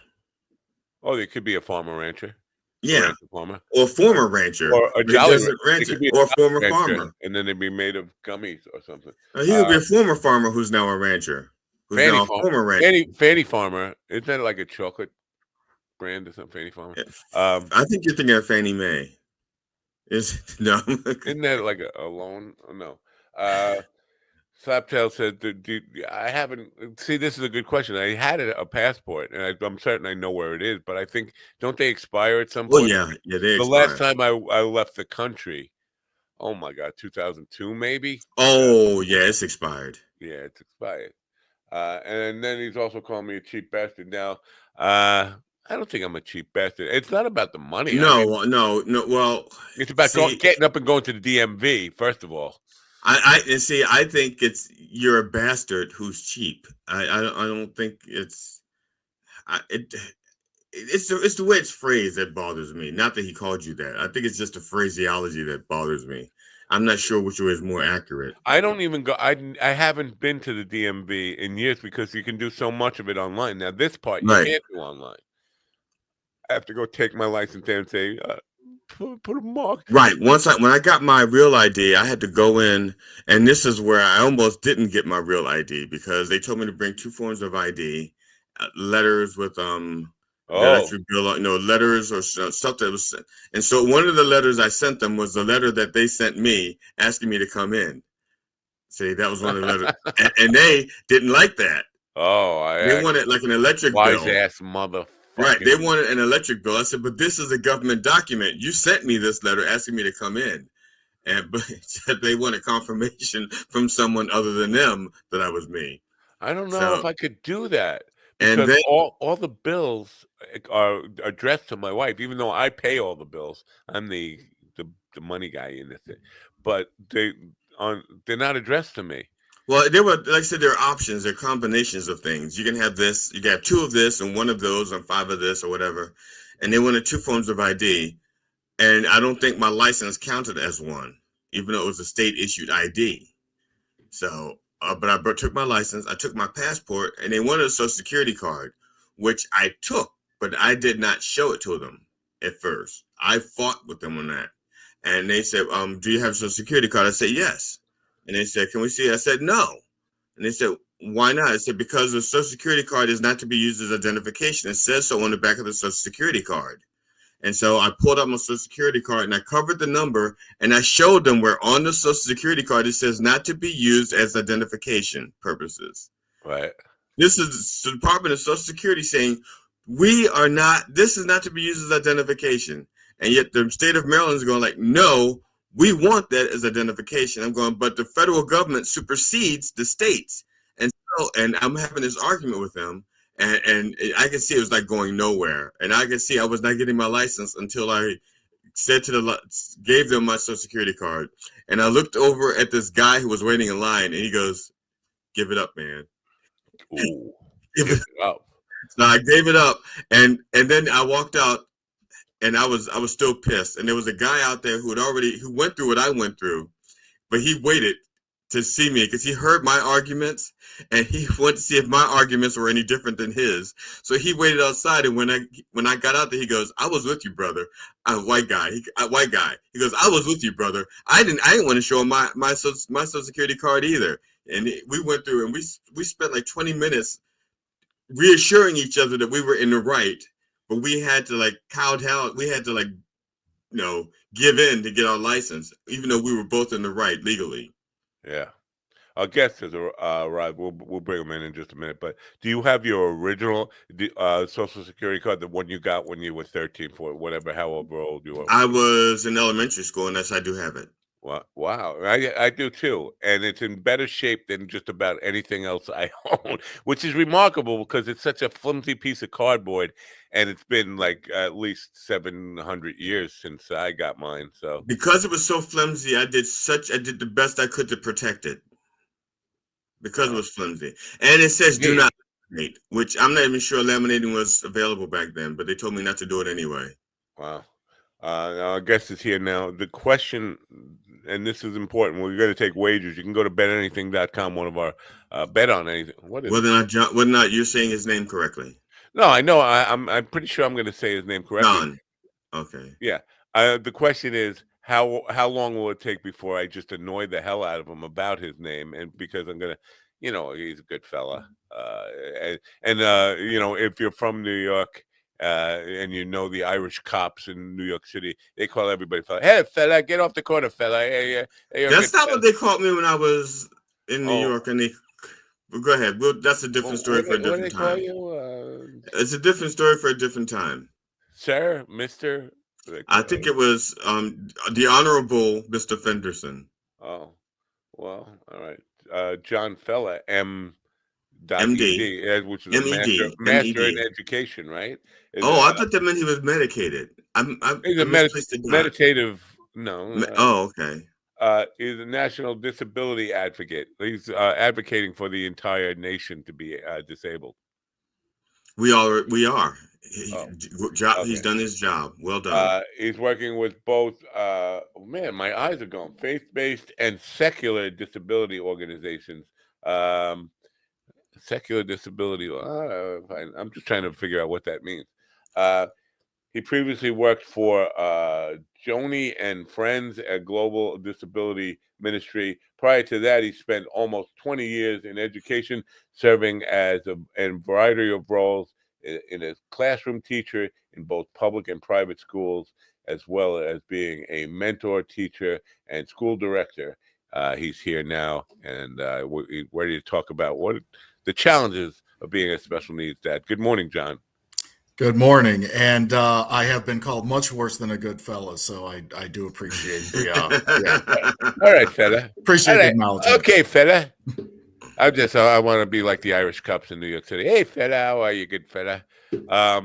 Speaker 7: Oh, they could be a farmer rancher.
Speaker 13: Yeah,
Speaker 7: farmer.
Speaker 13: Or a former rancher,
Speaker 7: or a jolly
Speaker 13: rancher, or a former farmer,
Speaker 7: and then they'd be made of gummies or something.
Speaker 13: He could be a former farmer who's now a rancher, who's now a former rancher.
Speaker 7: Fanny Farmer, isn't that like a chocolate brand or something? Fanny Farmer.
Speaker 13: I think you're thinking of Fannie Mae. No?
Speaker 7: Isn't that like a loan? Oh, no. Slaptail said, I haven't. See, this is a good question. I had a passport, and I'm certain I know where it is, but I think, don't they expire at some point?
Speaker 13: Oh, yeah, they expire.
Speaker 7: The last time I left the country, oh my God, 2002 maybe?
Speaker 13: Oh, yeah, it's expired.
Speaker 7: Yeah, it's expired. And then he's also calling me a cheap bastard. Now, I don't think I'm a cheap bastard. It's not about the money.
Speaker 13: No. Well,
Speaker 7: it's about getting up and going to the DMV, first of all.
Speaker 13: I think you're a bastard who's cheap. I don't think it's the way it's phrased that bothers me. Not that he called you that. I think it's just the phraseology that bothers me. I'm not sure which way is more accurate.
Speaker 7: I don't even go. I haven't been to the DMV in years because you can do so much of it online. Now this part you can't do online. I have to go take my license there and say, put a mark.
Speaker 13: Right. When I got my real ID, I had to go in, and this is where I almost didn't get my real ID because they told me to bring 2 forms of ID, letters with electric bill, letters or stuff that was sent. And so one of the letters I sent them was the letter that they sent me asking me to come in. See, that was one of the letters, and they didn't like that. They wanted like an electric bill.
Speaker 7: Wise ass motherfucker.
Speaker 13: Right, they wanted an electric bill. I said, but this is a government document. You sent me this letter asking me to come in. But they wanted confirmation from someone other than them that I was me.
Speaker 7: I don't know if I could do that.
Speaker 13: And
Speaker 7: because
Speaker 13: then,
Speaker 7: all the bills are addressed to my wife, even though I pay all the bills. I'm the money guy in this thing. But they're not addressed to me.
Speaker 13: Well, there were, like I said, there are options, there are combinations of things. You can have this, you can have 2 of this and 1 of those and 5 of this or whatever. And they wanted 2 forms of ID. And I don't think my license counted as one, even though it was a state issued ID. So, but I took my license, I took my passport, and they wanted a social security card, which I took, but I did not show it to them at first. I fought with them on that. And they said, do you have a social security card? I said, yes. And they said, can we see it? I said, no. And they said, why not? I said, because the social security card is not to be used as identification. It says so on the back of the social security card. And so I pulled up my social security card and I covered the number and I showed them where on the social security card it says not to be used as identification purposes.
Speaker 7: Right.
Speaker 13: This is the Department of Social Security saying, this is not to be used as identification. And yet the state of Maryland is going like, no, we want that as identification. I'm going, but the federal government supersedes the states. And I'm having this argument with them, and I can see it was like going nowhere. And I can see I was not getting my license until I gave them my social security card. And I looked over at this guy who was waiting in line, and he goes, give it up, man.
Speaker 7: Ooh, give it up.
Speaker 13: So I gave it up, and then I walked out. And I was still pissed. And there was a guy out there who went through what I went through, but he waited to see me because he heard my arguments and he wanted to see if my arguments were any different than his. So he waited outside. And when I got out there, he goes, I was with you, brother. White guy. He goes, I was with you, brother. I didn't want to show him my social security card either. And we went through and we spent like 20 minutes reassuring each other that we were in the right. But we had to give in to get our license, even though we were both in the right legally.
Speaker 7: Yeah. Our guest is arrived. We'll bring him in just a minute. But do you have your original Social Security card, the one you got when you were 13, 14, however old you were?
Speaker 13: I was in elementary school, and yes, I do have it.
Speaker 7: Wow. I do too. And it's in better shape than just about anything else I own, which is remarkable because it's such a flimsy piece of cardboard. And it's been like at least 700 years since I got mine. So,
Speaker 13: Because it was so flimsy, I did the best I could to protect it because it was flimsy. And it says do not laminate, which I'm not even sure laminating was available back then, but they told me not to do it anyway.
Speaker 7: Wow. Our guest is here now. The question, and this is important, we're going to take wagers. You can go to betanything.com, one of our bet on anything. What is
Speaker 13: Whether or not you're saying his name correctly.
Speaker 7: No, I know. I'm pretty sure I'm going to say his name correctly.
Speaker 13: John. Okay.
Speaker 7: Yeah. The question is how long will it take before I just annoy the hell out of him about his name, and because I'm gonna, he's a good fella, and if you're from New York. And the Irish cops in New York City, they call everybody fella. Hey, fella, get off the corner, fella. Hey,
Speaker 13: that's not what they called me when I was in New York. And go ahead. That's a different story for a different time. It's a different story for a different time.
Speaker 7: Sir, Mr.
Speaker 13: I think it was the Honorable Mr. Fenderson.
Speaker 7: Oh, well, all right. John Fella,
Speaker 13: MD,
Speaker 7: which is a master in education, right?
Speaker 13: I thought that meant he was medicated.
Speaker 7: He's a meditative. No.
Speaker 13: Okay.
Speaker 7: He's a national disability advocate. He's advocating for the entire nation to be disabled.
Speaker 13: We are. He's done his job. Well done.
Speaker 7: He's working with both. Man, my eyes are going. Faith-based and secular disability organizations. Secular disability. I'm just trying to figure out what that means. He previously worked for Joni and Friends, a global disability ministry. Prior to that, he spent almost 20 years in education, serving as a variety of roles in a classroom teacher in both public and private schools, as well as being a mentor, teacher, and school director. He's here now, and we're ready to talk about what the challenges of being a special needs dad. Good morning, John.
Speaker 16: Good morning, and I have been called much worse than a good fella, so I do appreciate the
Speaker 7: All right, fella.
Speaker 16: Appreciate the acknowledgement.
Speaker 7: Okay, fella. I want to be like the Irish cops in New York City. Hey, fella, how are you, good fella? Now,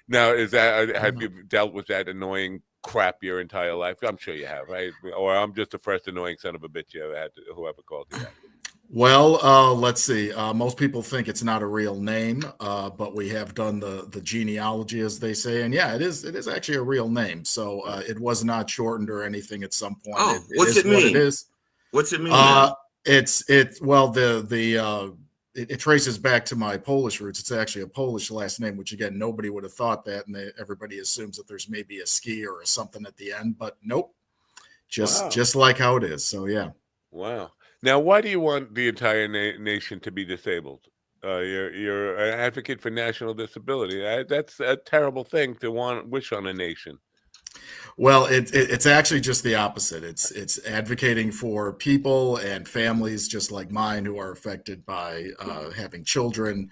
Speaker 7: have you dealt with that annoying crap your entire life? I'm sure you have, right? Or I'm just the first annoying son of a bitch you ever had, whoever called you that.
Speaker 16: Well, let's see. Most people think it's not a real name, but we have done the genealogy, as they say, and yeah, it is actually a real name. So it was not shortened or anything at some point.
Speaker 13: What's it mean? What it is. What's it mean?
Speaker 16: It traces back to my Polish roots. It's actually a Polish last name, which again, nobody would have thought that, and everybody assumes that there's maybe a ski or something at the end, but nope, just like how it is. So yeah.
Speaker 7: Wow. Now, why do you want the entire nation to be disabled? You're an advocate for national disability. That's a terrible thing to wish on a nation.
Speaker 16: Well, it's actually just the opposite. It's advocating for people and families just like mine who are affected by having children,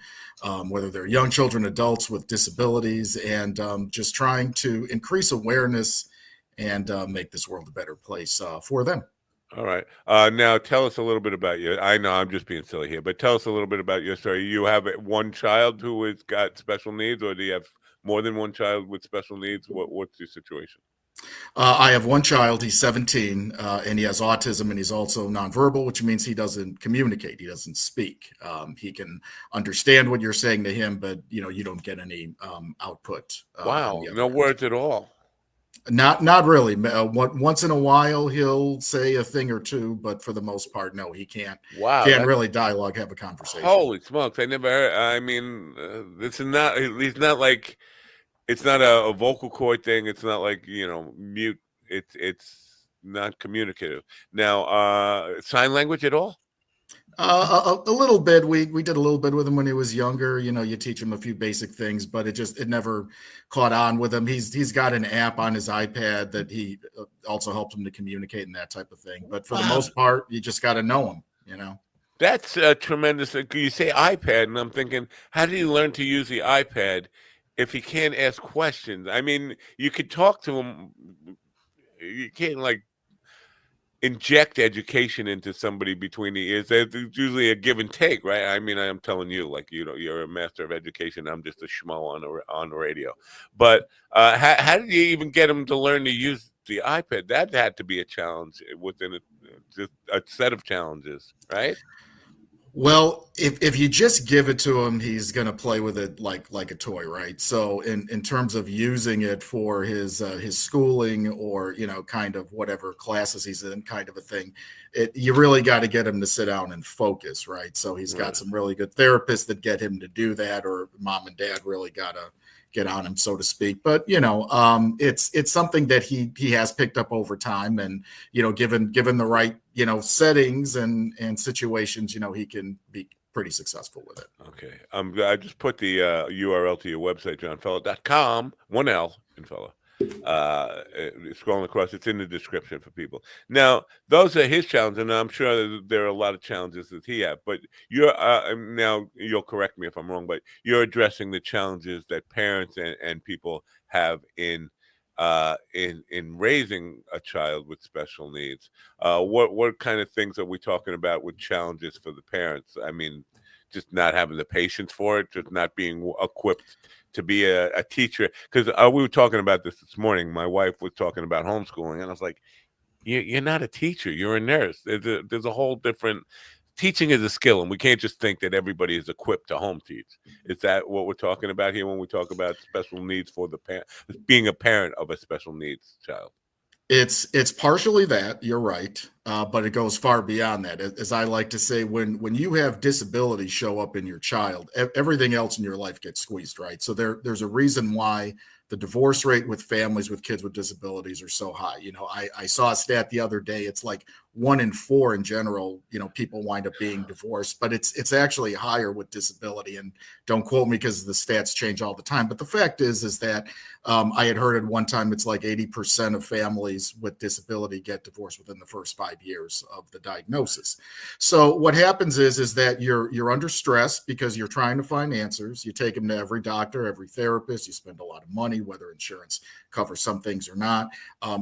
Speaker 16: whether they're young children, adults with disabilities, and just trying to increase awareness and make this world a better place for them.
Speaker 7: All right. Now tell us a little bit about you. I know I'm just being silly here, but tell us a little bit about your story. You have one child who has got special needs, or do you have more than one child with special needs? What's your situation?
Speaker 16: I have one child. He's 17, and he has autism, and he's also nonverbal, which means he doesn't communicate. He doesn't speak. He can understand what you're saying to him, but you don't get any output.
Speaker 7: Wow, no words at all.
Speaker 16: Not really. Once in a while he'll say a thing or two, but for the most part, no, he can't.
Speaker 7: Wow,
Speaker 16: can't really dialogue, have a conversation.
Speaker 7: Holy smokes! I never heard. I mean, this is not. He's not like. It's not a vocal cord thing. It's not like mute. It's not communicative. Now, sign language at all?
Speaker 16: A little bit. We did a little bit with him when he was younger. You teach him a few basic things, but it never caught on with him. He's got an app on his iPad that he also helps him to communicate and that type of thing. But for the most part, you just got to know him.
Speaker 7: That's tremendous. You say iPad, and I'm thinking, how did he learn to use the iPad if he can't ask questions? I mean, you could talk to him. You can't inject education into somebody between the ears. There's usually a give and take, right? I mean, I'm telling you, like, you know, you're a master of education. I'm just a schmo on the radio. But how did you even get them to learn to use the iPad? That had to be a challenge within a set of challenges, right?
Speaker 16: Well, if you just give it to him, he's going to play with it like a toy, right? So in terms of using it for his schooling or, you know, kind of whatever classes he's in, kind of a thing, you really got to get him to sit down and focus, right? So he's got some really good therapists that get him to do that, or mom and dad really got to get on him, so to speak. But you know, it's something that he has picked up over time, and you know, given the right, you know, settings and situations, you know, he can be pretty successful with it.
Speaker 7: Okay, I just put the URL to your website, johnfella.com, 1L in fella. Scrolling across, it's in the description for people. Now, those are his challenges, and I'm sure there are a lot of challenges that he has. But you're now, you'll correct me if I'm wrong, but you're addressing the challenges that parents and people have in raising a child with special needs. What kind of things are we talking about with challenges for the parents? I mean, just not having the patience for it, just not being equipped to be a teacher. Because we were talking about this morning. My wife was talking about homeschooling, and I was like, you're not a teacher, you're a nurse. There's a whole different, teaching is a skill, and we can't just think that everybody is equipped to home teach. Is that what we're talking about here when we talk about special needs for the parent, being a parent of a special needs child?
Speaker 16: It's partially that, you're right, but it goes far beyond that. As I like to say, when you have disability show up in your child, everything else in your life gets squeezed, right? So there's a reason why the divorce rate with families with kids with disabilities are so high. You know, I saw a stat the other day. It's like 1 in 4 in general, you know, people wind up being divorced, but it's actually higher with disability. And don't quote me because the stats change all the time. But the fact is that I had heard at one time it's like 80% of families with disability get divorced within the first 5 years of the diagnosis. So what happens is that you're under stress because you're trying to find answers. You take them to every doctor, every therapist. You spend a lot of money, whether insurance covers some things or not.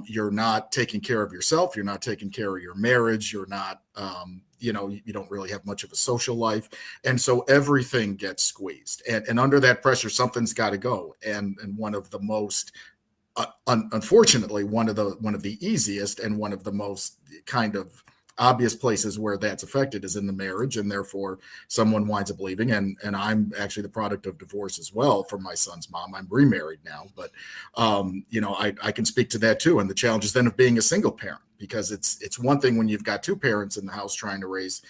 Speaker 16: You're not taking care of yourself. You're not taking care of your marriage. You're not, you know, you don't really have much of a social life. And so everything gets squeezed. And under that pressure, something's got to go. And one of the most, unfortunately, one of the easiest and one of the most kind of obvious places where that's affected is in the marriage, and therefore someone winds up leaving. And I'm actually the product of divorce as well from my son's mom. I'm remarried now, but you know, I can speak to that too. And the challenges then of being a single parent, because it's one thing when you've got two parents in the house trying to raise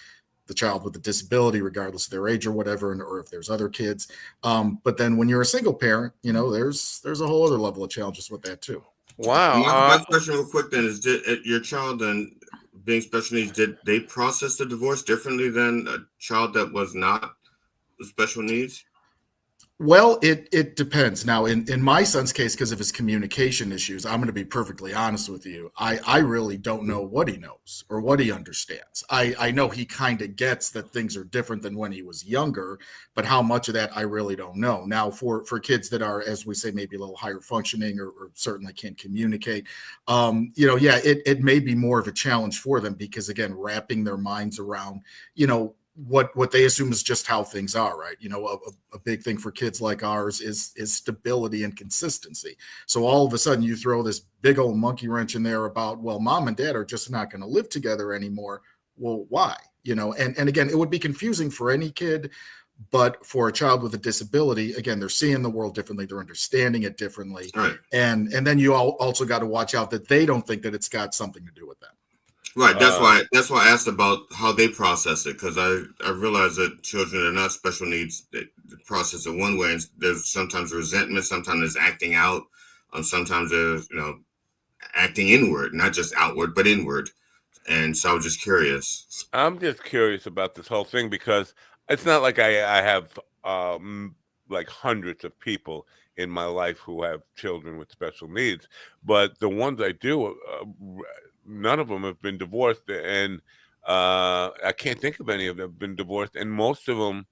Speaker 16: the child with a disability, regardless of their age or whatever, or if there's other kids. But then when you're a single parent, you know, there's a whole other level of challenges with that too.
Speaker 7: Wow.
Speaker 13: My question real quick then is, did your child and being special needs, did they process the divorce differently than a child that was not with special needs?
Speaker 16: Well, it depends. Now, in my son's case, because of his communication issues, I'm going to be perfectly honest with you. I really don't know what he knows or what he understands. I know he kind of gets that things are different than when he was younger, but how much of that I really don't know. Now, for kids that are, as we say, maybe a little higher functioning or certainly can't communicate, you know, yeah, it may be more of a challenge for them because, again, wrapping their minds around, you know, what they assume is just how things are, right? You know, a big thing for kids like ours is stability and consistency. So all of a sudden you throw this big old monkey wrench in there about, well, mom and dad are just not going to live together anymore. Well, why? You know, and again, it would be confusing for any kid, but for a child with a disability, again, they're seeing the world differently, they're understanding it differently.
Speaker 13: Right.
Speaker 16: And then you also got to watch out that they don't think that it's got something to do with them.
Speaker 13: Right. That's why I asked about how they process it, because I realize that children are not special needs. They process it one way, and there's sometimes resentment, sometimes there's acting out, sometimes there's, you know, acting inward, not just outward, but inward. And so I was just curious.
Speaker 7: I'm just curious about this whole thing because it's not like I have like hundreds of people in my life who have children with special needs, but the ones I do, none of them have been divorced, and I can't think of any of them have been divorced, and most of them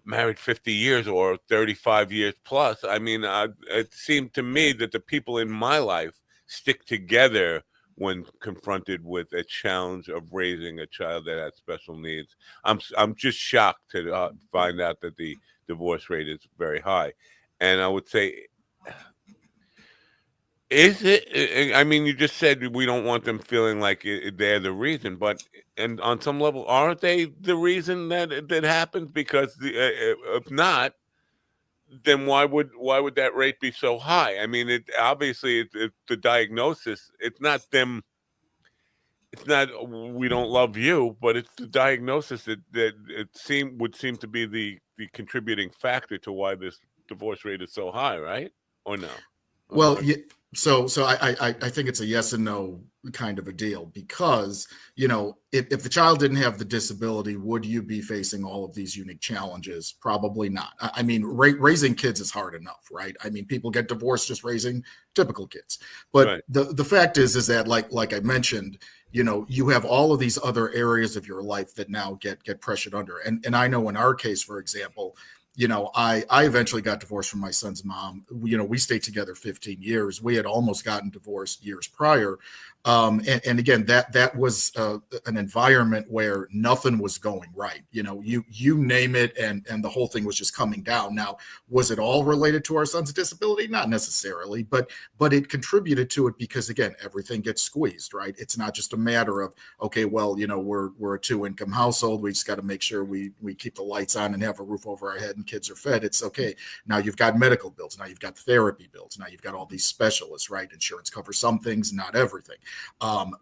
Speaker 7: married 50 years or 35 years plus. I mean, it seemed to me that the people in my life stick together when confronted with a challenge of raising a child that has special needs. I'm just shocked to find out that the divorce rate is very high, and I would say, is it? I mean, you just said we don't want them feeling like they're the reason, but and on some level, aren't they the reason that happens? Because if not, then why would that rate be so high? I mean, it obviously it's the diagnosis. It's not them. It's not we don't love you, but it's the diagnosis that would seem to be the contributing factor to why this divorce rate is so high, right? Or no?
Speaker 16: Well, so I think it's a yes and no kind of a deal, because if the child didn't have the disability, would you be facing all of these unique challenges? Probably not. I mean, raising kids is hard enough, right? I mean, people get divorced just raising typical kids, but
Speaker 7: right.
Speaker 16: the fact is that like I mentioned, you have all of these other areas of your life that now get pressured under, and I know in our case, for example, I eventually got divorced from my son's mom. We stayed together 15 years. We had almost gotten divorced years prior. And again, that was an environment where nothing was going right. You name it, and the whole thing was just coming down. Now, was it all related to our son's disability? Not necessarily, but it contributed to it, because again, everything gets squeezed, right? It's not just a matter of, okay, well, we're a 2-income household. We just got to make sure we keep the lights on and have a roof over our head and kids are fed. It's okay. Now you've got medical bills. Now you've got therapy bills. Now you've got all these specialists, right? Insurance covers some things, not everything.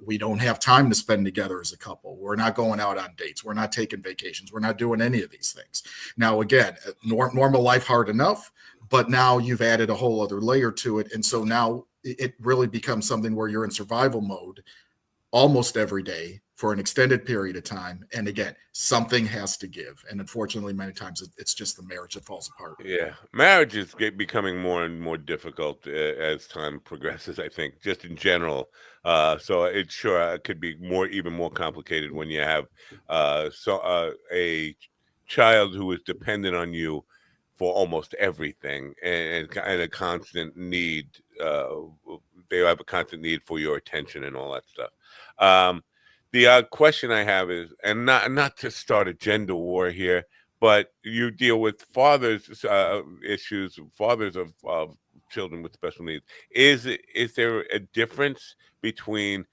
Speaker 16: We don't have time to spend together as a couple. We're not going out on dates. We're not taking vacations. We're not doing any of these things. Now, again, normal life hard enough, but now you've added a whole other layer to it. And so now it really becomes something where you're in survival mode almost every day for an extended period of time. And again, something has to give. And unfortunately, many times it's just the marriage that falls apart.
Speaker 7: Yeah. Marriage is becoming more and more difficult as time progresses, I think, just in general. So it could be even more complicated when you have a child who is dependent on you for almost everything, and a constant need. They have a constant need for your attention and all that stuff. The question I have is, and not to start a gender war here, but you deal with fathers' issues, fathers of children with special needs. Is there a difference between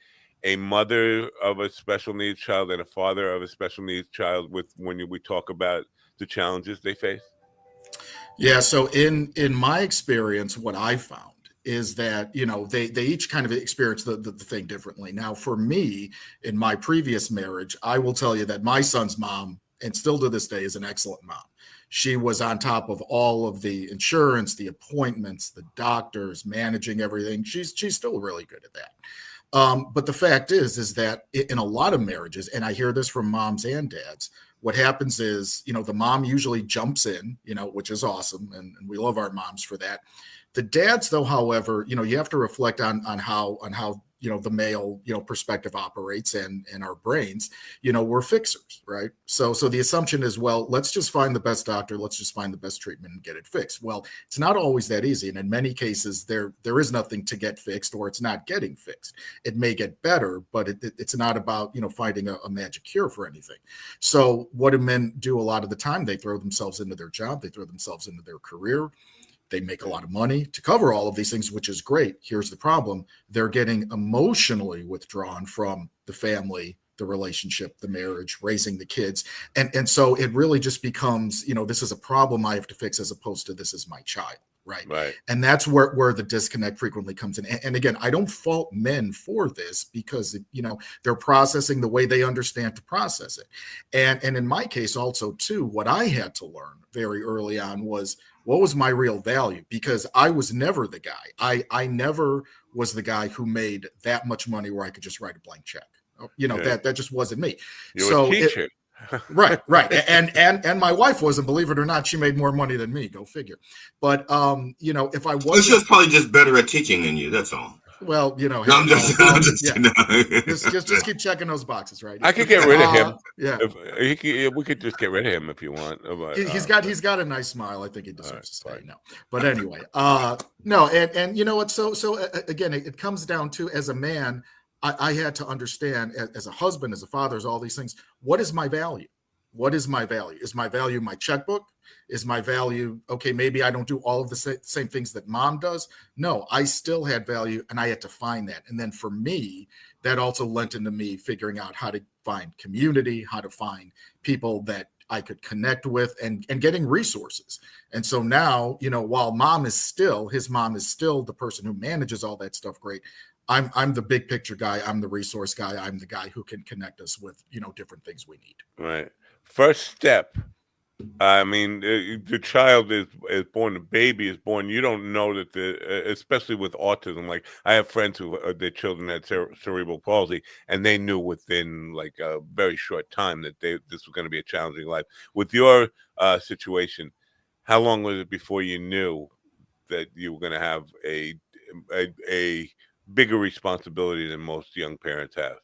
Speaker 7: a mother of a special needs child and a father of a special needs child when we talk about the challenges they face?
Speaker 16: Yeah. So in my experience, what I found is that they each kind of experience the thing differently. Now, for me, in my previous marriage, I will tell you that my son's mom, and still to this day, is an excellent mom. She was on top of all of the insurance, the appointments, the doctors, managing everything. She's still really good at that. But the fact is that in a lot of marriages, and I hear this from moms and dads, what happens is, the mom usually jumps in, which is awesome. And we love our moms for that. The dads, though, however, you have to reflect on how the male, perspective operates, and our brains, we're fixers, right? So the assumption is, well, let's just find the best doctor. Let's just find the best treatment and get it fixed. Well, it's not always that easy. And in many cases, there is nothing to get fixed, or it's not getting fixed. It may get better, but it's not about, finding a magic cure for anything. So what do men do a lot of the time? They throw themselves into their job. They throw themselves into their career. They make a lot of money to cover all of these things, which is great. Here's the problem. They're getting emotionally withdrawn from the family, the relationship, the marriage, raising the kids. And so it really just becomes, this is a problem I have to fix, as opposed to this is my child. Right. And that's where the disconnect frequently comes in. And again, I don't fault men for this, because, they're processing the way they understand to process it. And in my case also, too, what I had to learn very early on was, what was my real value? Because I was never the guy. I never was the guy who made that much money where I could just write a blank check. That just wasn't me.
Speaker 7: You're a teacher.
Speaker 16: Right. And my wife wasn't, believe it or not, she made more money than me. Go figure. But if I was,
Speaker 13: she was probably just better at teaching than you. That's all.
Speaker 16: Well,
Speaker 13: I'm just
Speaker 16: keep checking those boxes, right?
Speaker 7: I could get rid of him.
Speaker 16: Yeah,
Speaker 7: we could just get rid of him if you want.
Speaker 16: He's got a nice smile. I think he deserves to stay. No, but anyway, no, and you know what? So again, it comes down to, as a man, I had to understand as a husband, as a father, as all these things, what is my value? What is my value? Is my value my checkbook? Is my value, okay, maybe I don't do all of the same things that mom does? No, I still had value, and I had to find that. And then for me, that also lent into me figuring out how to find community, how to find people that I could connect with, and getting resources. And so now, while his mom is still the person who manages all that stuff great, I'm the big picture guy. I'm the resource guy. I'm the guy who can connect us with, different things we need.
Speaker 7: Right. First step. I mean, the child is born, the baby is born. You don't know that especially with autism. Like, I have friends who their children had cerebral palsy, and they knew within like a very short time that this was going to be a challenging life. With your situation, how long was it before you knew that you were going to have a bigger responsibility than most young parents have?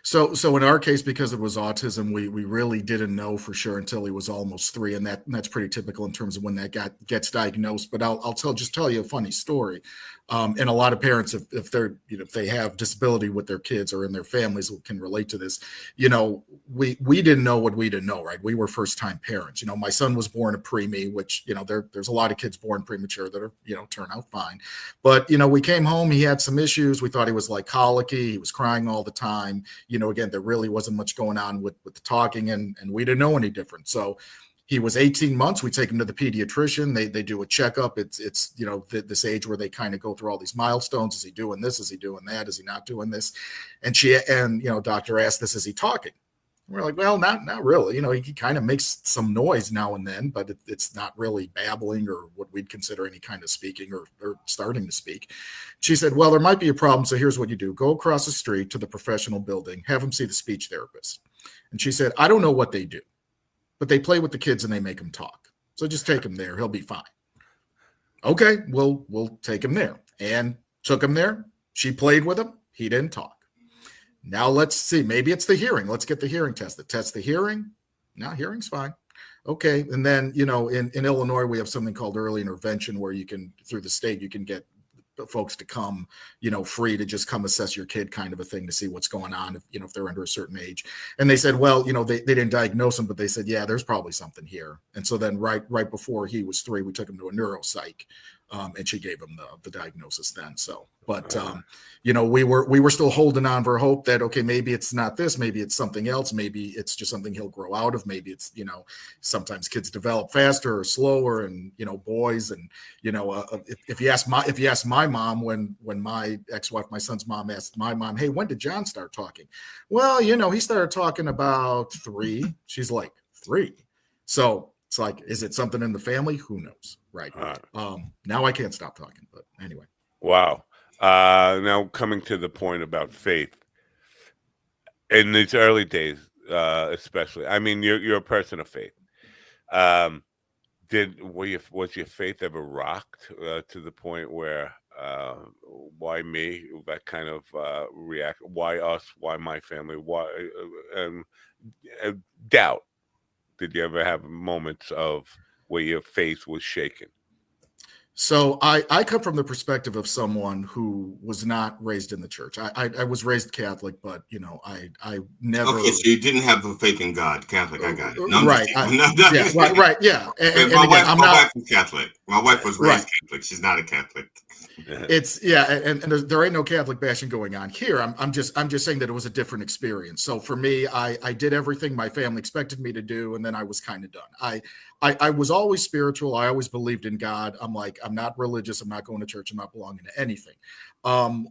Speaker 16: So in our case, because it was autism, we really didn't know for sure until he was almost 3, and that's pretty typical in terms of when that gets diagnosed. But I'll tell you a funny story. And a lot of parents, if they're if they have disability with their kids or in their families, can relate to this. We didn't know what we didn't know, right? We were first time parents. My son was born a preemie, which there's a lot of kids born premature that are turn out fine. But we came home, he had some issues. We thought he was like colicky. He was crying all the time. Again, there really wasn't much going on with the talking, and we didn't know any different. So he was 18 months. We take him to the pediatrician. They do a checkup. It's this age where they kind of go through all these milestones. Is he doing this? Is he doing that? Is he not doing this? And doctor asked this, is he talking? We're like, well, not really. He kind of makes some noise now and then, but it's not really babbling or what we'd consider any kind of speaking or starting to speak. She said, well, there might be a problem. So here's what you do. Go across the street to the professional building, have him see the speech therapist. And she said, I don't know what they do, but they play with the kids and they make them talk. So just take him there. He'll be fine. Okay, we'll take him there. And took him there. She played with him. He didn't talk. Now let's see. Maybe it's the hearing. Let's get the hearing tested. Test the hearing. Now hearing's fine. Okay. And then, in Illinois, we have something called early intervention where you can, through the state, you can get folks to come, free to just come assess your kid, kind of a thing, to see what's going on if they're under a certain age. And they said, well, they didn't diagnose him, but they said, yeah, there's probably something here. And so then right before he was 3, we took him to a neuropsych. And she gave him the diagnosis then. So, but we were still holding on for hope that, okay, maybe it's not this, maybe it's something else, maybe it's just something he'll grow out of. Maybe it's sometimes kids develop faster or slower, and boys, and if you ask my mom, when my ex-wife, my son's mom, asked my mom, hey, when did John start talking? Well, he started talking about 3. She's like, 3. So it's like, is it something in the family? Who knows, right? Now I can't stop talking, but anyway.
Speaker 7: Wow. Now coming to the point about faith, in these early days, especially. I mean, you're a person of faith. Was your faith ever rocked to the point where why me? That kind of react. Why us? Why my family? Why doubt? Did you ever have moments of where your faith was shaken?
Speaker 16: So I come from the perspective of someone who was not raised in the church. I was raised Catholic, but I never.
Speaker 13: Okay, so you didn't have a faith in God, Catholic. I got it.
Speaker 16: No, right. Right. Yeah. And
Speaker 13: my
Speaker 16: again,
Speaker 13: wife was Catholic. My wife was raised Catholic. She's not a Catholic.
Speaker 16: It's and there ain't no Catholic bashing going on here. I'm just saying that it was a different experience. So for me, I did everything my family expected me to do, and then I was kind of done. I was always spiritual. I always believed in God. I'm like, I'm not religious. I'm not going to church. I'm not belonging to anything.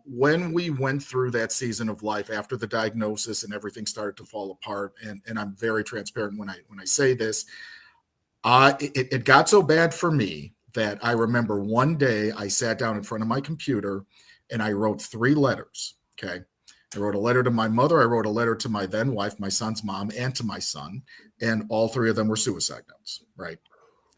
Speaker 16: When we went through that season of life after the diagnosis and everything started to fall apart, and I'm very transparent when I say this, it got so bad for me that I remember one day I sat down in front of my computer and I wrote 3 letters. Okay. I wrote a letter to my mother. I wrote a letter to my then wife, my son's mom, and to my son. And all 3 of them were suicide notes. Right.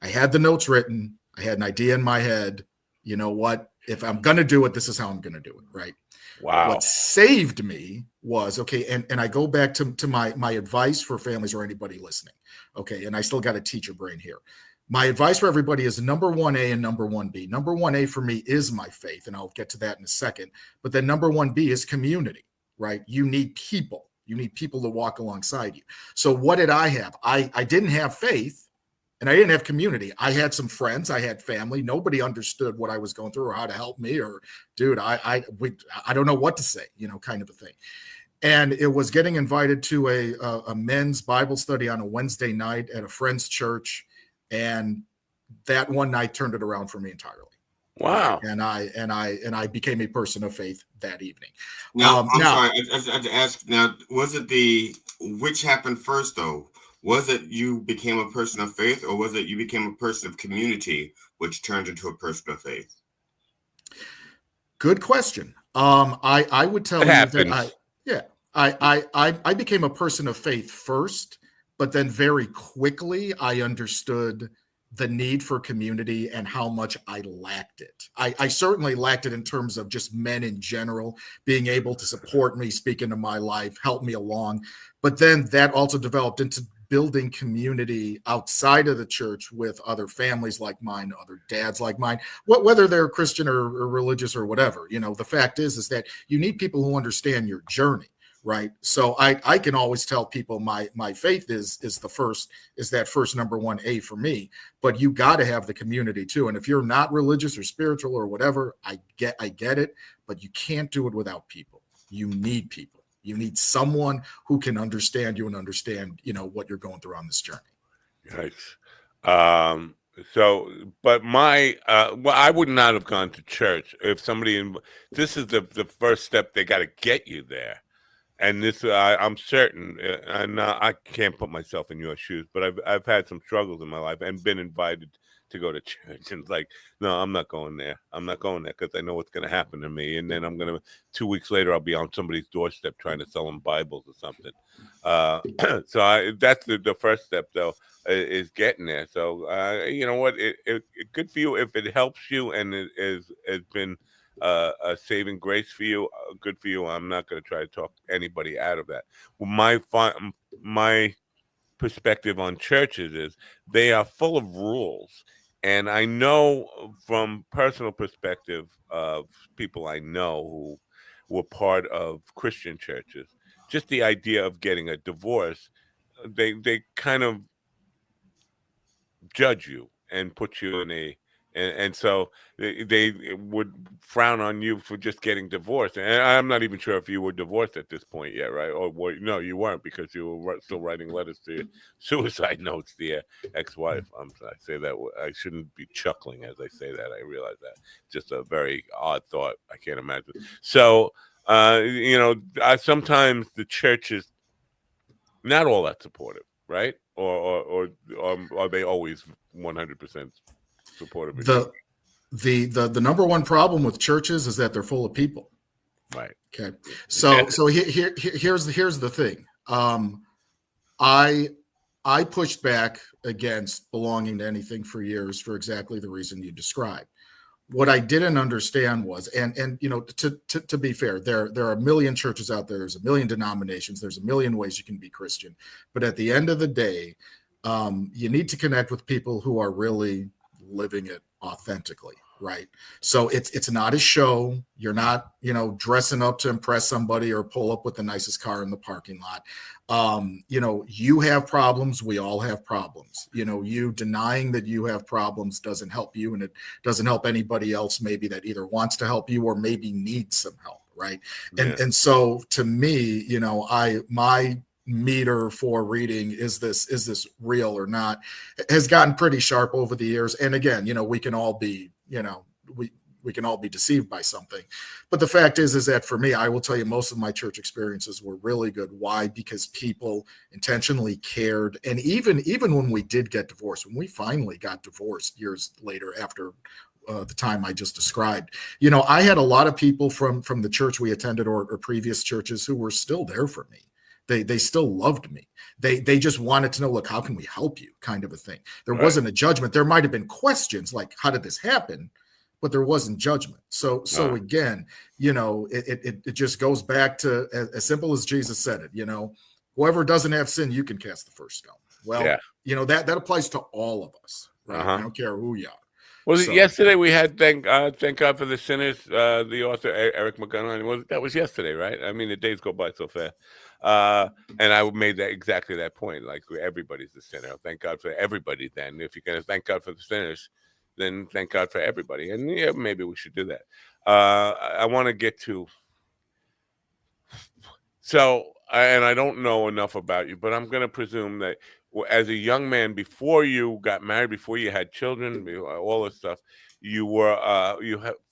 Speaker 16: I had the notes written. I had an idea in my head. You know what? If I'm going to do it, this is how I'm going to do it. Right.
Speaker 7: Wow.
Speaker 16: What saved me was, okay, and I go back to my advice for families or anybody listening. Okay. And I still got a teacher brain here. My advice for everybody is number 1A and number 1B. Number 1A for me is my faith, and I'll get to that in a second. But then number 1B is community, right? You need people. You need people to walk alongside you. So what did I have? I didn't have faith, and I didn't have community. I had some friends. I had family. Nobody understood what I was going through or how to help me, or, dude, I don't know what to say, kind of a thing. And it was getting invited to a men's Bible study on a Wednesday night at a friend's church. And that one night turned it around for me entirely.
Speaker 7: Wow.
Speaker 16: And I became a person of faith that evening.
Speaker 13: Now, I'm sorry, I had to ask, now, was it which happened first, though? Was it you became a person of faith, or was it you became a person of community, which turned into a person of faith?
Speaker 16: Good question. I would tell you that I became a person of faith first, but then very quickly I understood the need for community and how much I lacked it. I certainly lacked it in terms of just men in general being able to support me, speak into my life, help me along. But then that also developed into building community outside of the church with other families like mine, other dads like mine, whether they're Christian or religious or whatever. The fact is that you need people who understand your journey. Right. So I can always tell people my faith is that first number 1A for me, but you got to have the community too. And if you're not religious or spiritual or whatever, I get it, but you can't do it without people. You need people. You need someone who can understand you and understand, what you're going through on this journey.
Speaker 7: Nice. But I would not have gone to church if somebody, this is the first step. They got to get you there. And this, I'm certain, and I can't put myself in your shoes, but I've had some struggles in my life and been invited to go to church, and it's like, no, I'm not going there. I'm not going there because I know what's going to happen to me, and then 2 weeks later, I'll be on somebody's doorstep trying to sell them Bibles or something. So that's the first step, though, is getting there. So you know what? It good for you if it helps you, and it has been a saving grace for you. Good for you. I'm not going to try to talk anybody out of that. Well, my perspective on churches is they are full of rules, and I know from personal perspective of people I know who were part of Christian churches, just the idea of getting a divorce, they kind of judge you and put you in and so they would frown on you for just getting divorced. And I'm not even sure if you were divorced at this point yet, right? Or no, you weren't, because you were still writing letters to your suicide notes to your ex-wife. I say that I shouldn't be chuckling as I say that. I realize that. Just a very odd thought. I can't imagine. So sometimes the church is not all that supportive, right? Or are they always 100% supportive?
Speaker 16: The number one problem with churches is that they're full of people.
Speaker 7: Right.
Speaker 16: Okay. So here's the thing. I pushed back against belonging to anything for years for exactly the reason you described. What I didn't understand was, and to be fair, there are a million churches out there. There's a million denominations. There's a million ways you can be Christian. But at the end of the day, you need to connect with people who are really living it authentically, right? So it's not a show. You're not, dressing up to impress somebody or pull up with the nicest car in the parking lot. You have problems. We all have problems. You denying that you have problems doesn't help you, and it doesn't help anybody else maybe that either wants to help you or maybe needs some help, right? Yeah. And so to me, my meter for reading is this real or not has gotten pretty sharp over the years. And again, we can all be, we can all be deceived by something. But the fact is that for me, I will tell you, most of my church experiences were really good. Why? Because people intentionally cared. And even when we did get divorced, when we finally got divorced years later after the time I just described, I had a lot of people from the church we attended or previous churches who were still there for me. They still loved me. They just wanted to know, look, how can we help you, kind of a thing. There wasn't a judgment. There might have been questions like, how did this happen? But there wasn't judgment. So again, it just goes back to as simple as Jesus said it, whoever doesn't have sin, you can cast the first stone. Well, that applies to all of us, right? I don't care who you are.
Speaker 7: Was
Speaker 16: So,
Speaker 7: it yesterday we had thank God for the sinners, the author Eric McGowan. That was yesterday, right? I mean, the days go by so fast. And I made that exactly that point. Like everybody's a sinner. Thank God for everybody. Then, if you're gonna thank God for the sinners, then thank God for everybody. And yeah, maybe we should do that. I want to get to. So, and I don't know enough about you, but I'm going to presume that as a young man, before you got married, before you had children, all this stuff, you were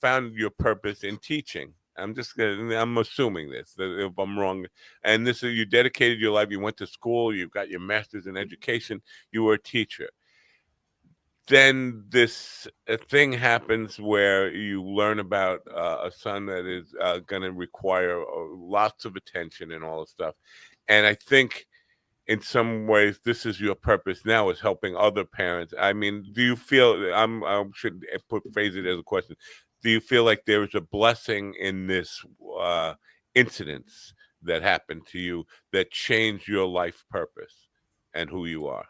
Speaker 7: found your purpose in teaching. I'm assuming this, that if I'm wrong, and this is you dedicated your life. You went to school. You got your master's in education. You were a teacher. Then this thing happens where you learn about a son that is going to require lots of attention and all this stuff. And I think in some ways this is your purpose now, is helping other parents. I mean, do you feel, I should phrase it as a question, do you feel like there is a blessing in this incidents that happened to you that changed your life purpose and who you are?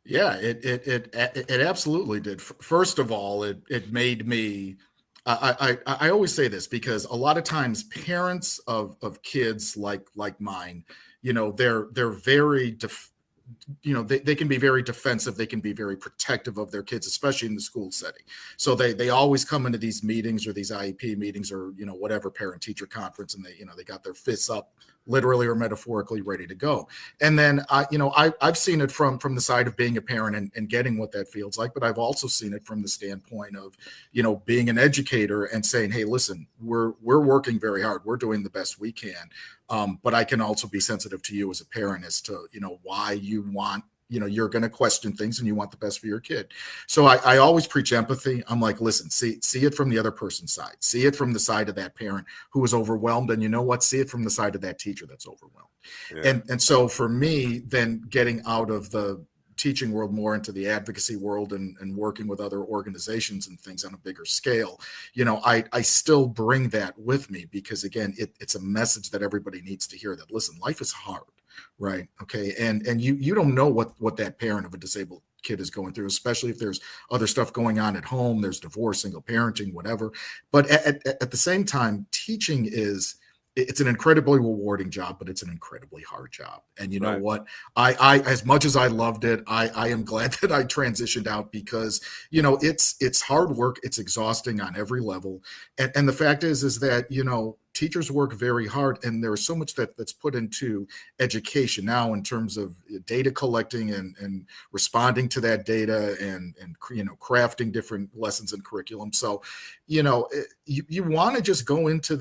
Speaker 16: Yeah, it absolutely did. First of all, it made me. I always say this because a lot of times parents of kids like mine, they're very they can be very defensive. They can be very protective of their kids, especially in the school setting. So they always come into these meetings or these IEP meetings or whatever parent teacher conference, and they got their fists up, literally or metaphorically, ready to go. And then I've seen it from the side of being a parent and getting what that feels like, but I've also seen it from the standpoint of being an educator and saying, hey, listen, we're working very hard, we're doing the best we can. But I can also be sensitive to you as a parent as to, why you want, you're going to question things and you want the best for your kid. So I always preach empathy. I'm like, listen, see it from the other person's side. See it from the side of that parent who is overwhelmed. And you know what? See it from the side of that teacher that's overwhelmed. Yeah. And so for me, then getting out of the teaching world more into the advocacy world and working with other organizations and things on a bigger scale, I still bring that with me because, again, it's a message that everybody needs to hear, that, listen, life is hard, right? Okay. And you don't know what that parent of a disabled kid is going through, especially if there's other stuff going on at home, there's divorce, single parenting, whatever. But at the same time, teaching it's an incredibly rewarding job, but it's an incredibly hard job. And you know what? I as much as I loved it, I am glad that I transitioned out because, it's hard work. It's exhausting on every level. And the fact is that, teachers work very hard, and there's so much that's put into education now in terms of data collecting and responding to that data and crafting different lessons and curriculum. So, you want to just go into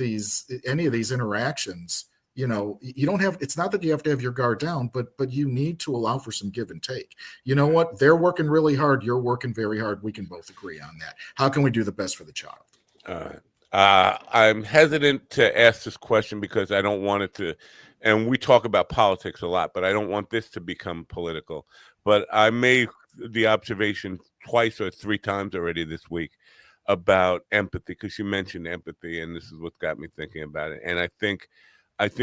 Speaker 16: any of these interactions. You don't have, it's not that you have to have your guard down, but you need to allow for some give and take. You know what? They're working really hard. You're working very hard. We can both agree on that. How can we do the best for the child?
Speaker 7: All right. I'm hesitant to ask this question because I don't want it to, and we talk about politics a lot, but I don't want this to become political. But I made the observation twice or three times already this week about empathy, because you mentioned empathy, and this is what got me thinking about it. And I think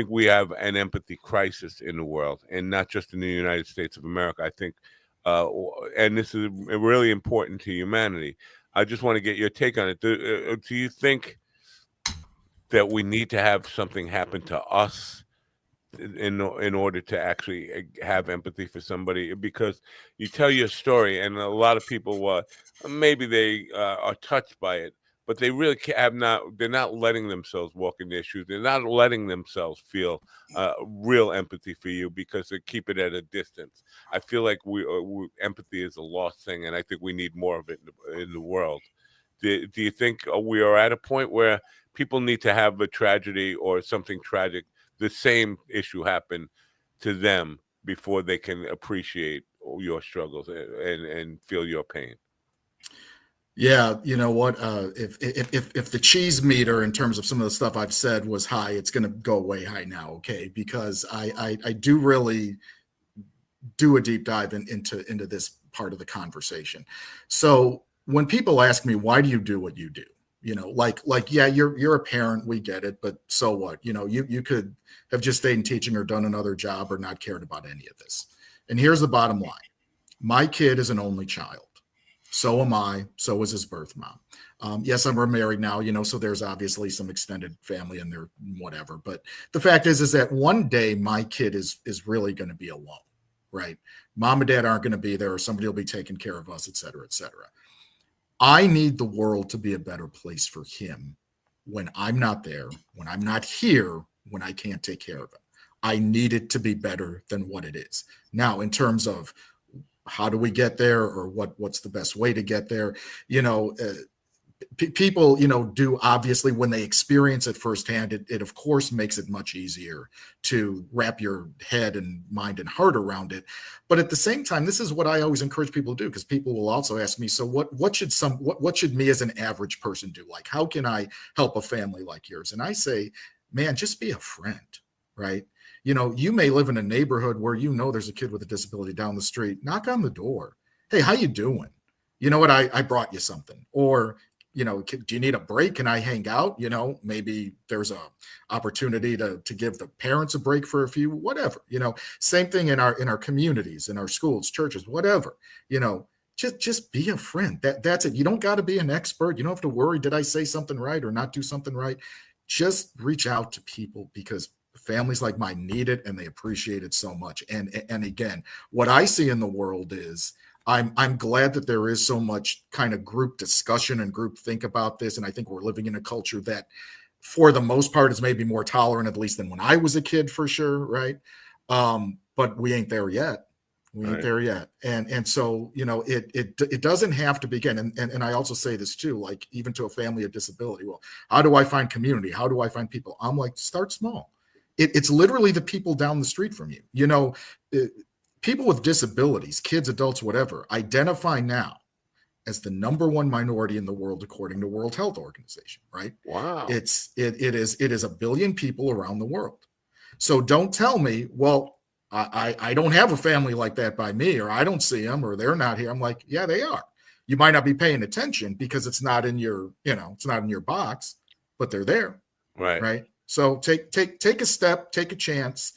Speaker 7: we have an empathy crisis in the world, and not just in the United States of America. I think, and this is really important to humanity. I just want to get your take on it. Do you think that we need to have something happen to us in order to actually have empathy for somebody? Because you tell your story, and a lot of people maybe they are touched by it, but they really they're not letting themselves walk in their shoes. They're not letting themselves feel real empathy for you because they keep it at a distance. I feel like empathy is a lost thing, and I think we need more of it in the world. Do you think we are at a point where people need to have a tragedy or something tragic, the same issue happen to them before they can appreciate your struggles and feel your pain?
Speaker 16: Yeah, you know what? If the cheese meter in terms of some of the stuff I've said was high, it's going to go way high now, okay? Because I do really do a deep dive into this part of the conversation. So when people ask me, why do you do what you do? Yeah, you're a parent, we get it, but so what? You could have just stayed in teaching or done another job or not cared about any of this. And here's the bottom line. My kid is an only child. So am I. So was his birth mom. Yes, I'm remarried now, so there's obviously some extended family in there, whatever. But the fact is that one day my kid is really going to be alone, right? Mom and dad aren't going to be there, or somebody will be taking care of us, et cetera, et cetera. I need the world to be a better place for him when I'm not there, when I'm not here, when I can't take care of him. I need it to be better than what it is. Now, in terms of how do we get there, or what's the best way to get there, people, do obviously when they experience it firsthand, it of course makes it much easier to wrap your head and mind and heart around it. But at the same time, this is what I always encourage people to do, because people will also ask me, so what should me as an average person do? Like, how can I help a family like yours? And I say, man, just be a friend, right? You may live in a neighborhood where there's a kid with a disability down the street. Knock on the door. Hey, how you doing? You know what? I brought you something. Or do you need a break? Can I hang out? Maybe there's a opportunity to give the parents a break for a few, whatever, same thing in our communities, in our schools, churches, whatever, just be a friend. That's it. You don't got to be an expert. You don't have to worry. Did I say something right or not do something right? Just reach out to people, because families like mine need it and they appreciate it so much. And again, what I see in the world is, I'm glad that there is so much kind of group discussion and group think about this. And I think we're living in a culture that, for the most part, is maybe more tolerant, at least than when I was a kid, for sure, right? But we ain't there yet. We ain't there yet. And so, it doesn't have to begin. And I also say this too, like, even to a family of disability. Well, how do I find community? How do I find people? I'm like, start small. It's literally the people down the street from you. People with disabilities, kids, adults, whatever, identify now as the #1 minority in the world, according to World Health Organization, right?
Speaker 7: Wow.
Speaker 16: It is 1 billion people around the world. So don't tell me, well, I don't have a family like that by me, or I don't see them, or they're not here. I'm like, yeah, they are. You might not be paying attention because it's not in your, it's not in your box, but they're there. Right. So take a step, take a chance.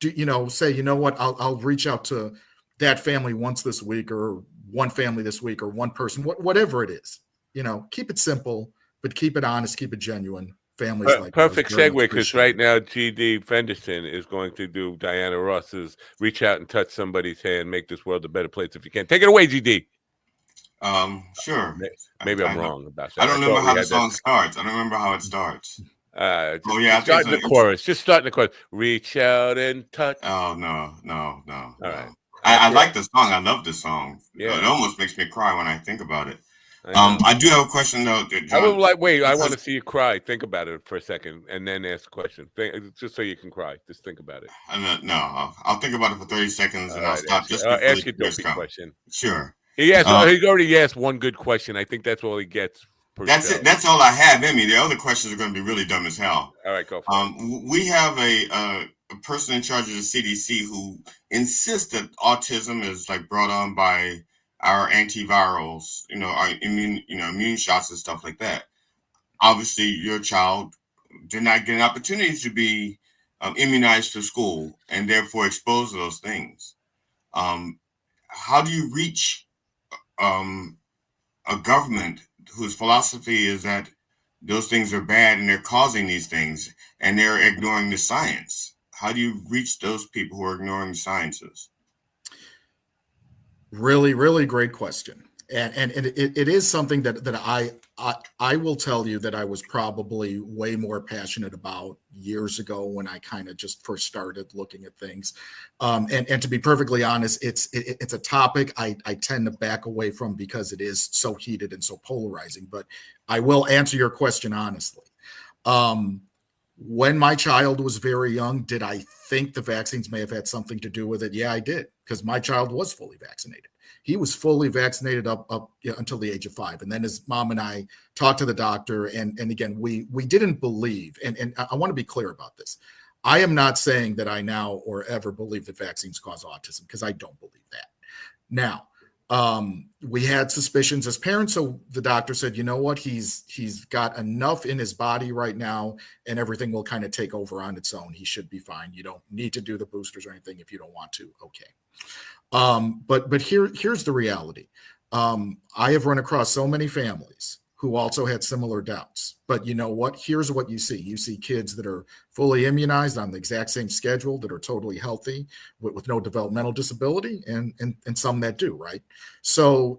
Speaker 16: Say, what, I'll reach out to that family once this week, or one family this week, or one person, whatever it is. Keep it simple, but keep it honest, keep it genuine. Families like
Speaker 7: perfect segue, because right now GD Fenderson is going to do Diana Ross's "Reach Out and Touch Somebody's Hand, Make This World a Better Place If You Can." Take it away, GD.
Speaker 17: Sure.
Speaker 7: Maybe I'm wrong about that.
Speaker 17: I don't remember how the song starts. I don't remember how it starts.
Speaker 7: Start in the chorus. Just start in the chorus. Reach out and touch.
Speaker 17: Oh, no.
Speaker 7: All right.
Speaker 17: I like the song. I love this song.
Speaker 7: Yeah.
Speaker 17: It almost makes me cry when I think about it. I do have a question though.
Speaker 7: John, I want to see you cry. Think about it for a second, and then ask a question. Just so you can cry. Just think about it.
Speaker 17: I'll think about it for 30 seconds, and I'll stop just
Speaker 7: before
Speaker 17: the
Speaker 7: ask your dopey question.
Speaker 17: Sure.
Speaker 7: He already asked one good question. I think that's all he gets.
Speaker 17: That's it. That's all I have in me. The other questions are going to be really dumb as hell.
Speaker 7: All right, go for it.
Speaker 17: We have a person in charge of the CDC who insists that autism is like brought on by our antivirals, our immune shots and stuff like that. Obviously, your child did not get an opportunity to be immunized through school and therefore exposed to those things. How do you reach a government whose philosophy is that those things are bad and they're causing these things and they're ignoring the science? How do you reach those people who are ignoring the sciences?
Speaker 16: Really, really great question. And it is something that I will tell you that I was probably way more passionate about years ago when I kind of just first started looking at things. And to be perfectly honest, it's a topic I tend to back away from because it is so heated and so polarizing. But I will answer your question honestly. When my child was very young, did I think the vaccines may have had something to do with it? Yeah, I did, because my child was fully vaccinated. He was fully vaccinated up until the age of 5. And then his mom and I talked to the doctor. And again, we didn't believe, and I want to be clear about this. I am not saying that I now or ever believe that vaccines cause autism, because I don't believe that. Now, we had suspicions as parents. So the doctor said, you know what, he's got enough in his body right now and everything will kind of take over on its own. He should be fine. You don't need to do the boosters or anything if you don't want to. Okay. But here's the reality. I have run across so many families who also had similar doubts. But you know what? Here's what you see. You see kids that are fully immunized on the exact same schedule, that are totally healthy with no developmental disability, and some that do, right? So,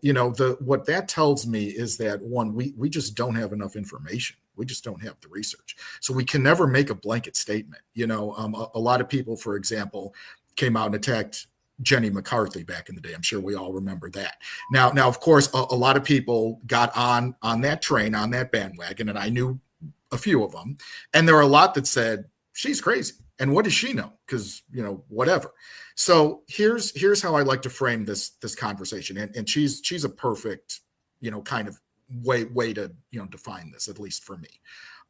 Speaker 16: what that tells me is that, one, we just don't have enough information. We just don't have the research. So we can never make a blanket statement. A lot of people, for example, came out and attacked Jenny McCarthy back in the day. I'm sure we all remember that. Now, of course, a lot of people got on that train, on that bandwagon, and I knew a few of them. And there are a lot that said, she's crazy. And what does she know? Because, whatever. So here's how I like to frame this conversation. And she's a perfect, kind of way to, define this, at least for me.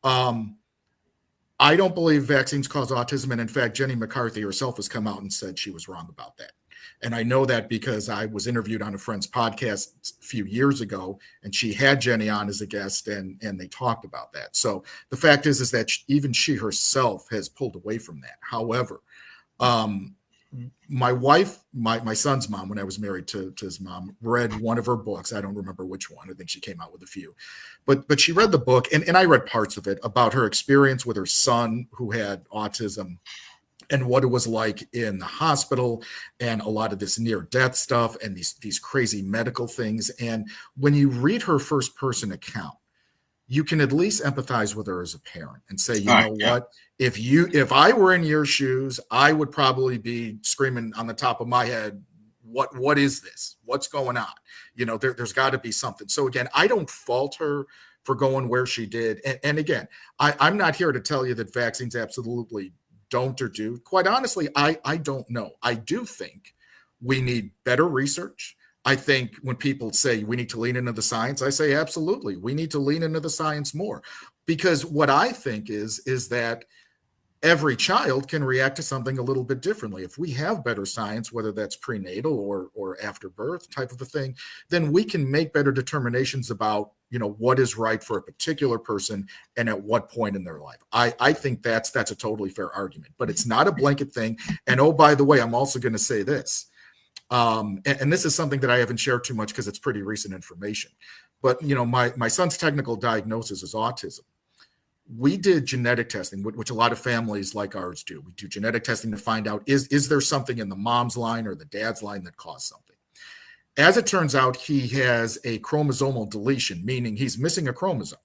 Speaker 16: I don't believe vaccines cause autism. And in fact, Jenny McCarthy herself has come out and said she was wrong about that. And I know that because I was interviewed on a friend's podcast a few years ago, and she had Jenny on as a guest, and they talked about that. So the fact is that even she herself has pulled away from that. However, my wife, my son's mom, when I was married to his mom, read one of her books. I don't remember which one. I think she came out with a few, but she read the book, and I read parts of it about her experience with her son who had autism, and what it was like in the hospital, and a lot of this near-death stuff, and these crazy medical things. And when you read her first-person account, you can at least empathize with her as a parent and say, what? If I were in your shoes, I would probably be screaming on the top of my head, what is this? What's going on? There's got to be something. So again, I don't fault her for going where she did. And again, I'm not here to tell you that vaccines absolutely don't or do. Quite honestly, I don't know. I do think we need better research. I think when people say we need to lean into the science, I say absolutely. We need to lean into the science more, because what I think is that every child can react to something a little bit differently. If we have better science, whether that's prenatal or after birth type of a thing, then we can make better determinations about, what is right for a particular person and at what point in their life. I think that's a totally fair argument, but it's not a blanket thing. And oh, by the way, I'm also going to say this. And this is something that I haven't shared too much because it's pretty recent information. But, my son's technical diagnosis is autism. We did genetic testing, which a lot of families like ours do. We do genetic testing to find out, is there something in the mom's line or the dad's line that caused something? As it turns out, he has a chromosomal deletion, meaning he's missing a chromosome.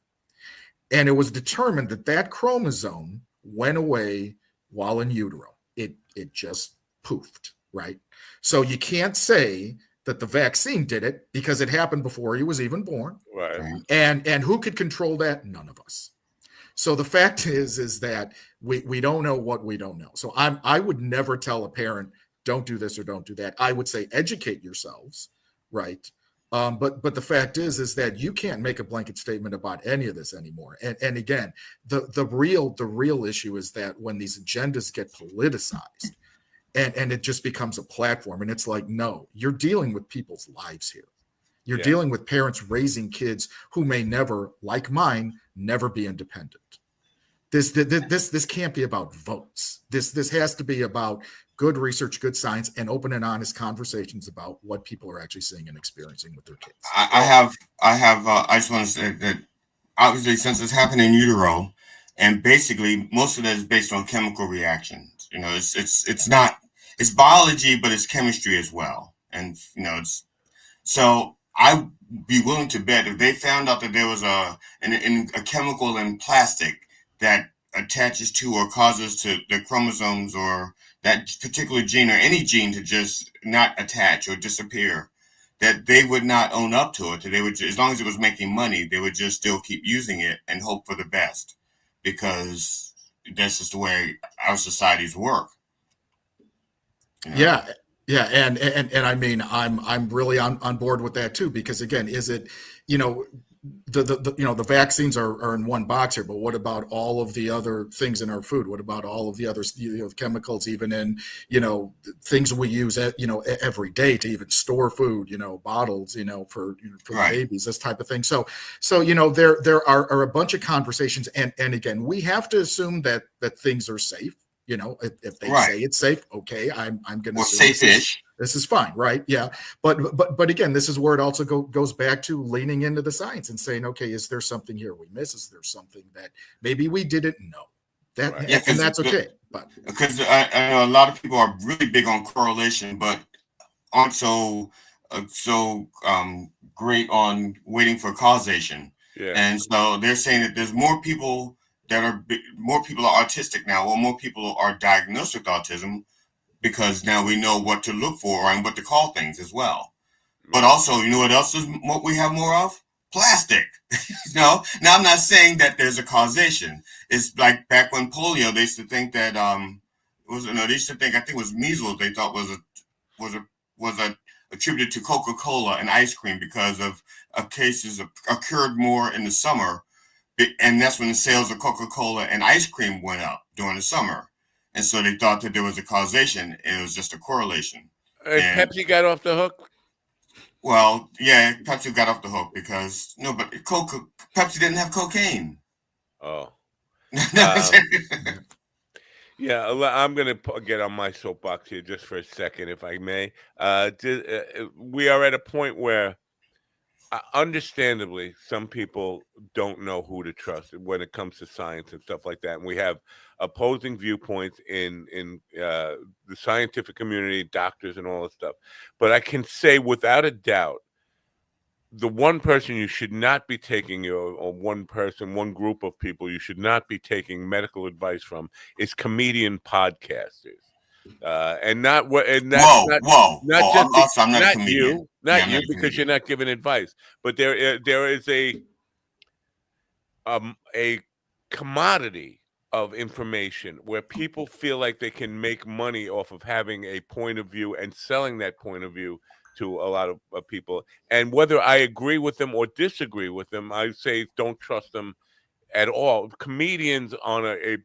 Speaker 16: And it was determined that chromosome went away while in utero. It just poofed, right? So you can't say that the vaccine did it because it happened before he was even born.
Speaker 7: Right.
Speaker 16: And who could control that? None of us. So the fact is that we don't know what we don't know. So I would never tell a parent, don't do this or don't do that. I would say educate yourselves, right? But the fact is that you can't make a blanket statement about any of this anymore. And again, the real issue is that when these agendas get politicized and it just becomes a platform, and it's like, no, you're dealing with people's lives here. You're dealing with parents raising kids who may never, like mine, never be independent. This can't be about votes. This has to be about good research, good science, and open and honest conversations about what people are actually seeing and experiencing with their kids.
Speaker 17: I just want to say that obviously, since it's happening in utero, and basically most of that is based on chemical reactions. It's biology, but it's chemistry as well. And so I'd be willing to bet if they found out that there was a chemical in plastic that attaches to or causes to the chromosomes or that particular gene or any gene to just not attach or disappear, that they would not own up to it. That they would, as long as it was making money, they would just still keep using it and hope for the best, because that's just the way our societies work.
Speaker 16: Yeah. Yeah. And I mean, I'm really on board with that too, because again, is it, the vaccines are in one box here, but what about all of the other things in our food? What about all of the other chemicals, even in things we use every day to even store food, bottles, for
Speaker 17: Right.
Speaker 16: the babies, this type of thing. So there are a bunch of conversations, and again, we have to assume that things are safe. If they say it's safe, okay, I'm going to
Speaker 17: say safe-ish.
Speaker 16: This is fine, right? Yeah, but again, this is where it also goes back to leaning into the science and saying, okay, is there something here we miss? Is there something that maybe we didn't know? And that's okay. But
Speaker 17: because I know a lot of people are really big on correlation, but aren't so great on waiting for causation.
Speaker 7: Yeah.
Speaker 17: And so they're saying that there's more people are autistic now. Well, more people are diagnosed with autism because now we know what to look for and what to call things as well. But also, you know what else is what we have more of? Plastic. Now I'm not saying that there's a causation. It's like back when polio, they used to think that I think it was measles. They thought was attributed to Coca-Cola and ice cream because of cases occurred more in the summer, and that's when the sales of Coca-Cola and ice cream went up during the summer, and so they thought that there was a causation, and it was just a correlation.
Speaker 7: And Pepsi got off the hook.
Speaker 17: Well, yeah, Pepsi got off the hook because Pepsi didn't have cocaine.
Speaker 7: Oh. Yeah, I'm going to get on my soapbox here just for a second, if I may. We are at a point where, understandably, some people don't know who to trust when it comes to science and stuff like that. And we have opposing viewpoints in the scientific community, doctors and all that stuff. But I can say without a doubt, the one person you should not be taking, or one group of people you should not be taking medical advice from is comedian podcasters. I'm not you because you're not giving advice, but there is a commodity of information where people feel like they can make money off of having a point of view and selling that point of view to a lot of people. And whether I agree with them or disagree with them, I say don't trust them at all. Comedians on a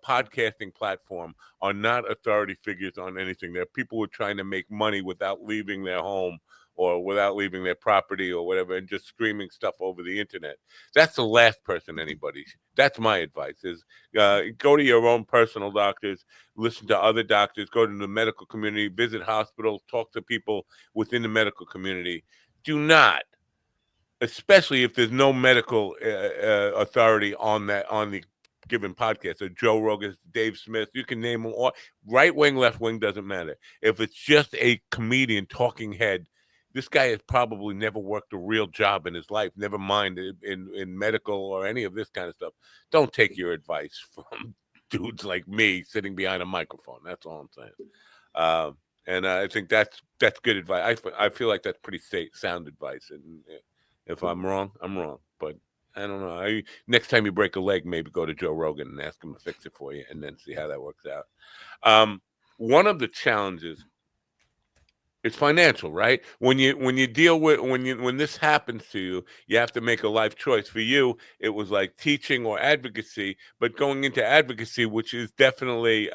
Speaker 7: podcasting platform are not authority figures on anything. They're people who are trying to make money without leaving their home or without leaving their property or whatever, and just screaming stuff over the internet. That's the last person anybody. That's my advice: is go to your own personal doctors, listen to other doctors, go to the medical community, visit hospitals, talk to people within the medical community. Do not, especially if there's no medical authority on the given podcast. So Joe Rogan, Dave Smith, you can name them all. Right wing, left wing, doesn't matter. If it's just a comedian talking head, this guy has probably never worked a real job in his life, never mind in medical or any of this kind of stuff. Don't take your advice from dudes like me sitting behind a microphone. That's all I'm saying. And I think that's good advice. I feel like that's pretty sound advice. And if I'm wrong, I'm wrong. But I don't know. Next time you break a leg, maybe go to Joe Rogan and ask him to fix it for you, and then see how that works out. One of the challenges, it's financial, right? When you deal with when this happens to you, you have to make a life choice. For you, it was like teaching or advocacy, but going into advocacy, which is definitely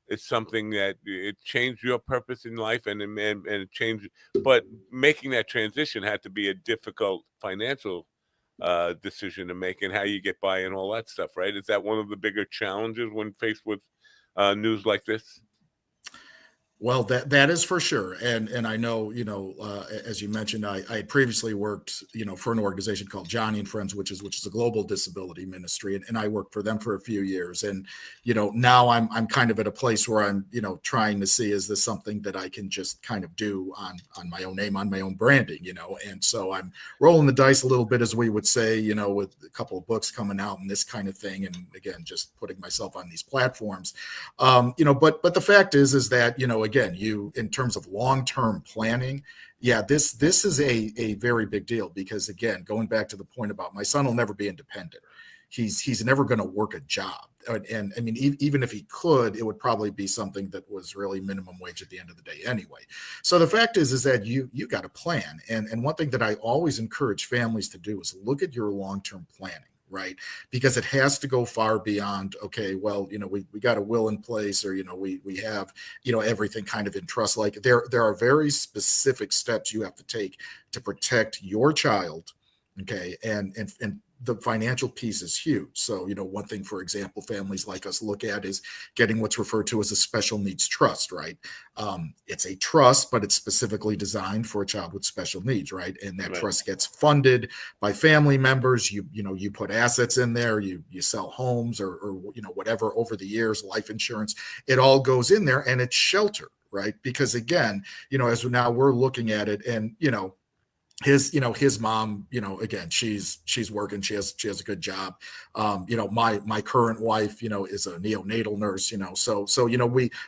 Speaker 7: it's something that it changed your purpose in life and it changed. But making that transition had to be a difficult financial decision to make, and how you get by and all that stuff, right? Is that one of the bigger challenges when faced with news like this?
Speaker 16: Well, that is for sure. And I know, as you mentioned, I had previously worked, for an organization called Johnny and Friends, which is a global disability ministry. And I worked for them for a few years. And, now I'm kind of at a place where I'm, trying to see, is this something that I can just kind of do on my own name, on my own branding, and so I'm rolling the dice a little bit, as we would say, with a couple of books coming out and this kind of thing. And again, just putting myself on these platforms, but the fact is that, again, in terms of long-term planning, this is a very big deal, because again, going back to the point about my son will never be independent. He's never going to work a job. And I mean, even if he could, it would probably be something that was really minimum wage at the end of the day anyway. So the fact is that you got to plan. And one thing that I always encourage families to do is look at your long-term planning. Right. Because it has to go far beyond, okay, well, we got a will in place, or, we have, everything kind of in trust. Like there are very specific steps you have to take to protect your child. Okay. And the financial piece is huge. So, one thing, for example, families like us look at is getting what's referred to as a special needs trust, right? It's a trust, but it's specifically designed for a child with special needs, right? And that trust gets funded by family members. You put assets in there, you sell homes or whatever over the years, life insurance, it all goes in there and it's sheltered, right? Because again, as now we're looking at it, and his mom, again, she's working, she has a good job. My current wife, is a neonatal nurse, so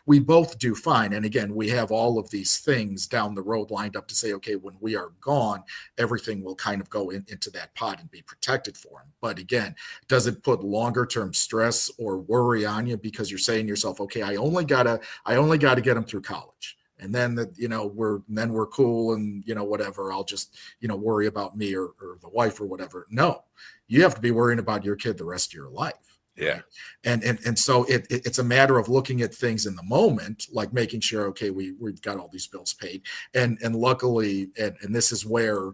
Speaker 16: we both do fine. And again, we have all of these things down the road lined up to say, okay, when we are gone, everything will kind of go into that pot and be protected for him. But again, does it put longer term stress or worry on you because you're saying to yourself, okay, I only gotta get him through college, and then we're cool, and whatever, I'll just worry about me or the wife or whatever. No, you have to be worrying about your kid the rest of your life.
Speaker 7: Yeah.
Speaker 16: Right? And so it's a matter of looking at things in the moment, like making sure, okay, we've got all these bills paid, and luckily, and this is where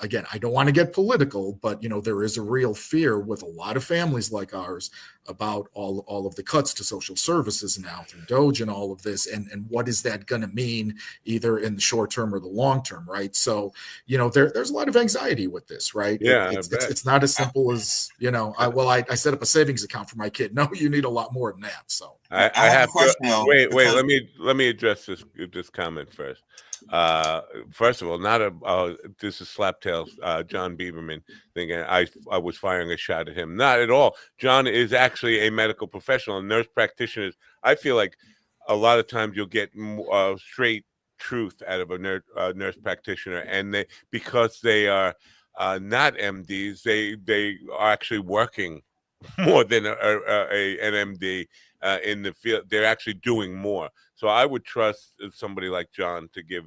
Speaker 16: again, I don't want to get political, but there is a real fear with a lot of families like ours about all of the cuts to social services now through Doge and all of this, and what is that going to mean either in the short term or the long term, right? So there's a lot of anxiety with this, right?
Speaker 7: Yeah,
Speaker 16: it's not as simple as I set up a savings account for my kid. No, you need a lot more than that. So
Speaker 7: I have a question though. Wait, let me address this comment first. First of all, this is Slaptail John Bieberman thinking I was firing a shot at him. Not at all. John is actually a medical professional, and nurse practitioners. I feel like a lot of times you'll get straight truth out of a nurse practitioner, and because they are not MDs, they are actually working more than an MD in the field. They're actually doing more. So I would trust somebody like John to give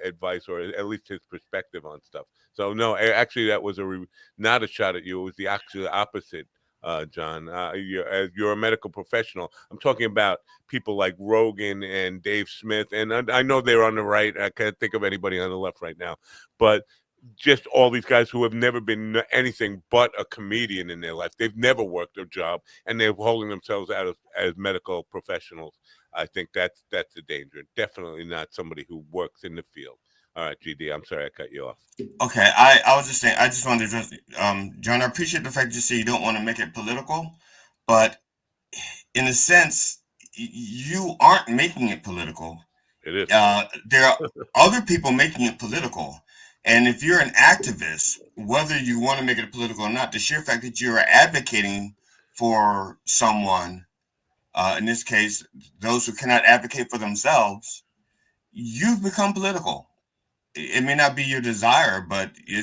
Speaker 7: advice or at least his perspective on stuff. So no, actually that was not a shot at you. It was the actual opposite, John. You're a medical professional. I'm talking about people like Rogan and Dave Smith, and I know they're on the right. I can't think of anybody on the left right now, but just all these guys who have never been anything but a comedian in their life. They've never worked a job, and they're holding themselves out as medical professionals. I think that's the danger. Definitely not somebody who works in the field. All right, GD, I'm sorry I cut you off.
Speaker 17: Okay, I was just saying, I just wanted to address, John, I appreciate the fact that you say you don't want to make it political, but in a sense, you aren't making it political.
Speaker 7: It is.
Speaker 17: There are other people making it political. And if you're an activist, whether you want to make it political or not, the sheer fact that you're advocating for someone, in this case, those who cannot advocate for themselves, you've become political. It may not be your desire, but you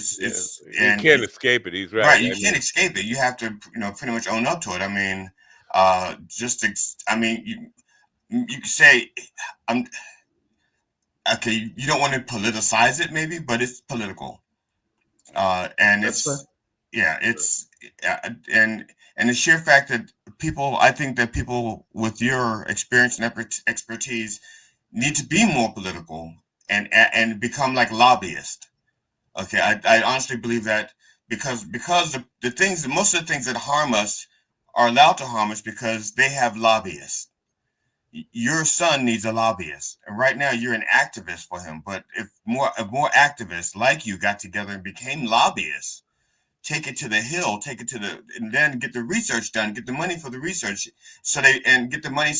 Speaker 7: can't escape it. He's right.
Speaker 17: Right, you can't escape it. You have to, pretty much own up to it. I mean, you could say, okay, you don't want to politicize it, maybe, but it's political, and
Speaker 16: That's
Speaker 17: it's and the sheer fact that I think that people with your experience and expertise need to be more political and become like lobbyists. Okay, I honestly believe that because most of the things that harm us are allowed to harm us because they have lobbyists. Your son needs a lobbyist, and right now you're an activist for him. But if more activists like you got together and became lobbyists, take it to the hill, and then get the research done, get the money for the research, get the money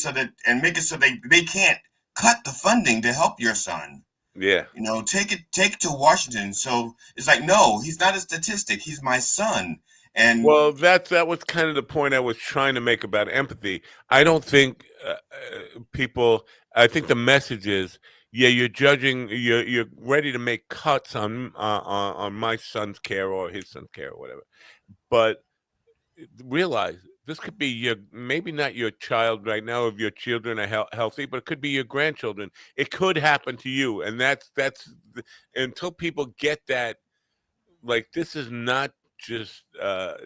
Speaker 17: and make it so they can't cut the funding to help your son.
Speaker 7: Yeah,
Speaker 17: take it to Washington. So it's like, no, he's not a statistic. He's my son. And
Speaker 7: well, that was kind of the point I was trying to make about empathy. I don't think people. I think the message is, you're judging. You're ready to make cuts on my son's care or his son's care or whatever. But realize this could be maybe not your child right now. If your children are healthy, but it could be your grandchildren. It could happen to you, and that's until people get that. Like, this is not just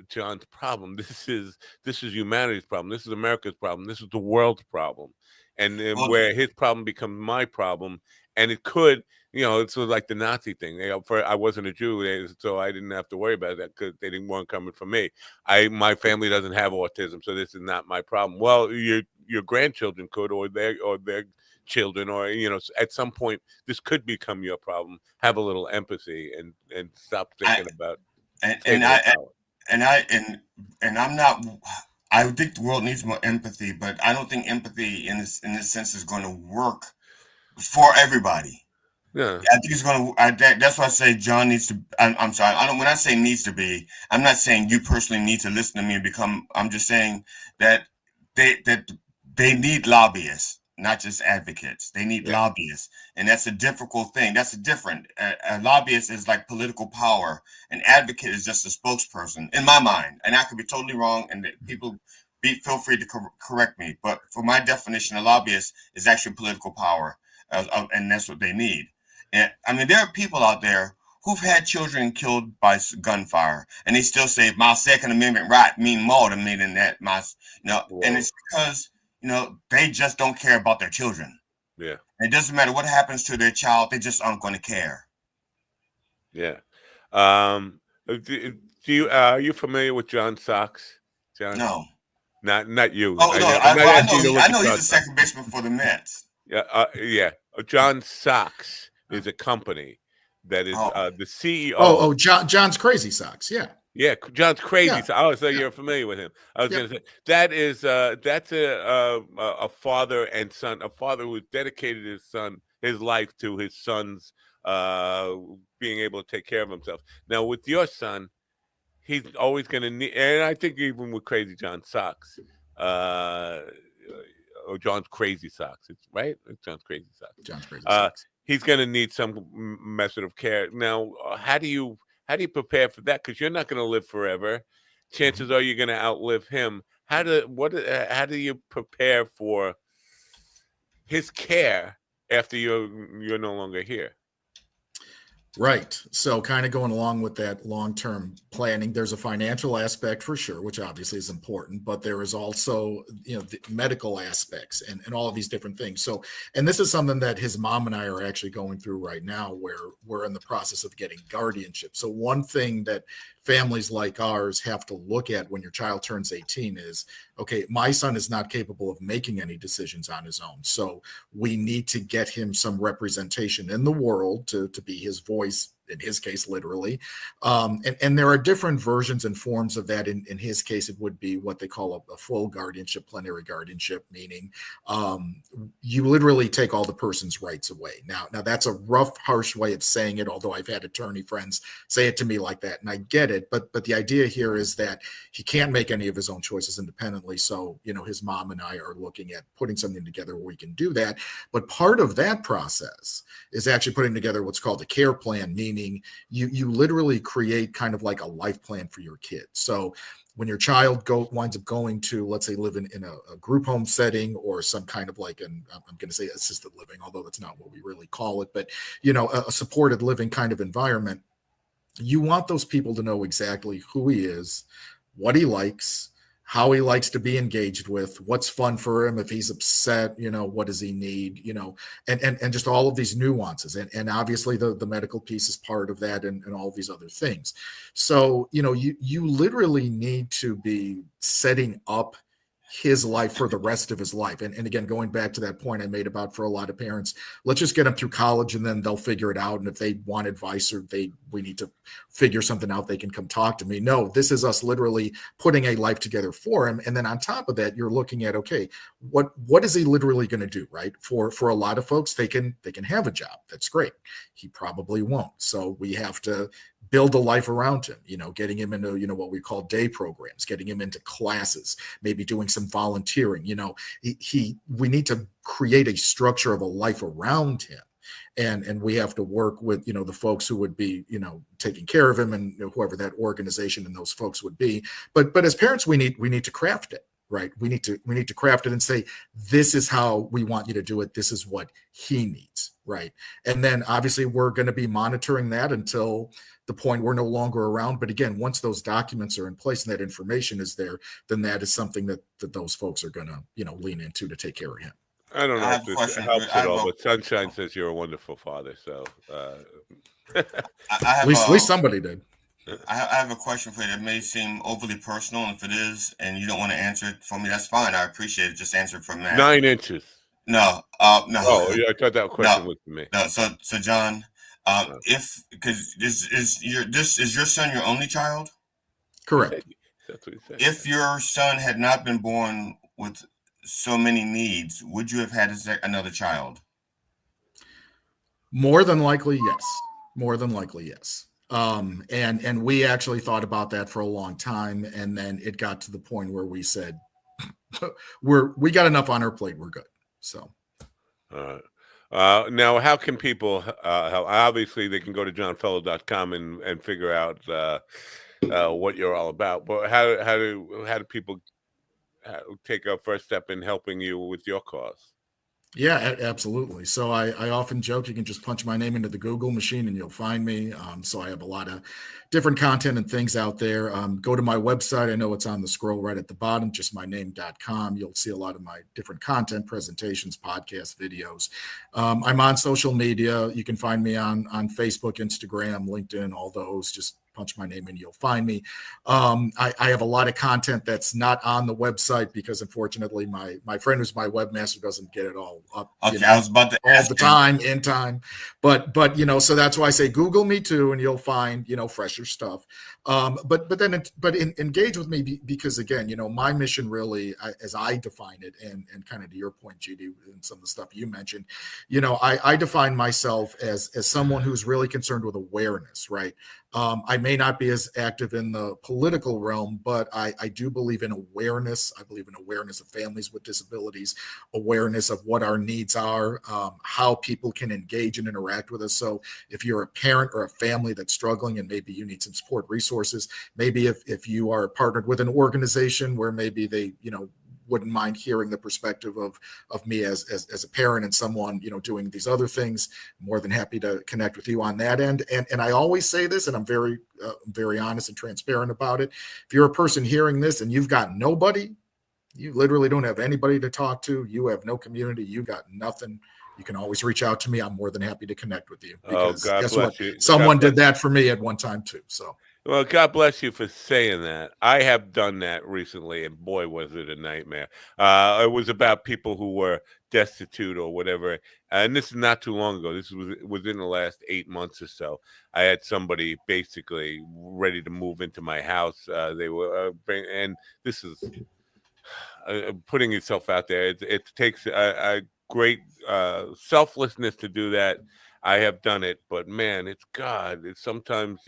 Speaker 7: John's problem. This is humanity's problem. This is America's problem. This is the world's problem, and where his problem becomes my problem, and it could it's like the Nazi thing. I wasn't a Jew, so I didn't have to worry about that because they weren't coming from me. My family doesn't have autism, so this is not my problem. Well, your grandchildren could, or their children, or at some point this could become your problem. Have a little empathy and stop thinking about
Speaker 17: and I'm not. I think the world needs more empathy, but I don't think empathy in this sense is going to work for everybody.
Speaker 7: Yeah,
Speaker 17: I think it's going to. That's why I say John needs to. I'm sorry. I don't. When I say needs to be, I'm not saying you personally need to listen to me and become. I'm just saying that they need lobbyists, not just advocates. They need lobbyists, and that's a difficult thing. That's a different. A lobbyist is like political power. An advocate is just a spokesperson, in my mind, and I could be totally wrong. And people feel free to correct me. But for my definition, a lobbyist is actually political power, and that's what they need. And I mean, there are people out there who've had children killed by gunfire, and they still say my Second Amendment right mean more to me than that. And it's because they just don't care about their children.
Speaker 7: Yeah,
Speaker 17: it doesn't matter what happens to their child; they just aren't going to care.
Speaker 7: Yeah. Are you familiar with John Sox? John?
Speaker 17: No.
Speaker 7: Not you.
Speaker 17: Oh no, I know he's the second baseman for the Mets.
Speaker 7: Yeah. John Sox is a company that is the CEO.
Speaker 16: Oh, John's Crazy Sox. Yeah.
Speaker 7: Yeah, John's Crazy Sox. Oh, so you're familiar with him. I was going to say that's a father and son, a father who dedicated his life to his son's being able to take care of himself. Now with your son, he's always going to need, and I think even with Crazy John Sox, or John's Crazy Sox, it's right. It's John's Crazy Sox.
Speaker 16: John's Crazy Sox.
Speaker 7: He's going to need some method of care. Now, how do you prepare for that? Because you're not going to live forever. Chances are you're going to outlive him. How do you prepare for his care after you're no longer here?
Speaker 16: Right. So kind of going along with that long-term planning, there's a financial aspect for sure, which obviously is important, but there is also, the medical aspects and all of these different things. So, and this is something that his mom and I are actually going through right now, where we're in the process of getting guardianship. So one thing that families like ours have to look at when your child turns 18 is, okay, my son is not capable of making any decisions on his own. So we need to get him some representation in the world to be his voice, in his case, literally. And there are different versions and forms of that. In his case, it would be what they call a full guardianship, plenary guardianship, meaning you literally take all the person's rights away. Now that's a rough, harsh way of saying it, although I've had attorney friends say it to me like that, and I get it. But the idea here is that he can't make any of his own choices independently. So, his mom and I are looking at putting something together where we can do that. But part of that process is actually putting together what's called a care plan, meaning you literally create kind of like a life plan for your kid. So when your child winds up going to, let's say, live in a group home setting or some kind of like I'm going to say assisted living, although that's not what we really call it, but, a supported living kind of environment, you want those people to know exactly who he is, what he likes, how he likes to be engaged with, what's fun for him. If he's upset, what does he need, and just all of these nuances. And obviously the medical piece is part of that and all these other things. So, you literally need to be setting up his life for the rest of his life. And again, going back to that point I made about, for a lot of parents, let's just get them through college and then they'll figure it out. And if they want advice or we need to figure something out, they can come talk to me. No, this is us literally putting a life together for him. And then on top of that, you're looking at, okay, what is he literally going to do, right? For a lot of folks, they can have a job. That's great. He probably won't. So we have to build a life around him, getting him into, what we call day programs, getting him into classes, maybe doing some volunteering. We need to create a structure of a life around him. And we have to work with, the folks who would be, taking care of him and whoever that organization and those folks would be. But as parents, we need to craft it, right? We need to craft it and say, this is how we want you to do it. This is what he needs, right? And then obviously we're going to be monitoring that until the point we're no longer around. But again, once those documents are in place and that information is there, then that is something that those folks are going to, lean into to take care of him.
Speaker 7: I don't
Speaker 17: I
Speaker 7: know if
Speaker 17: have a
Speaker 7: this
Speaker 17: question.
Speaker 7: helps
Speaker 17: I
Speaker 7: at
Speaker 17: have
Speaker 7: all,
Speaker 17: a
Speaker 7: but Sunshine says you're a wonderful father. So,
Speaker 17: I have
Speaker 16: At least somebody did.
Speaker 17: I have a question for you that may seem overly personal, and if it is, and you don't want to answer it for me, that's fine. I appreciate it. Just answer it for Matt.
Speaker 7: 9 inches.
Speaker 17: No, no.
Speaker 7: Oh, yeah, I thought that question
Speaker 17: No,
Speaker 7: was for me.
Speaker 17: no. So John, if because is your son your only child?
Speaker 16: Correct.
Speaker 7: That's what he said.
Speaker 17: If your son had not been born with so many needs, would you have had another child?
Speaker 16: More than likely, yes. More than likely, yes. And we actually thought about that for a long time, and then it got to the point where we said, we got enough on our plate, we're good. So.
Speaker 7: Now, how can people help? Obviously, they can go to johnfellow.com and figure out what you're all about. But how do people take a first step in helping you with your cause?
Speaker 16: Yeah, absolutely. So I often joke you can just punch my name into the Google machine and you'll find me. So I have a lot of different content and things out there. Go to my website. I know it's on the scroll right at the bottom, just myname.com. You'll see a lot of my different content, presentations, podcasts, videos. I'm on social media. You can find me on Facebook, Instagram, LinkedIn, all those. Just punch my name in, you'll find me. I have a lot of content that's not on the website because unfortunately my friend who's my webmaster doesn't get it all up.
Speaker 17: Okay, I was about to
Speaker 16: all the time in time, but so that's why I say Google me too, and you'll find fresher stuff. But engage with me because again, my mission really, as I define it, and kind of to your point, GD, and some of the stuff you mentioned, I define myself as someone who's really concerned with awareness, right? I may not be as active in the political realm, but I do believe in awareness. I believe in awareness of families with disabilities, awareness of what our needs are, how people can engage and interact with us. So if you're a parent or a family that's struggling and maybe you need some support resources, maybe if you are partnered with an organization where maybe they, wouldn't mind hearing the perspective of me as a parent and someone, doing these other things, more than happy to connect with you on that end. And I always say this, and I'm very, very honest and transparent about it. If you're a person hearing this and you've got nobody, you literally don't have anybody to talk to, you have no community, you got nothing, you can always reach out to me. I'm more than happy to connect with you because
Speaker 7: God
Speaker 16: guess
Speaker 7: bless
Speaker 16: what?
Speaker 7: you.
Speaker 16: Someone did that for me at one time too. So.
Speaker 7: Well, God bless you for saying that. I have done that recently, and boy, was it a nightmare. It was about people who were destitute or whatever, and this is not too long ago. This was within the last 8 months or so. I had somebody basically ready to move into my house. They were, and this is putting yourself out there. It takes a great selflessness to do that. I have done it, but man, it's sometimes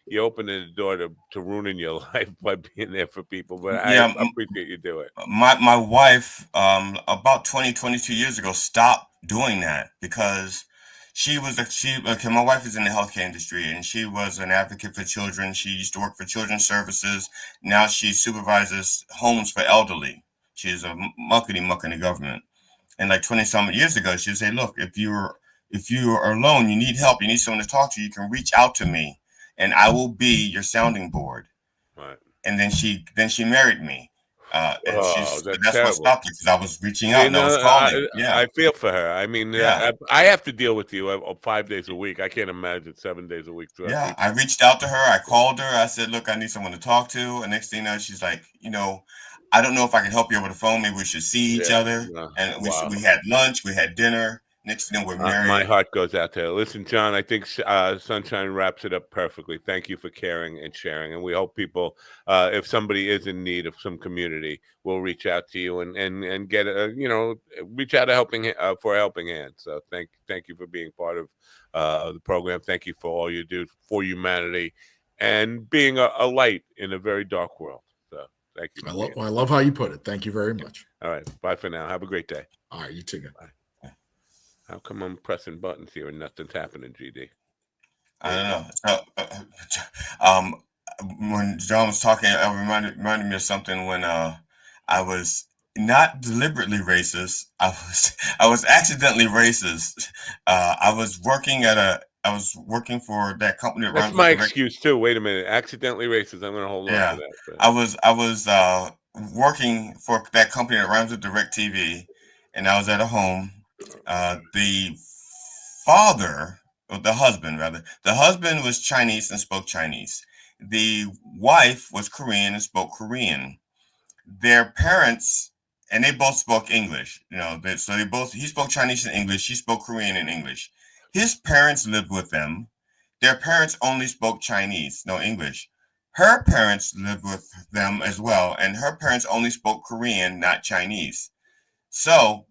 Speaker 7: you open the door to ruining your life by being there for people. But
Speaker 17: Yeah,
Speaker 7: I appreciate you do it.
Speaker 17: My wife, about 22 years ago, stopped doing that because my wife is in the healthcare industry and she was an advocate for children. She used to work for Children's Services. Now she supervises homes for elderly. She's a muckety muck in the government. And like 20 some years ago, she would say, look, if you are alone, you need help, you need someone to talk to, you can reach out to me and I will be your sounding board.
Speaker 7: Right.
Speaker 17: And then she married me. And that's what stopped it because I was reaching out and I was calling.
Speaker 7: I feel for her. I mean, I have to deal with you 5 days a week. I can't imagine 7 days a week.
Speaker 17: Yeah, I reached out to her. I called her. I said, look, I need someone to talk to. And next thing you know, she's like, I don't know if I can help you over the phone. Maybe we should see each other. And we had lunch. We had dinner. Next thing you know, we're married.
Speaker 7: My heart goes out to her. Listen, John, I think Sunshine wraps it up perfectly. Thank you for caring and sharing. And we hope people, if somebody is in need of some community, will reach out to you and get reach out for a helping hand. So thank you for being part of the program. Thank you for all you do for humanity and being a light in a very dark world. So thank you.
Speaker 16: I love how you put it. Thank you very much.
Speaker 7: All right. Bye for now. Have a great day.
Speaker 16: All right. You too. Bye.
Speaker 7: How come I'm pressing buttons here and nothing's happening, GD?
Speaker 17: I don't know. When John was talking, it reminded me of something when I was not deliberately racist. I was accidentally racist. I was working for that company.
Speaker 7: That's my excuse too. Wait a minute, accidentally racist. I'm going to hold on to that.
Speaker 17: I was working for that company that runs with DirecTV. and I was at a home. The father, or the husband rather, the husband was Chinese and spoke Chinese. The wife was Korean and spoke Korean. Their parents, and they both spoke English. So they both, he spoke Chinese and English, she spoke Korean and English. His parents lived with them. Their parents only spoke Chinese, no English. Her parents lived with them as well, and her parents only spoke Korean, not Chinese. So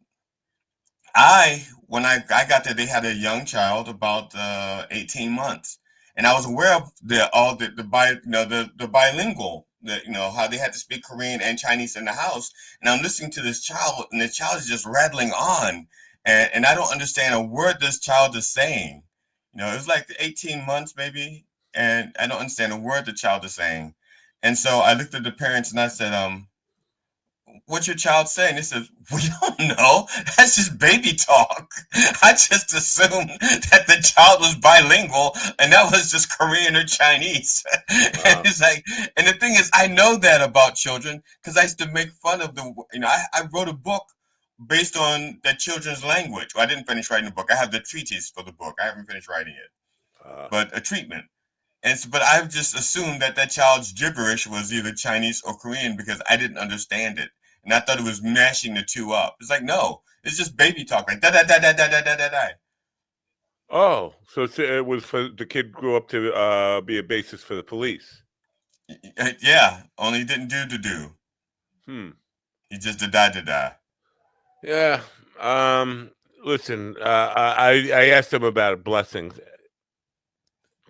Speaker 17: when I got there, they had a young child about 18 months, and I was aware of the bilingual, how they had to speak Korean and Chinese in the house. And I'm listening to this child, and the child is just rattling on, and I don't understand a word this child is saying. It was like 18 months maybe, and I don't understand a word the child is saying. And so I looked at the parents and I said, what's your child saying? They said, we don't know. That's just baby talk. I just assumed that the child was bilingual and that was just Korean or Chinese. And it's like, and the thing is, I know that about children because I used to make fun of I wrote a book based on the children's language. Well, I didn't finish writing the book. I have the treatise for the book. I haven't finished writing it, but a treatment. But I've just assumed that child's gibberish was either Chinese or Korean because I didn't understand it. And I thought it was mashing the two up. It's like, no, it's just baby talk, like da da da da da da da da da.
Speaker 7: Oh, so it was for the kid grew up to be a basis for the police.
Speaker 17: Yeah, only he didn't do. He just da.
Speaker 7: Yeah. Listen, I asked him about blessings.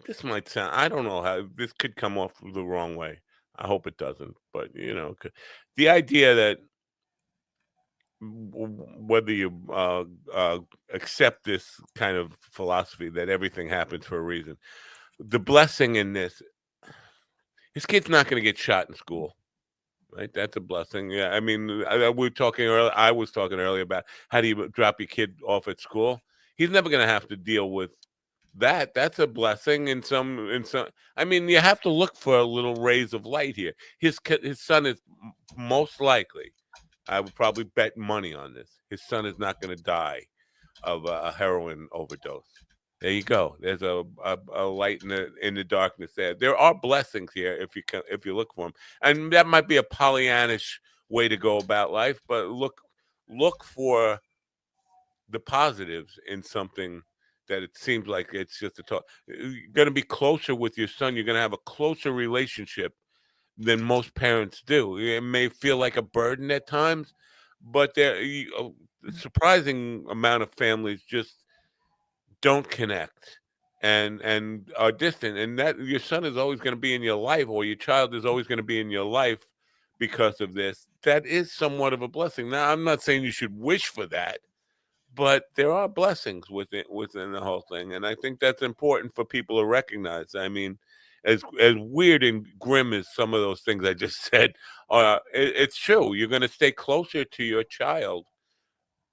Speaker 7: This might sound, I don't know how this could come off the wrong way. I hope it doesn't. But, the idea that whether you accept this kind of philosophy that everything happens for a reason, the blessing in this, his kid's not going to get shot in school. Right, that's a blessing. Yeah, I mean, I was talking earlier about how do you drop your kid off at school. He's never going to have to deal with that. That's a blessing in some. I mean, you have to look for a little rays of light here. His son is most likely, I would probably bet money on this, his son is not going to die of a heroin overdose. There you go. There's a light in the darkness there. There are blessings here if you look for them, and that might be a Pollyannish way to go about life. But look for the positives in something that it seems like it's just a talk. You're going to be closer with your son. You're going to have a closer relationship than most parents do. It may feel like a burden at times, but a surprising amount of families just don't connect and are distant, and that your son is always going to be in your life, or your child is always going to be in your life because of this. That is somewhat of a blessing. Now, I'm not saying you should wish for that, but there are blessings within the whole thing, and I think that's important for people to recognize. I mean, as weird and grim as some of those things I just said, it's true. You're going to stay closer to your child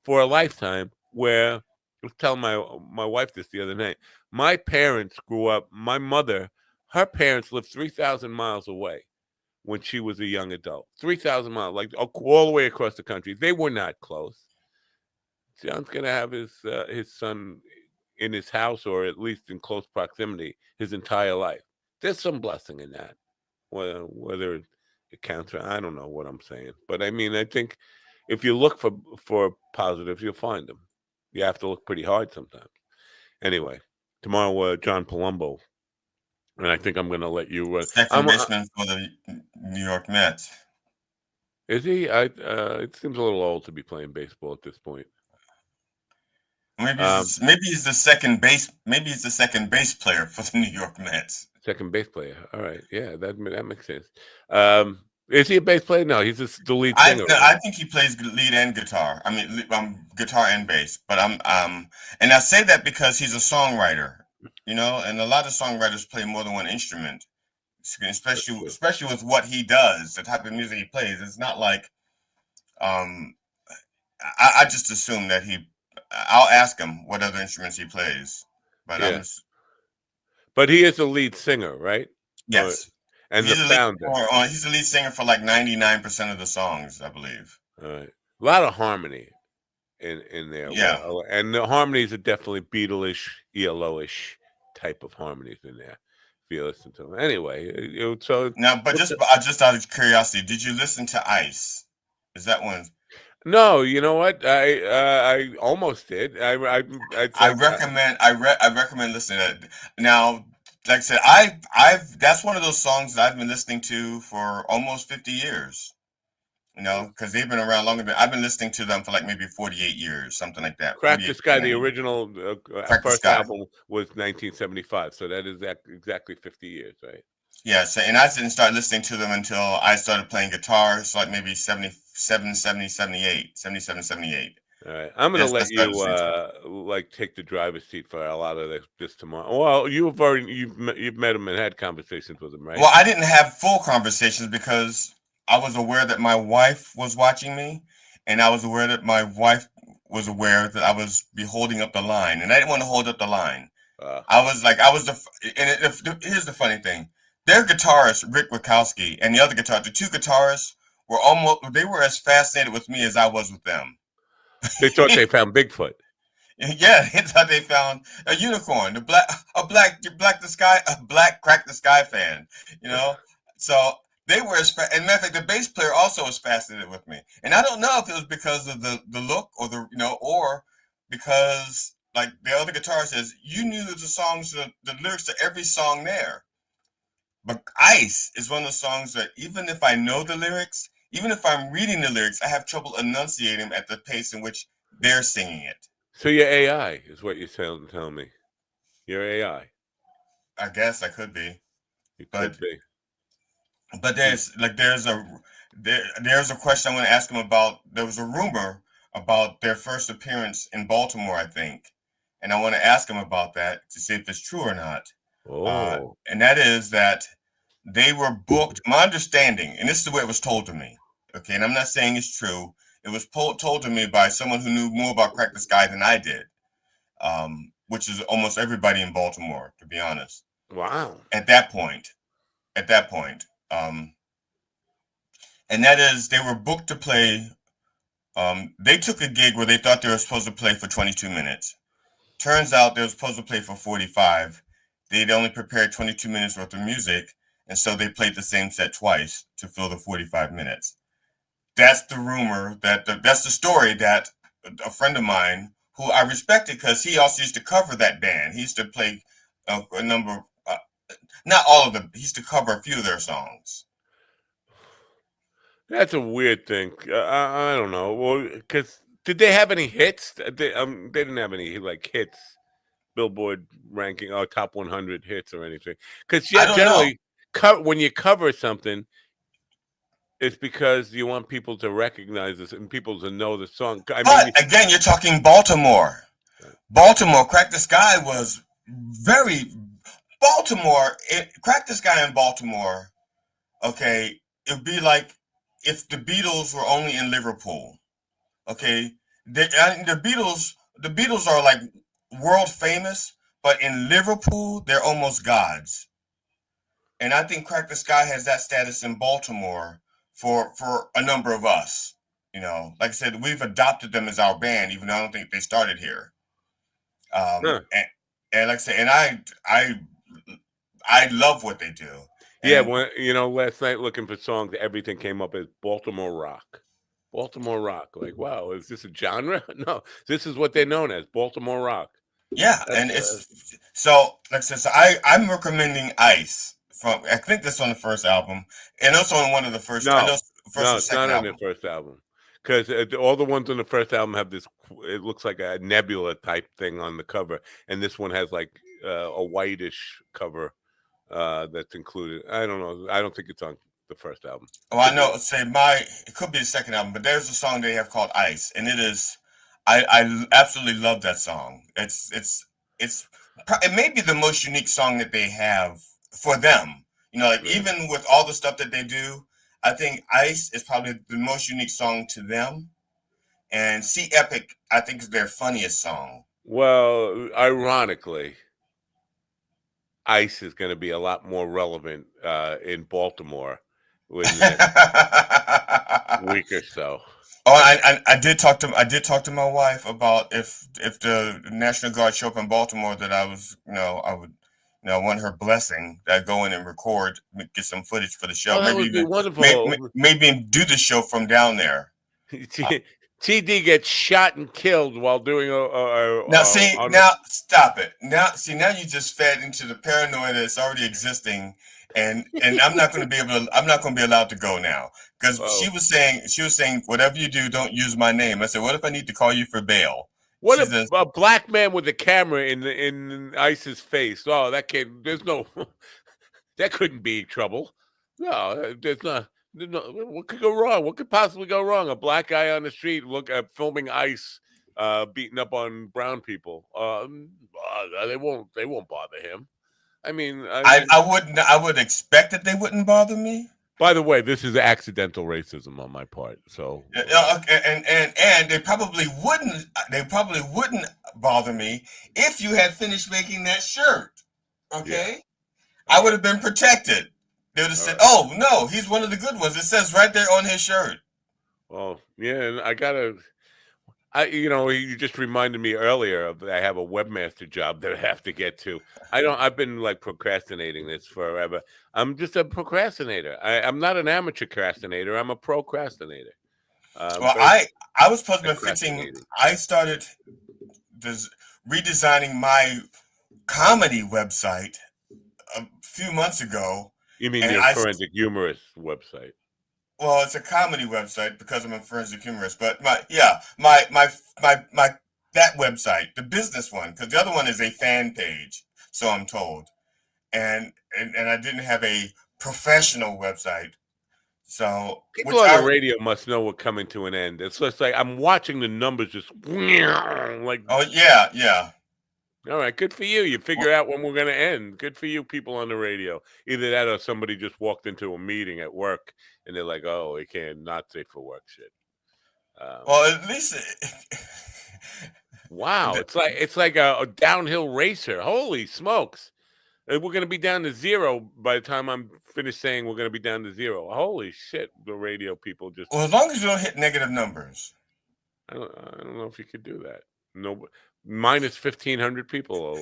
Speaker 7: for a lifetime. Where I was telling my wife this the other night. My parents grew up. My mother, her parents lived 3,000 miles away when she was a young adult. 3,000 miles, like all the way across the country. They were not close. John's going to have his son in his house, or at least in close proximity, his entire life. There's some blessing in that. Whether it counts, I don't know what I'm saying. But I mean, I think if you look for positives, you'll find them. You have to look pretty hard sometimes. Anyway, tomorrow, John Palumbo, and I think I'm going to let you.
Speaker 17: Second baseman for the New York Mets.
Speaker 7: Is he? It seems a little old to be playing baseball at this point.
Speaker 17: Maybe he's the second base. Maybe he's the second base player for the New York Mets.
Speaker 7: Second base player. All right, yeah, that makes sense. Is he a bass player? No, he's just the lead singer.
Speaker 17: I think he plays lead and guitar. I mean, guitar and bass. But and I say that because he's a songwriter, and a lot of songwriters play more than one instrument, especially with what he does, the type of music he plays. It's not like, I just assume that I'll ask him what other instruments he plays, but
Speaker 7: yeah. But he is a lead singer, right?
Speaker 17: Yes.
Speaker 7: And he's the founder.
Speaker 17: He's the lead singer for like 99% of the songs, I believe.
Speaker 7: All right. A lot of harmony. in there.
Speaker 13: Yeah.
Speaker 7: And the harmonies are definitely Beatles-ish, ELO-ish type of harmonies in there. If you listen to them, anyway. So
Speaker 13: now, but just out of curiosity, did you listen to Ice? Is that one?
Speaker 7: No, you know what? I almost did. I
Speaker 13: recommend listening to it. Now, like I said, that's one of those songs that I've been listening to for almost 50 years. You know, because they've been around longer than I've been listening to them for like maybe 48 years, something like that.
Speaker 7: Crack the Sky, the original first album was 1975, so that is exactly 50 years, right?
Speaker 13: Yeah, so, and I didn't start listening to them until I started playing guitar, so like maybe 77, 78.
Speaker 7: All right, I'm going to let you like take the driver's seat for a lot of this tomorrow. Well, you've met him and had conversations with him, right?
Speaker 13: Well, I didn't have full conversations because I was aware that my wife was watching me, and I was aware that my wife was aware that I was be holding up the line, and I didn't want to hold up the line. Here's the funny thing. Their guitarist, Rick Wachowski, and the two guitarists they were as fascinated with me as I was with them.
Speaker 7: They thought they found Bigfoot.
Speaker 13: Yeah, they thought they found a unicorn, a black crack the sky fan, you know? So they were and matter of fact, the bass player also was fascinated with me. And I don't know if it was because of the look or or because like the other guitarist says, you knew the songs, the lyrics to every song there. But Ice is one of the songs that even if I know the lyrics, even if I'm reading the lyrics, I have trouble enunciating at the pace in which they're singing it.
Speaker 7: So you're AI, is what you're telling me. You're AI.
Speaker 13: I guess I could be.
Speaker 7: You could be.
Speaker 13: But there's a question I want to ask him about. There was a rumor about their first appearance in Baltimore, I think, and I want to ask him about that to see if it's true or not. And that is that they were booked. My understanding, and this is the way it was told to me. Okay, and I'm not saying it's true. It was told to me by someone who knew more about Crack the Sky than I did, which is almost everybody in Baltimore, to be honest.
Speaker 7: Wow.
Speaker 13: At that point, and that is they were booked to play. They took a gig where they thought they were supposed to play for 22 minutes. Turns out they were supposed to play for 45. They'd only prepared 22 minutes worth of music, and so they played the same set twice to fill the 45 minutes. That's the rumor, that's the story that a friend of mine, who I respected because he also used to cover that band. He used to play a number, not all of them, he used to cover a few of their songs.
Speaker 7: That's a weird thing. I don't know. Well, because did they have any hits? They didn't have any like hits, Billboard ranking, or top 100 hits or anything. Because generally, when you cover something, it's because you want people to recognize this and people to know the song.
Speaker 13: Again, you're talking Baltimore. Baltimore, Crack the Sky was very Baltimore. Crack the Sky in Baltimore. Okay, it'd be like if the Beatles were only in Liverpool. Okay, the Beatles are like world famous, but in Liverpool they're almost gods. And I think Crack the Sky has that status in Baltimore for a number of us. You know, like I said, we've adopted them as our band, even though I don't think they started here. And like I said, and I love what they do.
Speaker 7: And last night looking for songs, everything came up as Baltimore rock. Baltimore rock. Like, wow, is this a genre? No, this is what they're known as, Baltimore rock.
Speaker 13: Yeah, and it's so like I said, so I'm recommending Ice. I think that's on the first album, and also on one of the first.
Speaker 7: No, it's not on the first album, because all the ones on the first album have this. It looks like a nebula type thing on the cover, and this one has like a whitish cover that's included. I don't know. I don't think it's on the first album.
Speaker 13: Oh, I know. It could be the second album, but there's a song they have called Ice, and it is. I absolutely love that song. It may be the most unique song that they have for them. You know, like even with all the stuff that they do, I think Ice is probably the most unique song to them. And Sea Epic, I think, is their funniest song.
Speaker 7: Well, ironically, Ice is going to be a lot more relevant in Baltimore within the next week or so.
Speaker 17: Oh, I did talk to my wife about if the National Guard show up in Baltimore, that I was, I would, want her blessing that I go in and record, get some footage for the show.
Speaker 7: Oh, that
Speaker 17: Maybe
Speaker 7: would be
Speaker 17: even
Speaker 7: wonderful.
Speaker 17: maybe do the show from down there.
Speaker 7: TD gets shot and killed while doing
Speaker 17: Now stop it. Now you just fed into the paranoia that's already existing, and I'm not going to be allowed to go now, because she was saying whatever you do, don't use my name. I said, what if I need to call you for bail?
Speaker 7: What if a black man with a camera in ICE's face? Oh, there's no, that couldn't be trouble. No, there's not. No, what could go wrong? What could possibly go wrong? A black guy on the street filming ICE beating up on brown people. They won't bother him. I mean,
Speaker 17: I would expect that they wouldn't bother me.
Speaker 7: By the way, this is accidental racism on my part. So,
Speaker 17: and they probably wouldn't. They probably wouldn't bother me if you had finished making that shirt. Okay, I would have been protected. They would have said, "Oh no, he's one of the good ones." It says right there on his shirt.
Speaker 7: Well, yeah, and you just reminded me earlier of I have a webmaster job that I have to get to. I've been like procrastinating this forever. I'm just a procrastinator. I'm not an amateur procrastinator. I'm a procrastinator.
Speaker 17: Well, I was supposed to be fixing. I started redesigning my comedy website a few months ago.
Speaker 7: You mean your forensic humorist website?
Speaker 17: Well, it's a comedy website because I'm a forensic humorist. But that website, the business one, because the other one is a fan page, so I'm told, and I didn't have a professional website. So
Speaker 7: people on the radio must know we're coming to an end. It's just like I'm watching the numbers just like.
Speaker 17: Oh yeah.
Speaker 7: All right, good for you. You figure out when we're going to end. Good for you, people on the radio. Either that or somebody just walked into a meeting at work and they're like, "Oh, we can't not safe for work shit."
Speaker 17: Well, at least.
Speaker 7: Wow, it's like a downhill racer. Holy smokes! We're going to be down to zero by the time I'm finished saying we're going to be down to zero. Holy shit! The radio people just.
Speaker 17: Well, as long as you don't hit negative numbers.
Speaker 7: I don't know if you could do that. No. Minus 1,500 people. All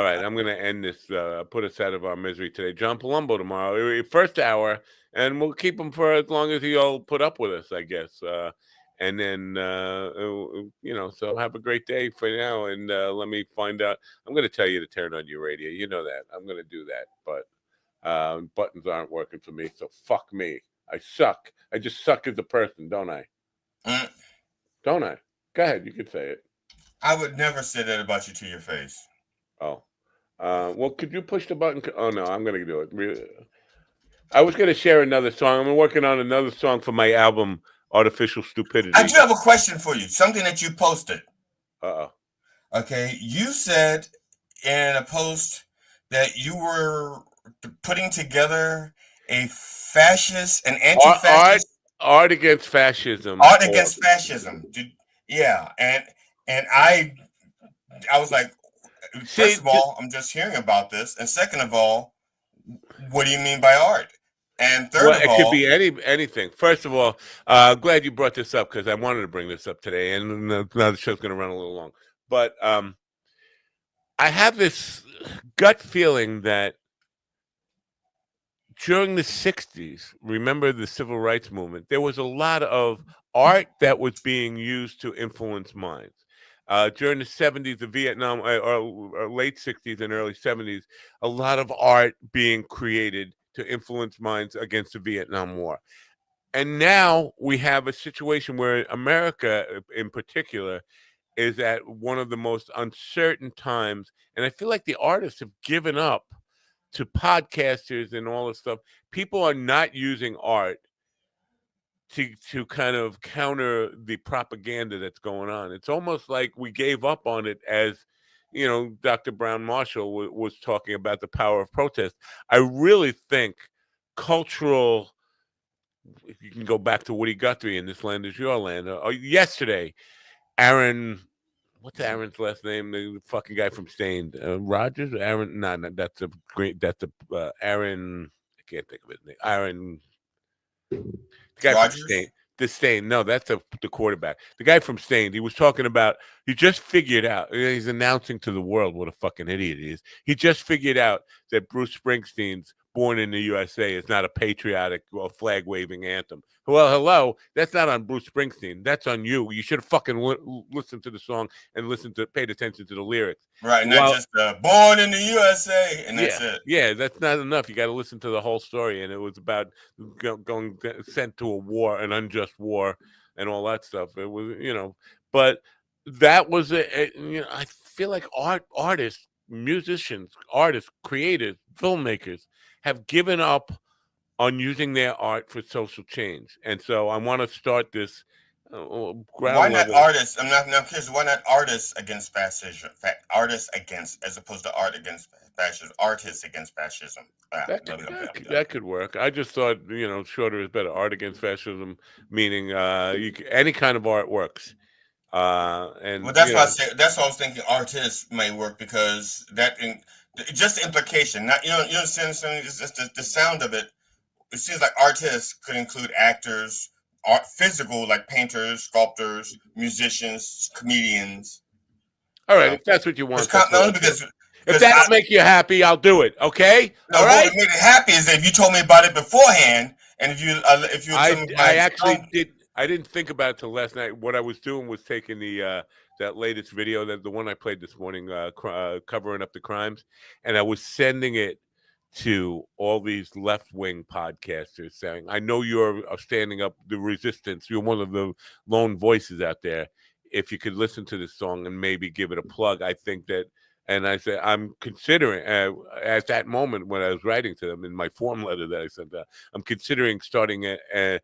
Speaker 7: right, I'm going to end this, put us out of our misery today. John Palumbo tomorrow, first hour, and we'll keep him for as long as he'll put up with us, I guess. And then, so have a great day for now, and let me find out. I'm going to tell you to turn on your radio. You know that. I'm going to do that, but buttons aren't working for me, so fuck me. I suck. I just suck as a person, don't I? Don't I? Go ahead, you can say it.
Speaker 17: I would never say that about you to your face.
Speaker 7: Oh. Well, could you push the button? Oh, no, I'm going to do it. I was going to share another song. I'm working on another song for my album, Artificial Stupidity.
Speaker 17: I do have a question for you. Something that you posted.
Speaker 7: Uh-oh.
Speaker 17: Okay, you said in a post that you were putting together an anti-fascist...
Speaker 7: Art against fascism.
Speaker 17: Art against fascism. Yeah, and I was like, first of all, I'm just hearing about this, and second of all, what do you mean by art? And third of all,
Speaker 7: it could be anything. First of all, glad you brought this up because I wanted to bring this up today, and now the show's going to run a little long. But I have this gut feeling that during the 60s, remember the civil rights movement, there was a lot of art that was being used to influence minds. During the 70s, the Vietnam, or late 60s and early 70s, a lot of art being created to influence minds against the Vietnam War. And now we have a situation where America, in particular, is at one of the most uncertain times. And I feel like the artists have given up to podcasters and all this stuff. People are not using art to kind of counter the propaganda that's going on. It's almost like we gave up on it, as Dr. Brown Marshall was talking about the power of protest. I really think cultural, if you can go back to Woody Guthrie in This Land Is Your Land, yesterday, Aaron, what's Aaron's last name? The fucking guy from Stained, Rogers? Aaron? No, that's Aaron. I can't think of his name. Aaron. The guy from Stain. No, that's the quarterback. The guy from Stain. He was talking about. He just figured out. He's announcing to the world what a fucking idiot he is. He just figured out that Bruce Springsteen's "Born in the USA" is not a patriotic or flag waving anthem. Well, hello, that's not on Bruce Springsteen. That's on you. You should have fucking listened to the song and paid attention to the lyrics.
Speaker 17: Right, not just "Born in the USA" and that's it.
Speaker 7: Yeah, that's not enough. You got to listen to the whole story, and it was about going sent to a war, an unjust war, and all that stuff. It was, but that was I feel like artists, musicians, creators, filmmakers have given up on using their art for social change, and so I want to start this.
Speaker 17: Why not artists? I'm not curious. Why not artists against fascism? Artists against, as opposed to art against fascism. Artists against fascism.
Speaker 7: That could work. I just thought, shorter is better. Art against fascism, meaning any kind of art works. And
Speaker 17: well, that's why I say. That's why I was thinking artists may work, because just the implication. Not you understand something. Just the sound of it. It seems like artists could include actors. Physical, like painters, sculptors, musicians, comedians.
Speaker 7: All right, if that's what you want.
Speaker 17: Because
Speaker 7: if that'll make you happy, I'll do it. Okay.
Speaker 17: No, all right. What made it happy is that if you told me about it beforehand, and if you
Speaker 7: I actually did. I didn't think about it till last night. What I was doing was taking that latest video, the one I played this morning, covering up the crimes, and I was sending it to all these left-wing podcasters saying, I know you're standing up the resistance. You're one of the lone voices out there. If you could listen to this song and maybe give it a plug, I think that, and I said, I'm considering, at that moment when I was writing to them in my form letter that I sent out, I'm considering starting a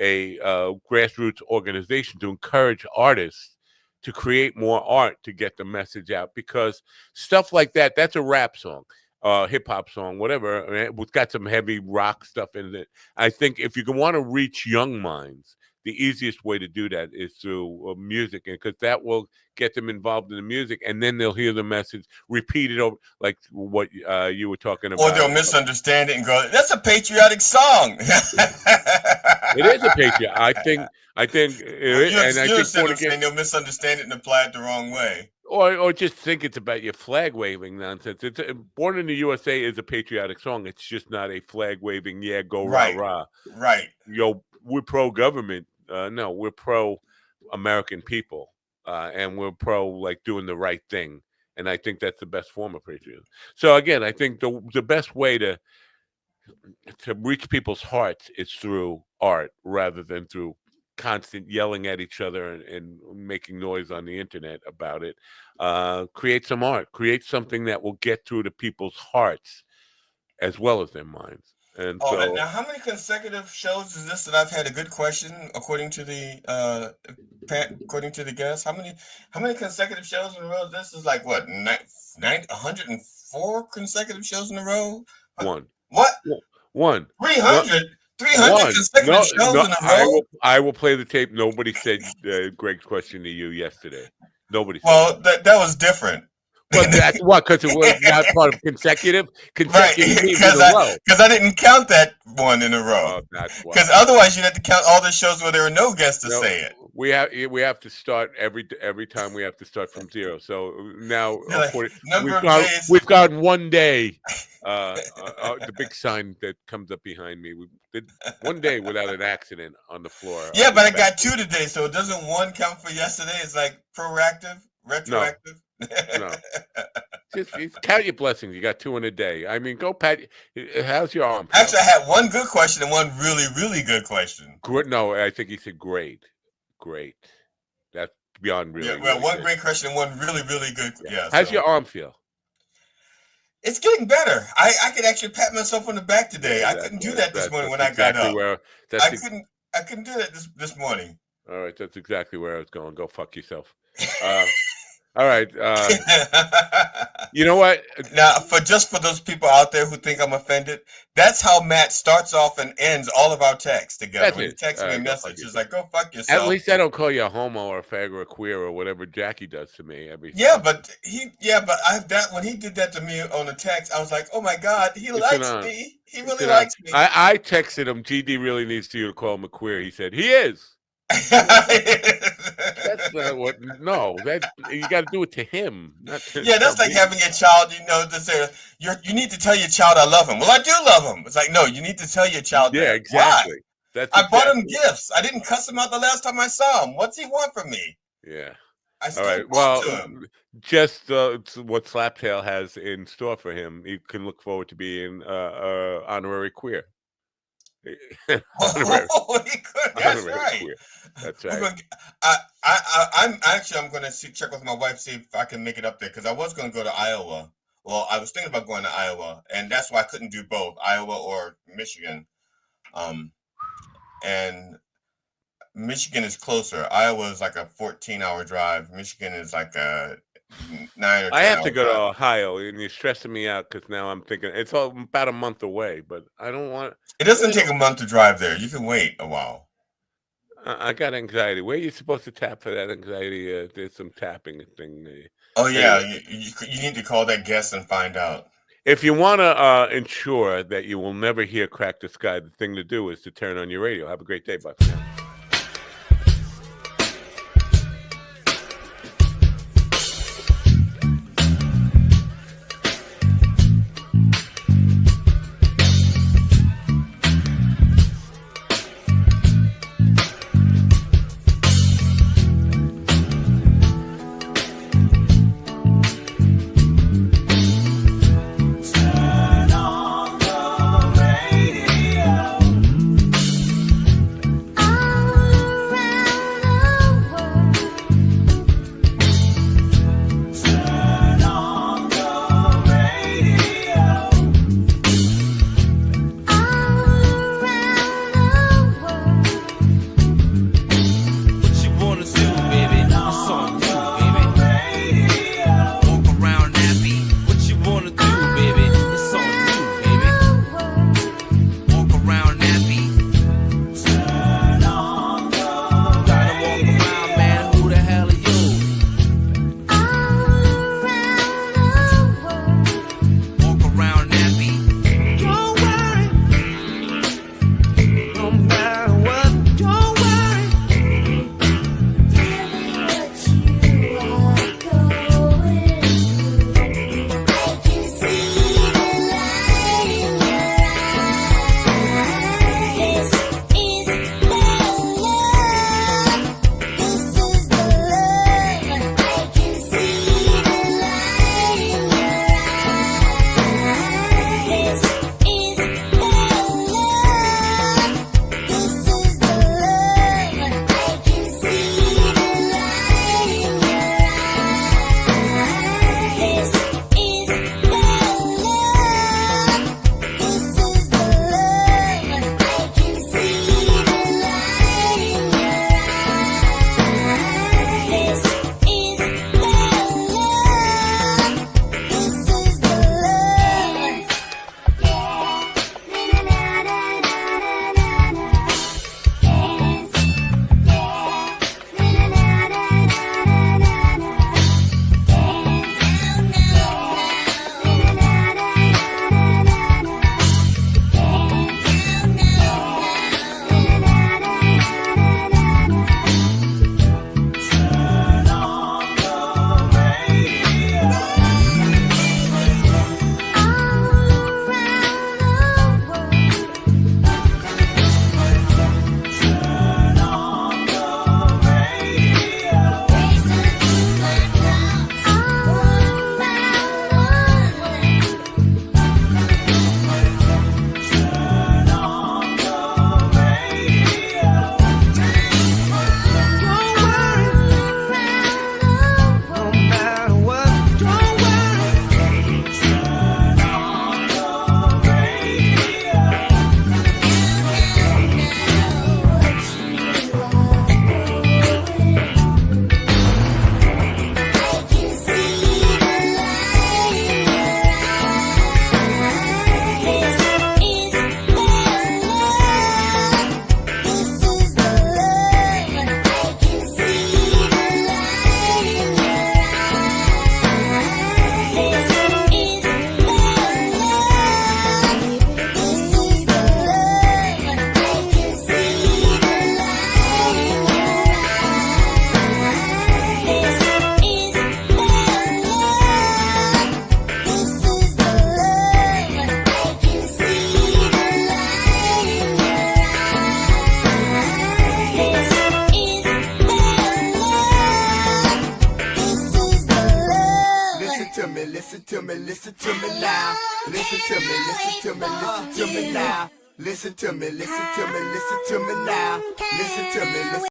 Speaker 7: grassroots organization to encourage artists to create more art to get the message out, because stuff like that's a rap song. Hip hop song, whatever, it's got some heavy rock stuff in it. I think if you want to reach young minds, the easiest way to do that is through music, and because that will get them involved in the music, and then they'll hear the message repeated over, like what you were talking about.
Speaker 17: Or they'll misunderstand it and go, "That's a patriotic song."
Speaker 7: It is a patriot. I think,
Speaker 17: they'll misunderstand it and apply it the wrong way.
Speaker 7: Or just think it's about your flag waving nonsense. It's "Born in the USA" is a patriotic song. It's just not a flag waving. Yeah, go rah rah.
Speaker 17: Right.
Speaker 7: We're pro government. No, we're pro American people, and we're pro like doing the right thing. And I think that's the best form of patriotism. So again, I think the best way to reach people's hearts is through art rather than through constant yelling at each other and making noise on the internet about it. Create some art. Create something that will get through to people's hearts as well as their minds. And
Speaker 17: now how many consecutive shows is this that I've had a good question according to the guest? How many consecutive shows in a row? This is like what, 104 consecutive shows in a row?
Speaker 7: One.
Speaker 17: What?
Speaker 7: One.
Speaker 17: 300. 300 consecutive shows in a row.
Speaker 7: I will play the tape. Nobody said Greg's question to you yesterday. Nobody said.
Speaker 17: Well, that was different.
Speaker 7: But that's what, because it was not part of consecutive. Consecutive means in a row.
Speaker 17: Because I didn't count that one in a row.
Speaker 7: Oh, that's why.
Speaker 17: Because otherwise you'd have to count all the shows where there were no guests to say it.
Speaker 7: We have to start every time. We have to start from zero. So now we've got 1 day. The big sign that comes up behind me. We did 1 day without an accident on the floor.
Speaker 17: Yeah, but I got 2 today, so doesn't 1 count for yesterday? It's like proactive, retroactive.
Speaker 7: No. Just count your blessings. You got 2 in a day. I mean, go pat. How's your arm?
Speaker 17: Actually, I had 1 good question and 1 really, really good question.
Speaker 7: No, I think he said great. That's beyond really.
Speaker 17: Yeah, well,
Speaker 7: really
Speaker 17: 1
Speaker 7: good.
Speaker 17: great question and 1 really, really good. Yeah.
Speaker 7: How's your arm feel?
Speaker 17: It's getting better. I could actually pat myself on the back today. Yeah, I couldn't do that this morning when I got up. I couldn't do that this morning.
Speaker 7: All right, that's exactly where I was going. Go fuck yourself. All right. You know what?
Speaker 17: Now, for those people out there who think I'm offended, that's how Matt starts off and ends all of our texts together.
Speaker 7: That's
Speaker 17: when he
Speaker 7: it.
Speaker 17: texts me a
Speaker 7: Go
Speaker 17: message,
Speaker 7: fuck
Speaker 17: it's like, "Go fuck yourself."
Speaker 7: At least I don't call you a homo or a fag or a queer or whatever Jackie does to me.
Speaker 17: But I have that when he did that to me on the text, I was like, "Oh my god, he likes me. He really likes me."
Speaker 7: I texted him, GD really needs you to call him a queer. He said, he is. That's not what. No, that you got to do it to him. Not to
Speaker 17: that's like having a child. To say you need to tell your child I love him. Well, I do love him. It's like, no, you need to tell your child.
Speaker 7: Yeah,
Speaker 17: that.
Speaker 7: exactly.
Speaker 17: Why? I bought him gifts. I didn't cuss him out the last time I saw him. What's he want from me?
Speaker 7: Yeah.
Speaker 17: I still
Speaker 7: All right.
Speaker 17: talk to him.
Speaker 7: Just what Slaptail has in store for him. You can look forward to being honorary queer.
Speaker 17: Honorary. That's right.
Speaker 7: Queer. That's right.
Speaker 17: I'm going to check with my wife, see if I can make it up there, because I was going to go to Iowa. Well, I was thinking about going to Iowa, and that's why I couldn't do both, Iowa or Michigan. And Michigan is closer. Iowa is like a 14-hour drive. Michigan is like a 9 or 10
Speaker 7: I have to go
Speaker 17: drive.
Speaker 7: to Ohio, and you're stressing me out because now I'm thinking it's about a month away, but I don't want.
Speaker 17: It doesn't take a month to drive there. You can wait a while.
Speaker 7: I got anxiety. Where are you supposed to tap for that anxiety? There's some tapping thing.
Speaker 17: Oh yeah, anyway. You need to call that guest and find out.
Speaker 7: If you want to ensure that you will never hear Crack the Sky, the thing to do is to turn on your radio. Have a great day. Bye for now.
Speaker 10: I
Speaker 14: listen to me now. Listen to me, listen to me, listen to me now. Listen to me, listen to me, listen to me now. Listen to me, listen